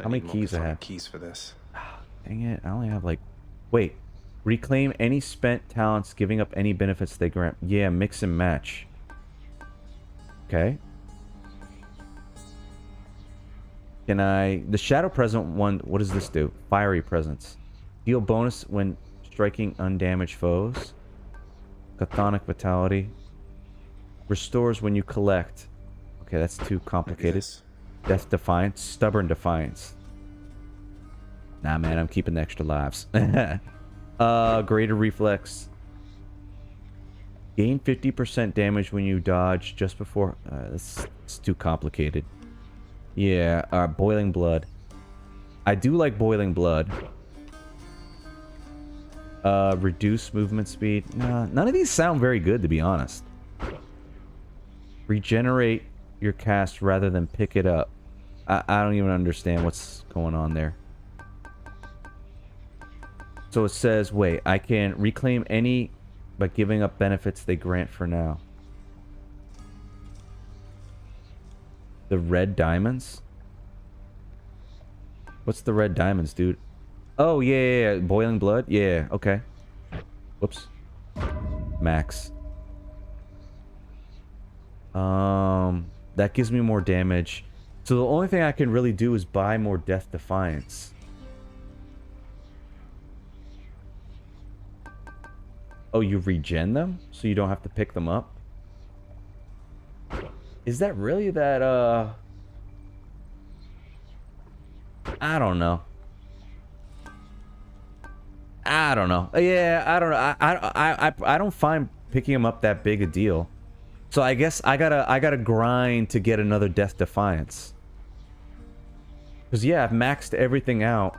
How many keys I have? Keys for this. Dang it, I only have like... Wait. Reclaim any spent talents, giving up any benefits they grant. Yeah, mix and match. Okay. Can I... The Shadow Present one, what does this do? Fiery Presence. Deal bonus when striking undamaged foes. Chthonic Vitality. Restores when you collect. Okay, that's too complicated. Death Defiance. Stubborn Defiance. Nah, man, I'm keeping the extra lives. Greater Reflex. Gain 50% damage when you dodge just before... it's too complicated. Yeah, Boiling Blood. I do like Boiling Blood. Reduce movement speed. Nah, none of these sound very good, to be honest. Regenerate your cast rather than pick it up. I don't even understand what's going on there. So it says, wait, I can reclaim any by giving up benefits they grant for now. The red diamonds? What's the red diamonds, dude? Oh, yeah. Boiling Blood? Yeah, okay. Whoops. Max. That gives me more damage. So the only thing I can really do is buy more Death Defiance. Oh, you regen them? So you don't have to pick them up? Is that really that, I don't know. I don't know. Yeah, I don't know. I don't find picking them up that big a deal. So I guess I gotta grind to get another Death Defiance. Cause yeah, I've maxed everything out,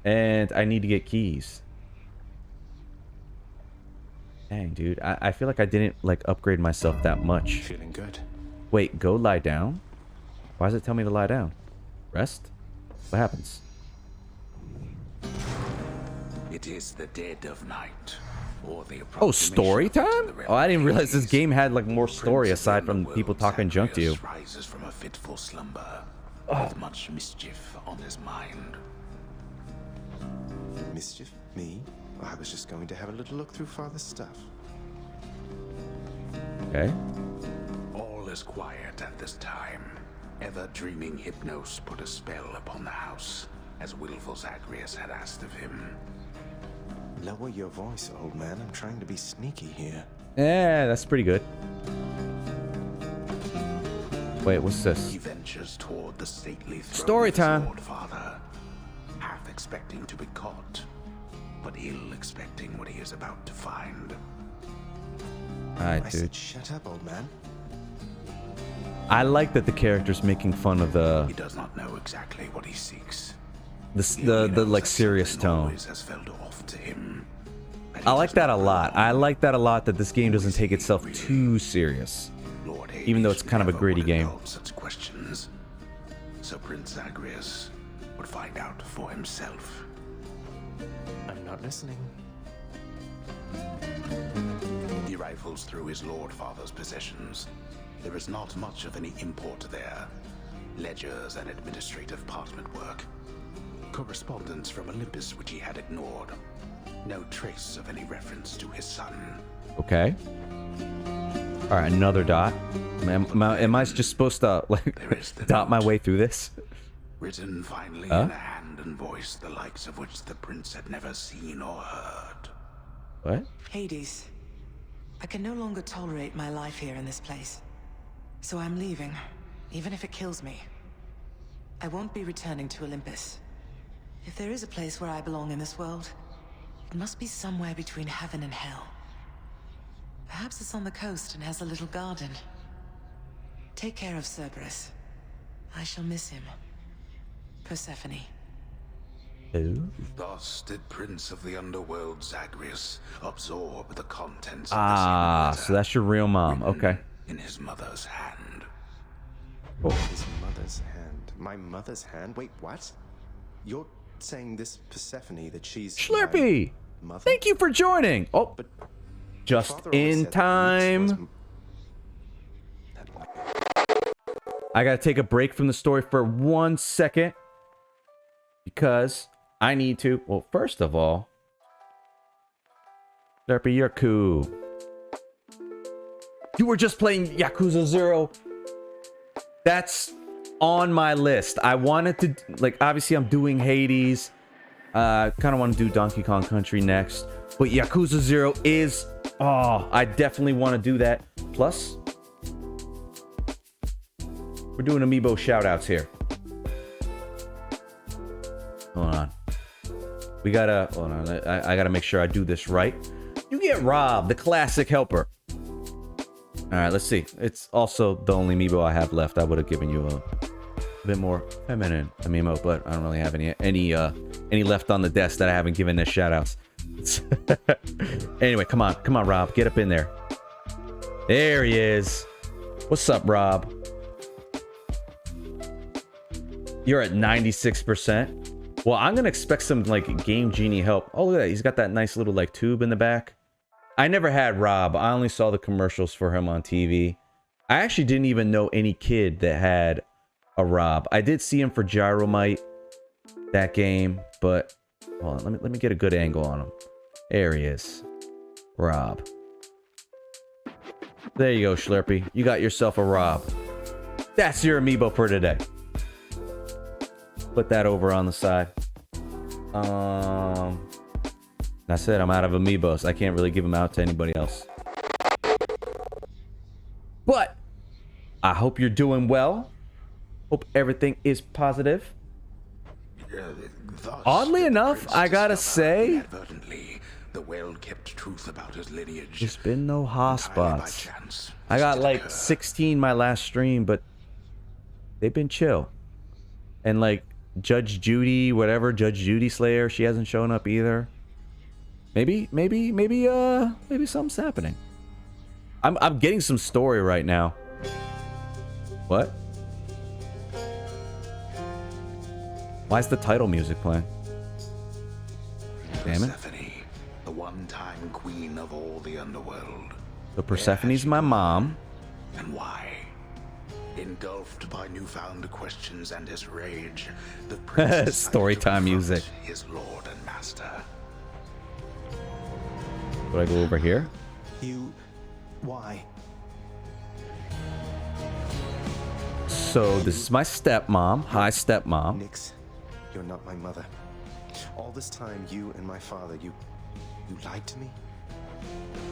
and I need to get keys. Dang, dude, I feel like I didn't like upgrade myself that much. Feeling good. Wait, go lie down? Why does it tell me to lie down? Rest? What happens? It is the dead of night. Or the Oh, story time? Oh, I didn't realize this game had like more story aside from people talking junk to you. Rises from a fitful slumber with much mischief on his mind. Mischief? Me? I was just going to have a little look through Father's stuff. Okay. All is quiet at this time. Ever-dreaming Hypnos put a spell upon the house, as willful Zagreus had asked of him. Lower your voice, old man. I'm trying to be sneaky here. Yeah, that's pretty good. Wait, what's this? He ventures toward the stately throne Story of his time. Lord Father, half expecting to be caught, but ill expecting what he is about to find. Alright, I dude. said, shut up, old man. I like that the character's making fun of the... He does not know exactly what he seeks. The like serious tone. Always has felt off to him. I like that a lot. I like that a lot that this game doesn't take itself too serious. Even though it's kind of a gritty game. Such questions, so Prince Zagreus would find out for himself. I'm not listening. He rifles through his Lord Father's possessions. There is not much of any import there. Ledgers and administrative parchment work. Correspondence from Olympus which he had ignored. No trace of any reference to his son. Okay. Alright, another dot. Am I just supposed to like dot my way through this? Written finally in a hand and voice the likes of which the prince had never seen or heard. What? Hades, I can no longer tolerate my life here in this place. So I'm leaving, even if it kills me. I won't be returning to Olympus. If there is a place where I belong in this world, it must be somewhere between heaven and hell. Perhaps it's on the coast and has a little garden. Take care of Cerberus. I shall miss him. Persephone. Ooh. Thus did Prince of the Underworld Zagreus absorb the contents Ah, so that's your real mom. Okay. in his mother's hand. Oh. His mother's hand. My mother's hand? Wait, what? You're saying this Persephone that she's Schlurpy! my mother? Thank you for joining! Oh, But just Father always in said that Nyx was time. I gotta take a break from the story for 1 second. Because I need to... Well, first of all... Slurpee, you're cool. You were just playing Yakuza 0. That's on my list. I wanted to, like, obviously I'm doing Hades. Kind of want to do Donkey Kong Country next. But Yakuza 0 is... Oh, I definitely want to do that. Plus, we're doing amiibo shoutouts here. Hold on. We gotta... Hold on. I gotta make sure I do this right. You get Rob, the classic helper. Alright, let's see. It's also the only amiibo I have left. I would have given you a bit more feminine amiibo, but I don't really have any left on the desk that I haven't given as shoutouts. Anyway, come on, Rob, get up in there. There he is. What's up, Rob? You're at 96%. Well, I'm gonna expect some like Game Genie help. Oh, look at that. He's got that nice little like tube in the back. I never had Rob. I only saw the commercials for him on TV. I actually didn't even know any kid that had a Rob. I did see him for Gyromite, that game, but hold on, let me get a good angle on him. There he is. Rob. There you go, Slurpee. You got yourself a Rob. That's your amiibo for today. Put that over on the side. That's it. I'm out of amiibos. I can't really give them out to anybody else. But I hope you're doing well. Hope everything is positive. Oddly enough, I gotta say, the well-kept truth about his lineage. There's been no hotspots. I got like 16 my last stream, but they've been chill. And like Judge Judy, whatever, Judge Judy Slayer, she hasn't shown up either. Maybe something's happening. I'm getting some story right now. What? Why is the title music playing? Damn it. Persephone, the one-time queen of all the underworld. So Persephone's my mom. And why? Engulfed by newfound questions and his rage, the prince storytime music. His lord and master. Would I go over here? Why? So this is my stepmom. Hi, stepmom. Nix, you're not my mother. All this time, you and my father, you lied to me?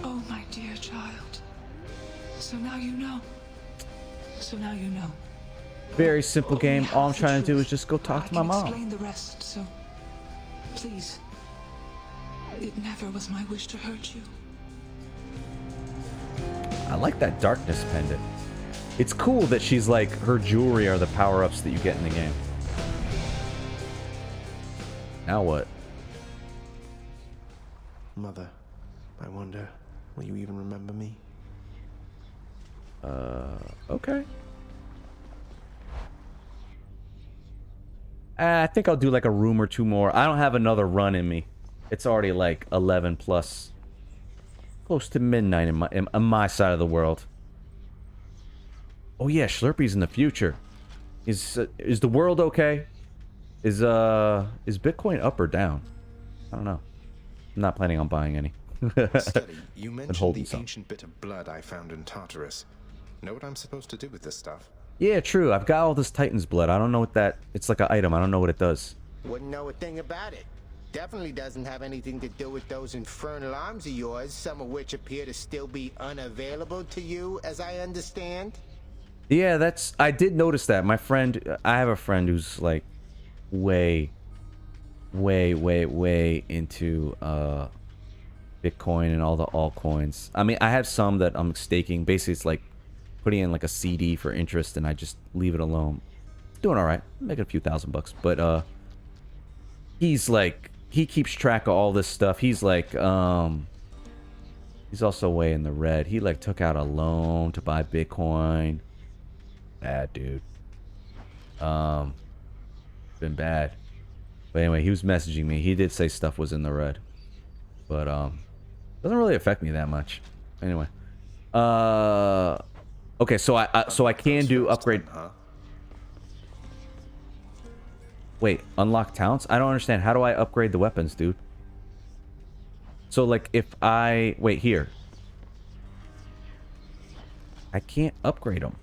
Oh, my dear child. So now you know. So now you know. Very simple game. All I'm trying to do is just go talk to my mom. Explain the rest, so please. It never was my wish to hurt you. I like that darkness pendant. It's cool that she's like, her jewelry are the power-ups that you get in the game. Now what? Mother, I wonder, will you even remember me? Okay. I think I'll do like a room or two more. I don't have another run in me. It's already like 11 plus. Close to midnight in my side of the world. Oh yeah, Slurpee's in the future. Is the world okay? Is Bitcoin up or down? I don't know. I'm not planning on buying any. Steady, you mentioned the ancient bit of blood I found in Tartarus. Know what I'm supposed to do with this stuff? Yeah, true. I've got all this Titan's blood. I don't know what that... It's like an item. I don't know what it does. Wouldn't know a thing about it. Definitely doesn't have anything to do with those infernal arms of yours, some of which appear to still be unavailable to you, as I understand. Yeah, that's... I did notice that. My friend... I have a friend who's like way into Bitcoin and all the altcoins. I mean, I have some that I'm staking. Basically, it's like putting in like a CD for interest and I just leave it alone. Doing all right. Making a few $1,000. But he's like... He keeps track of all this stuff. He's like... He's also way in the red. He like took out a loan to buy Bitcoin. Bad, dude. Been bad. But anyway, he was messaging me. He did say stuff was in the red. But doesn't really affect me that much. Anyway. Okay, so I can do upgrade. Wait, unlock talents? I don't understand. How do I upgrade the weapons, dude? So, like, if I... Wait, here. I can't upgrade him.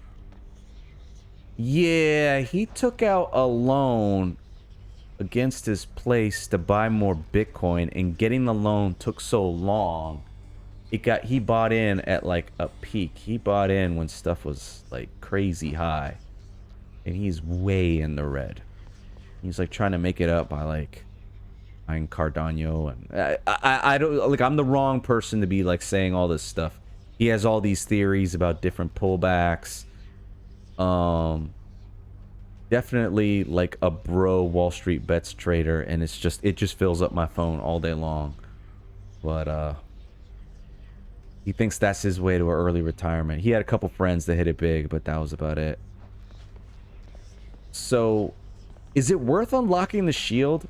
Yeah, he took out a loan against his place to buy more Bitcoin, and getting the loan took so long. He bought in at, like, a peak. He bought in when stuff was, like, crazy high. And he's way in the red. He's, like, trying to make it up by, like... buying Cardano, and I don't, like, I'm the wrong person to be like saying all this stuff. He has all these theories about different pullbacks. Definitely like a bro Wall Street bets trader, and it just fills up my phone all day long. But he thinks that's his way to an early retirement. He had a couple friends that hit it big, but that was about it. So, is it worth unlocking the shield?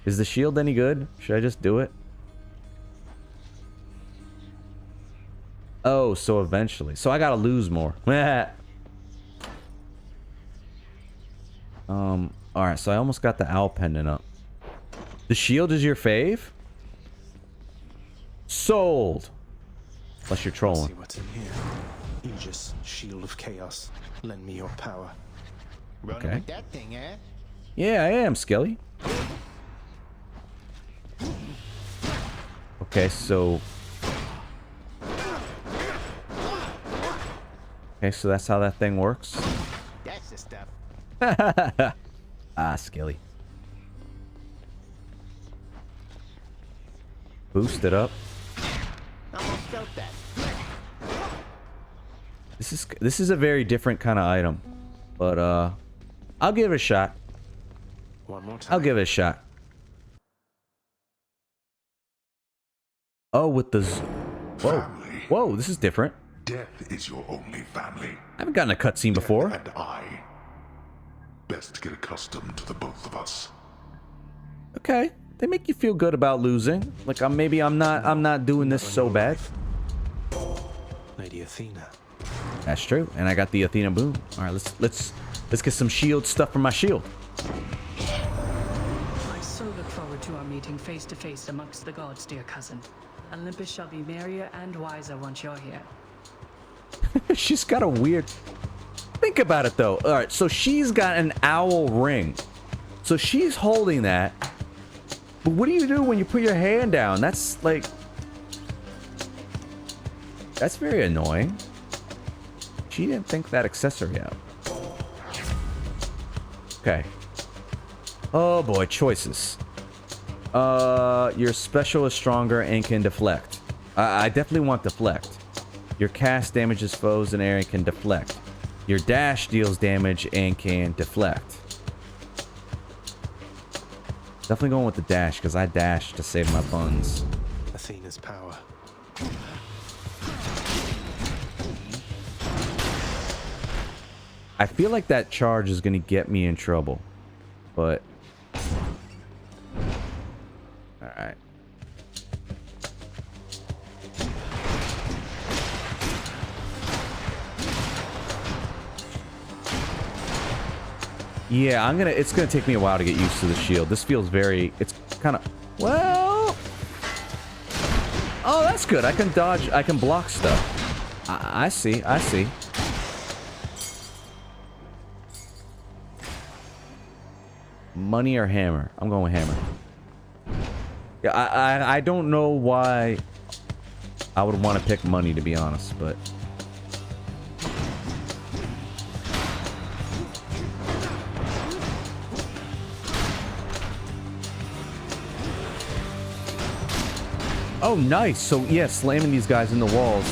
Is the shield any good? Should I just do it? Oh, so eventually. So I gotta lose more. Alright, so I almost got the owl pendant up. The shield is your fave? Sold! Unless you're trolling. See what's in here. Aegis, shield of chaos. Lend me your power. Running Okay. with that thing, eh? Yeah, I am, Skelly. Okay, so... Okay, so that's how that thing works. That's the stuff. Ah, Skelly. Boost it up. Almost felt that. This is a very different kind of item. But, I'll give it a shot. One more time. I'll give it a shot. Oh, with the... Whoa. Whoa, this is different. Death is your only family. I haven't gotten a cutscene before. And I. Best get accustomed to the both of us. Okay. They make you feel good about losing. Like, I'm not doing this so bad. Lady Athena. That's true. And I got the Athena boom. All right, let's get some shield stuff from my shield. I so look forward to our meeting face to face amongst the gods, dear cousin. Olympus shall be merrier and wiser once you're here. She's got a weird... Think about it, though. All right, so she's got an owl ring. So she's holding that. But what do you do when you put your hand down? That's, like... That's very annoying. She didn't think that accessory out. Okay. Oh, boy. Choices. Your special is stronger and can deflect. I definitely want deflect. Your cast damages foes in area and can deflect. Your dash deals damage and can deflect. Definitely going with the dash, because I dash to save my funds. Athena's power. I feel like that charge is going to get me in trouble. But... Alright. Yeah, it's gonna take me a while to get used to the shield. This feels very, it's kind of, well, oh, that's good. I can dodge, I can block stuff. I see. Money or hammer? I'm going with hammer. Yeah, I don't know why I would want to pick money, to be honest, but... Oh, nice. So, yeah, slamming these guys in the walls.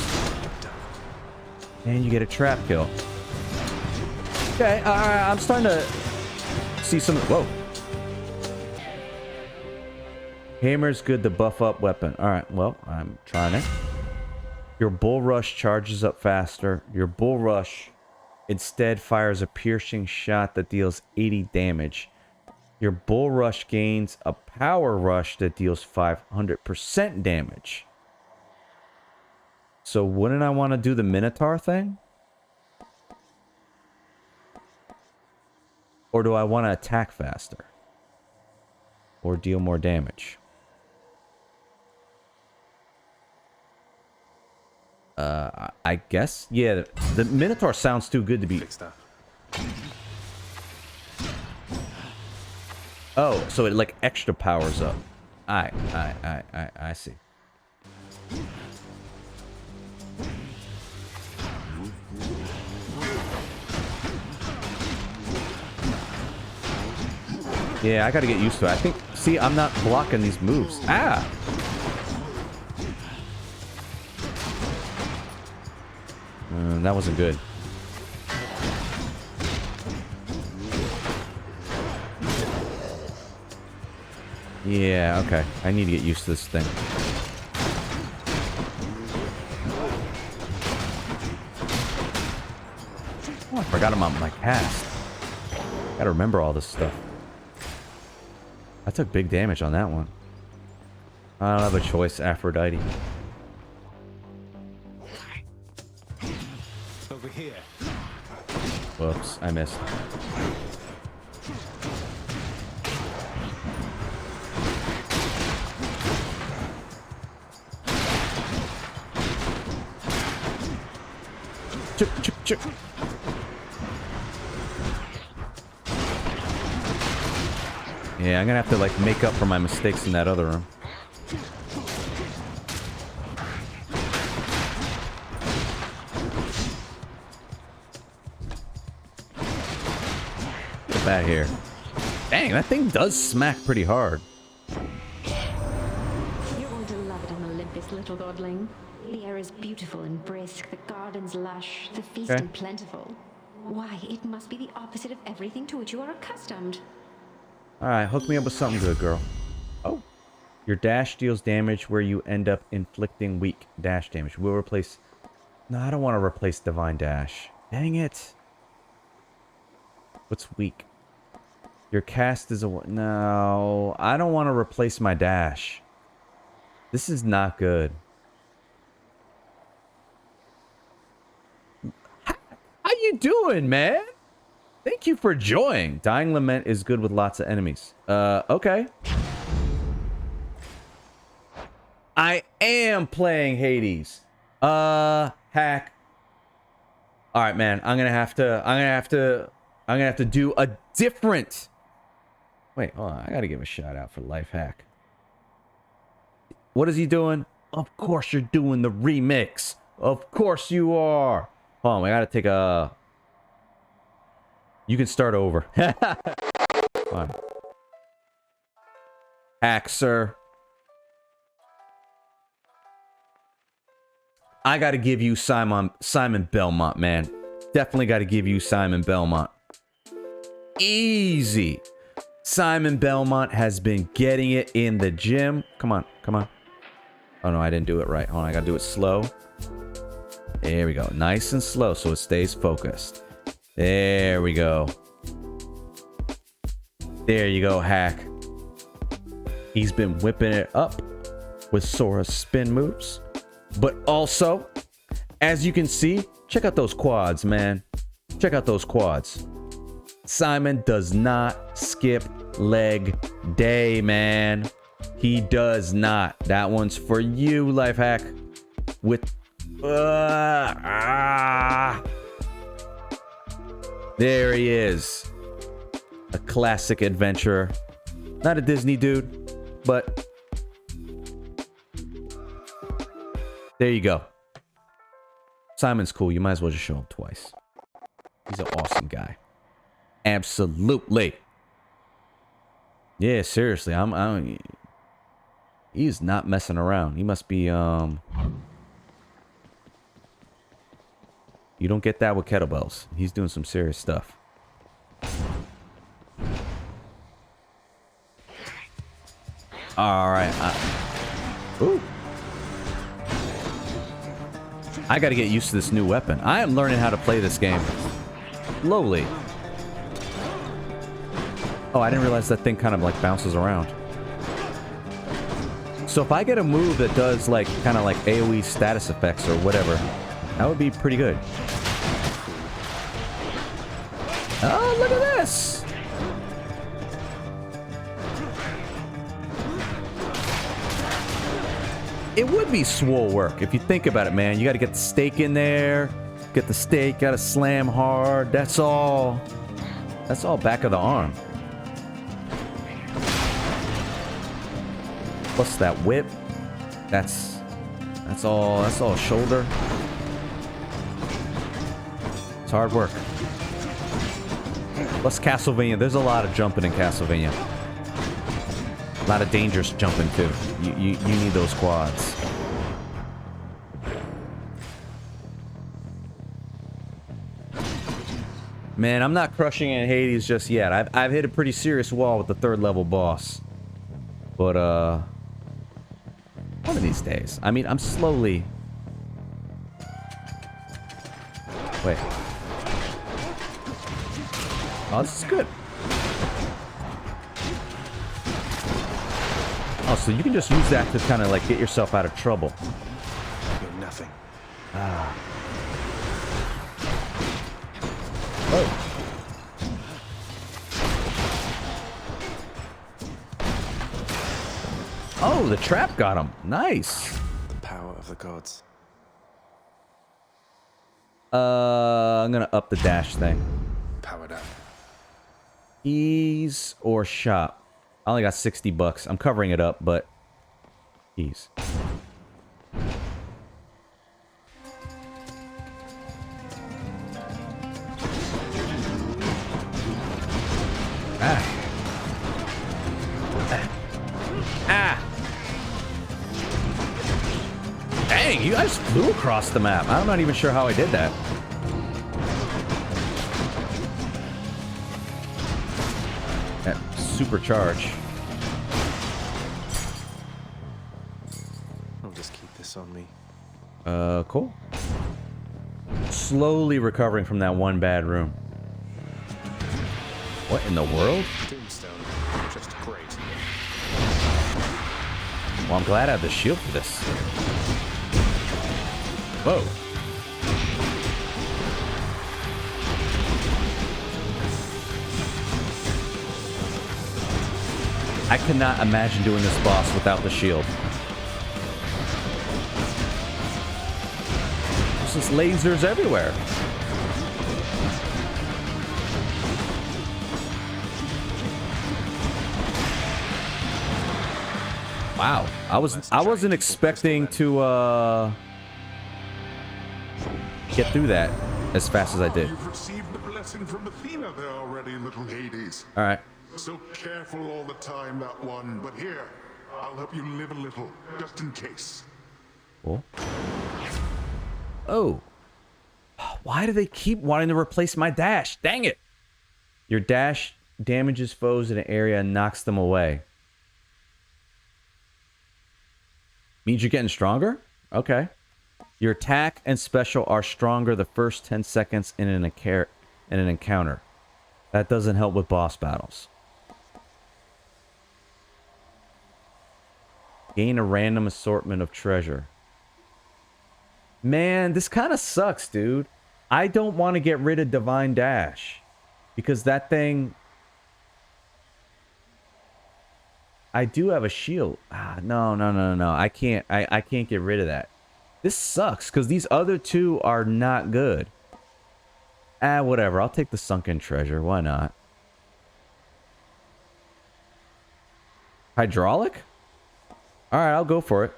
And you get a trap kill. Okay, I'm starting to see some... Whoa. Hammer's good to buff up weapon. Alright, well, I'm trying it. Your bull rush charges up faster. Your bull rush instead fires a piercing shot that deals 80 damage. Your bull rush gains a power rush that deals 500% damage. So wouldn't I want to do the Minotaur thing? Or do I want to attack faster? Or deal more damage? I guess. Yeah, the Minotaur sounds too good to be... Fix that. Oh, so it like extra powers up. I see. Yeah, I gotta get used to it. I think... See, I'm not blocking these moves. Ah! That wasn't good. Yeah, okay. I need to get used to this thing. Oh, I forgot I'm on my cast. Gotta remember all this stuff. I took big damage on that one. I don't have a choice, Aphrodite. Over here. Whoops, I missed. Chip, chip, chip. Yeah, I'm gonna have to like make up for my mistakes in that other room. Get back here. Dang, that thing does smack pretty hard. You're going to love it on Olympus, little godling. The air is beautiful and brisk, the gardens lush, the feasting plentiful. Why, it must be the opposite of everything to which you are accustomed. Alright, hook me up with something good, girl. Oh. Your dash deals damage where you end up inflicting weak dash damage. We'll replace... No, I don't want to replace Divine Dash. Dang it. What's weak? Your cast is a... No, I don't want to replace my dash. This is not good. How you doing, man? Thank you for joining. Dying Lament is good with lots of enemies. Okay. I am playing Hades. Hack. All right, man. I'm gonna have to do a different. Wait, hold on. I gotta give a shout out for Life Hack. What is he doing? Of course you're doing the remix. Of course you are. Hold on, I gotta take a... You can start over. Fine. Hack, sir. I gotta give you Simon Belmont, man. Definitely gotta give you Simon Belmont. Easy. Simon Belmont has been getting it in the gym. Come on, come on. Oh no, I didn't do it right. Hold on, I gotta do it slow. There we go. Nice and slow so it stays focused. There we go. There you go, Hack. He's been whipping it up with Sora's spin moves. But also, as you can see, check out those quads, man. Check out those quads. Simon does not skip leg day, man. He does not. That one's for you, Life Hack. With... There he is. A classic adventurer. Not a Disney dude, but... There you go. Simon's cool. You might as well just show him twice. He's an awesome guy. Absolutely. Yeah, seriously. He's not messing around. He must be, You don't get that with kettlebells. He's doing some serious stuff. Alright. Ooh. I gotta get used to this new weapon. I am learning how to play this game. Slowly. Oh, I didn't realize that thing kind of like bounces around. So if I get a move that does like kind of like AoE status effects or whatever, that would be pretty good. Oh, look at this! it would be swole work if you think about it, man. You got to get the steak in there, get the steak, got to slam hard. That's all back of the arm. Plus that whip. That's all shoulder. It's hard work. Plus Castlevania. There's a lot of jumping in Castlevania. A lot of dangerous jumping too. You need those quads. Man, I'm not crushing in Hades just yet. I've hit a pretty serious wall with the 3rd level boss. But one of these days. I mean, I'm slowly. Wait. Oh, this is good. Oh, so you can just use that to kind of like get yourself out of trouble. You're nothing. Ah. Oh. Oh, the trap got him. Nice. The power of the gods. I'm gonna up the dash thing. Powered up. Ease or shop. I only got $60. I'm covering it up, but ease. Ah. Ah. Dang, you guys flew across the map. I'm not even sure how I did that. That supercharge. I'll just keep this on me. Cool. Slowly recovering from that one bad room. What in the world? Tombstone. Just great. Well, I'm glad I have the shield for this. Whoa. I cannot imagine doing this boss without the shield. There's just lasers everywhere. Wow. I wasn't expecting to get through that as fast as I did. You've received the blessing from Athena there already, little Hades. All right. So careful all the time, that one. But here, I'll help you live a little, just in case. Cool. Oh. Why do they keep wanting to replace my dash? Dang it. Your dash damages foes in an area and knocks them away. Means you're getting stronger? Okay. Your attack and special are stronger the first 10 seconds in an encounter. That doesn't help with boss battles. Gain a random assortment of treasure. Man, this kind of sucks, dude. I don't want to get rid of Divine Dash. Because that thing... I do have a shield. No. I can't get rid of that. This sucks, because these other two are not good. Whatever. I'll take the sunken treasure. Why not? Hydraulic? Alright, I'll go for it.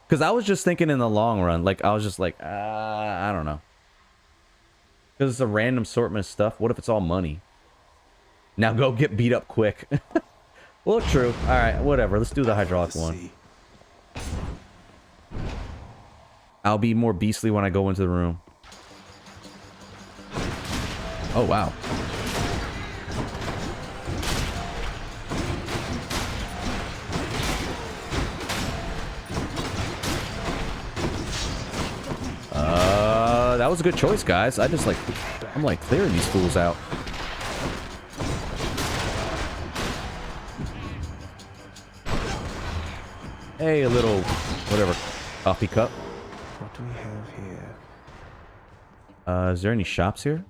Because I was just thinking in the long run. Like, I was just like, I don't know. Because it's a random assortment of stuff. What if it's all money? Now go get beat up quick. Well, true. Alright, whatever. Let's do the hydraulic one. I'll be more beastly when I go into the room. Oh, wow. That was a good choice, guys. I'm like clearing these fools out. Hey, a little, whatever, coffee cup. What do we have here? Is there any shops here?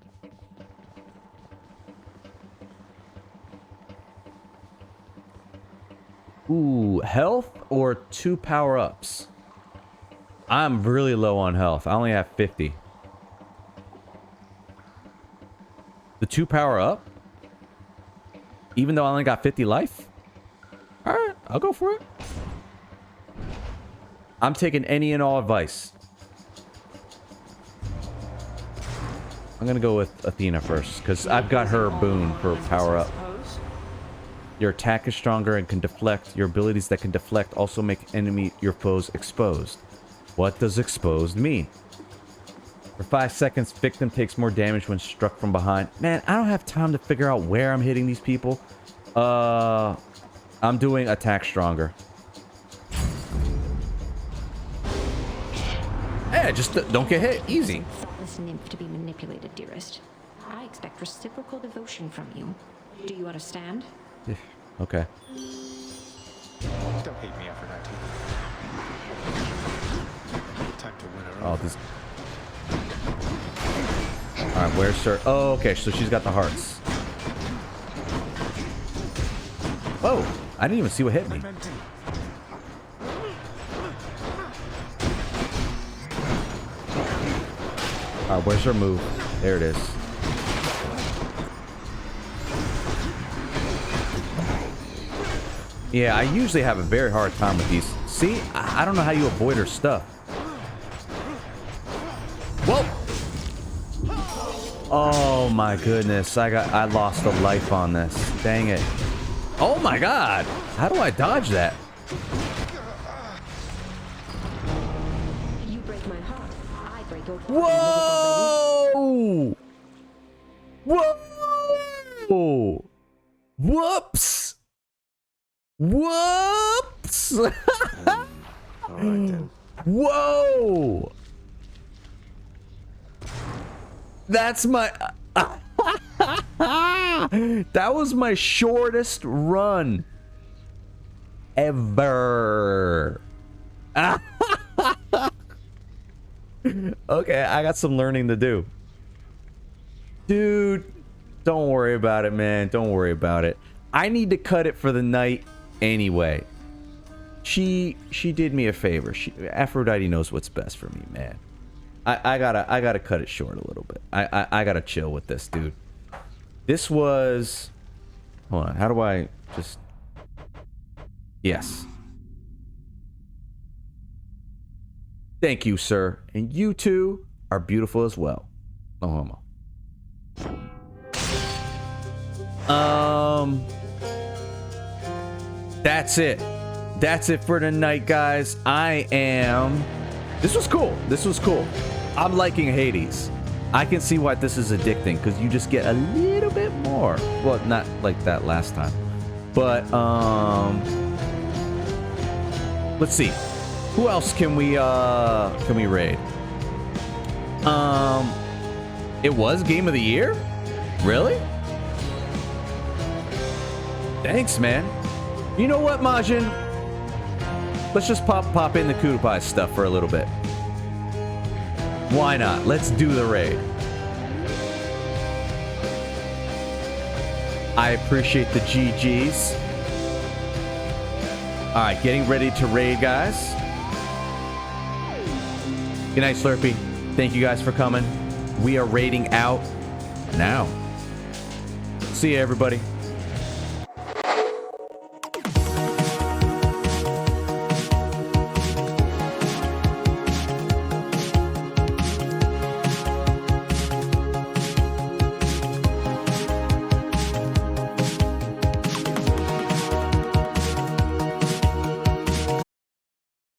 Ooh, health or 2 power-ups? I'm really low on health. I only have 50. The 2 power-up? Even though I only got 50 life? Alright, I'll go for it. I'm taking any and all advice. I'm gonna go with Athena first, because I've got her boon for power-up. Your attack is stronger and can deflect. Your abilities that can deflect also make your foes exposed. What does exposed mean? For 5 seconds, victim takes more damage when struck from behind. Man, I don't have time to figure out where I'm hitting these people. I'm doing attack stronger. Yeah, just don't get hit. Easy. Thoughtless nymph to be manipulated, dearest. I expect reciprocal devotion from you. Do you understand? Okay. Don't hate me, Aphrodite. Time to win her Oh, over. this. All right, where's her? Oh, okay. So she's got the hearts. Whoa! I didn't even see what hit me. All right, where's her move? There it is. Yeah, I usually have a very hard time with these. See, I don't know how you avoid her stuff. Whoa! Oh my goodness, I lost a life on this. Dang it. Oh my god! How do I dodge that? You break my heart, I break your heart. Whoa! Whoa! Whoops! Whoops! Whoa! That's my... That was my shortest run ever. Okay, I got some learning to do. Dude, don't worry about it, man. Don't worry about it. I need to cut it for the night anyway. She did me a favor. Aphrodite knows what's best for me, man. I gotta cut it short a little bit. I gotta chill with this, dude. This was... Hold on, how do I just... Yes. Thank you, sir. And you two are beautiful as well. No homo. That's it. That's it for tonight, guys. This was cool. This was cool. I'm liking Hades. I can see why this is addicting, because you just get a little bit more. Well, not like that last time. But, let's see. Who else can we raid? It was Game of the Year? Really? Thanks, man. You know what, Majin? Let's just pop in the Kutupai stuff for a little bit. Why not? Let's do the raid. I appreciate the GGs. Alright, getting ready to raid, guys. Good night, Slurpee. Thank you guys for coming. We are raiding out now. See you, everybody.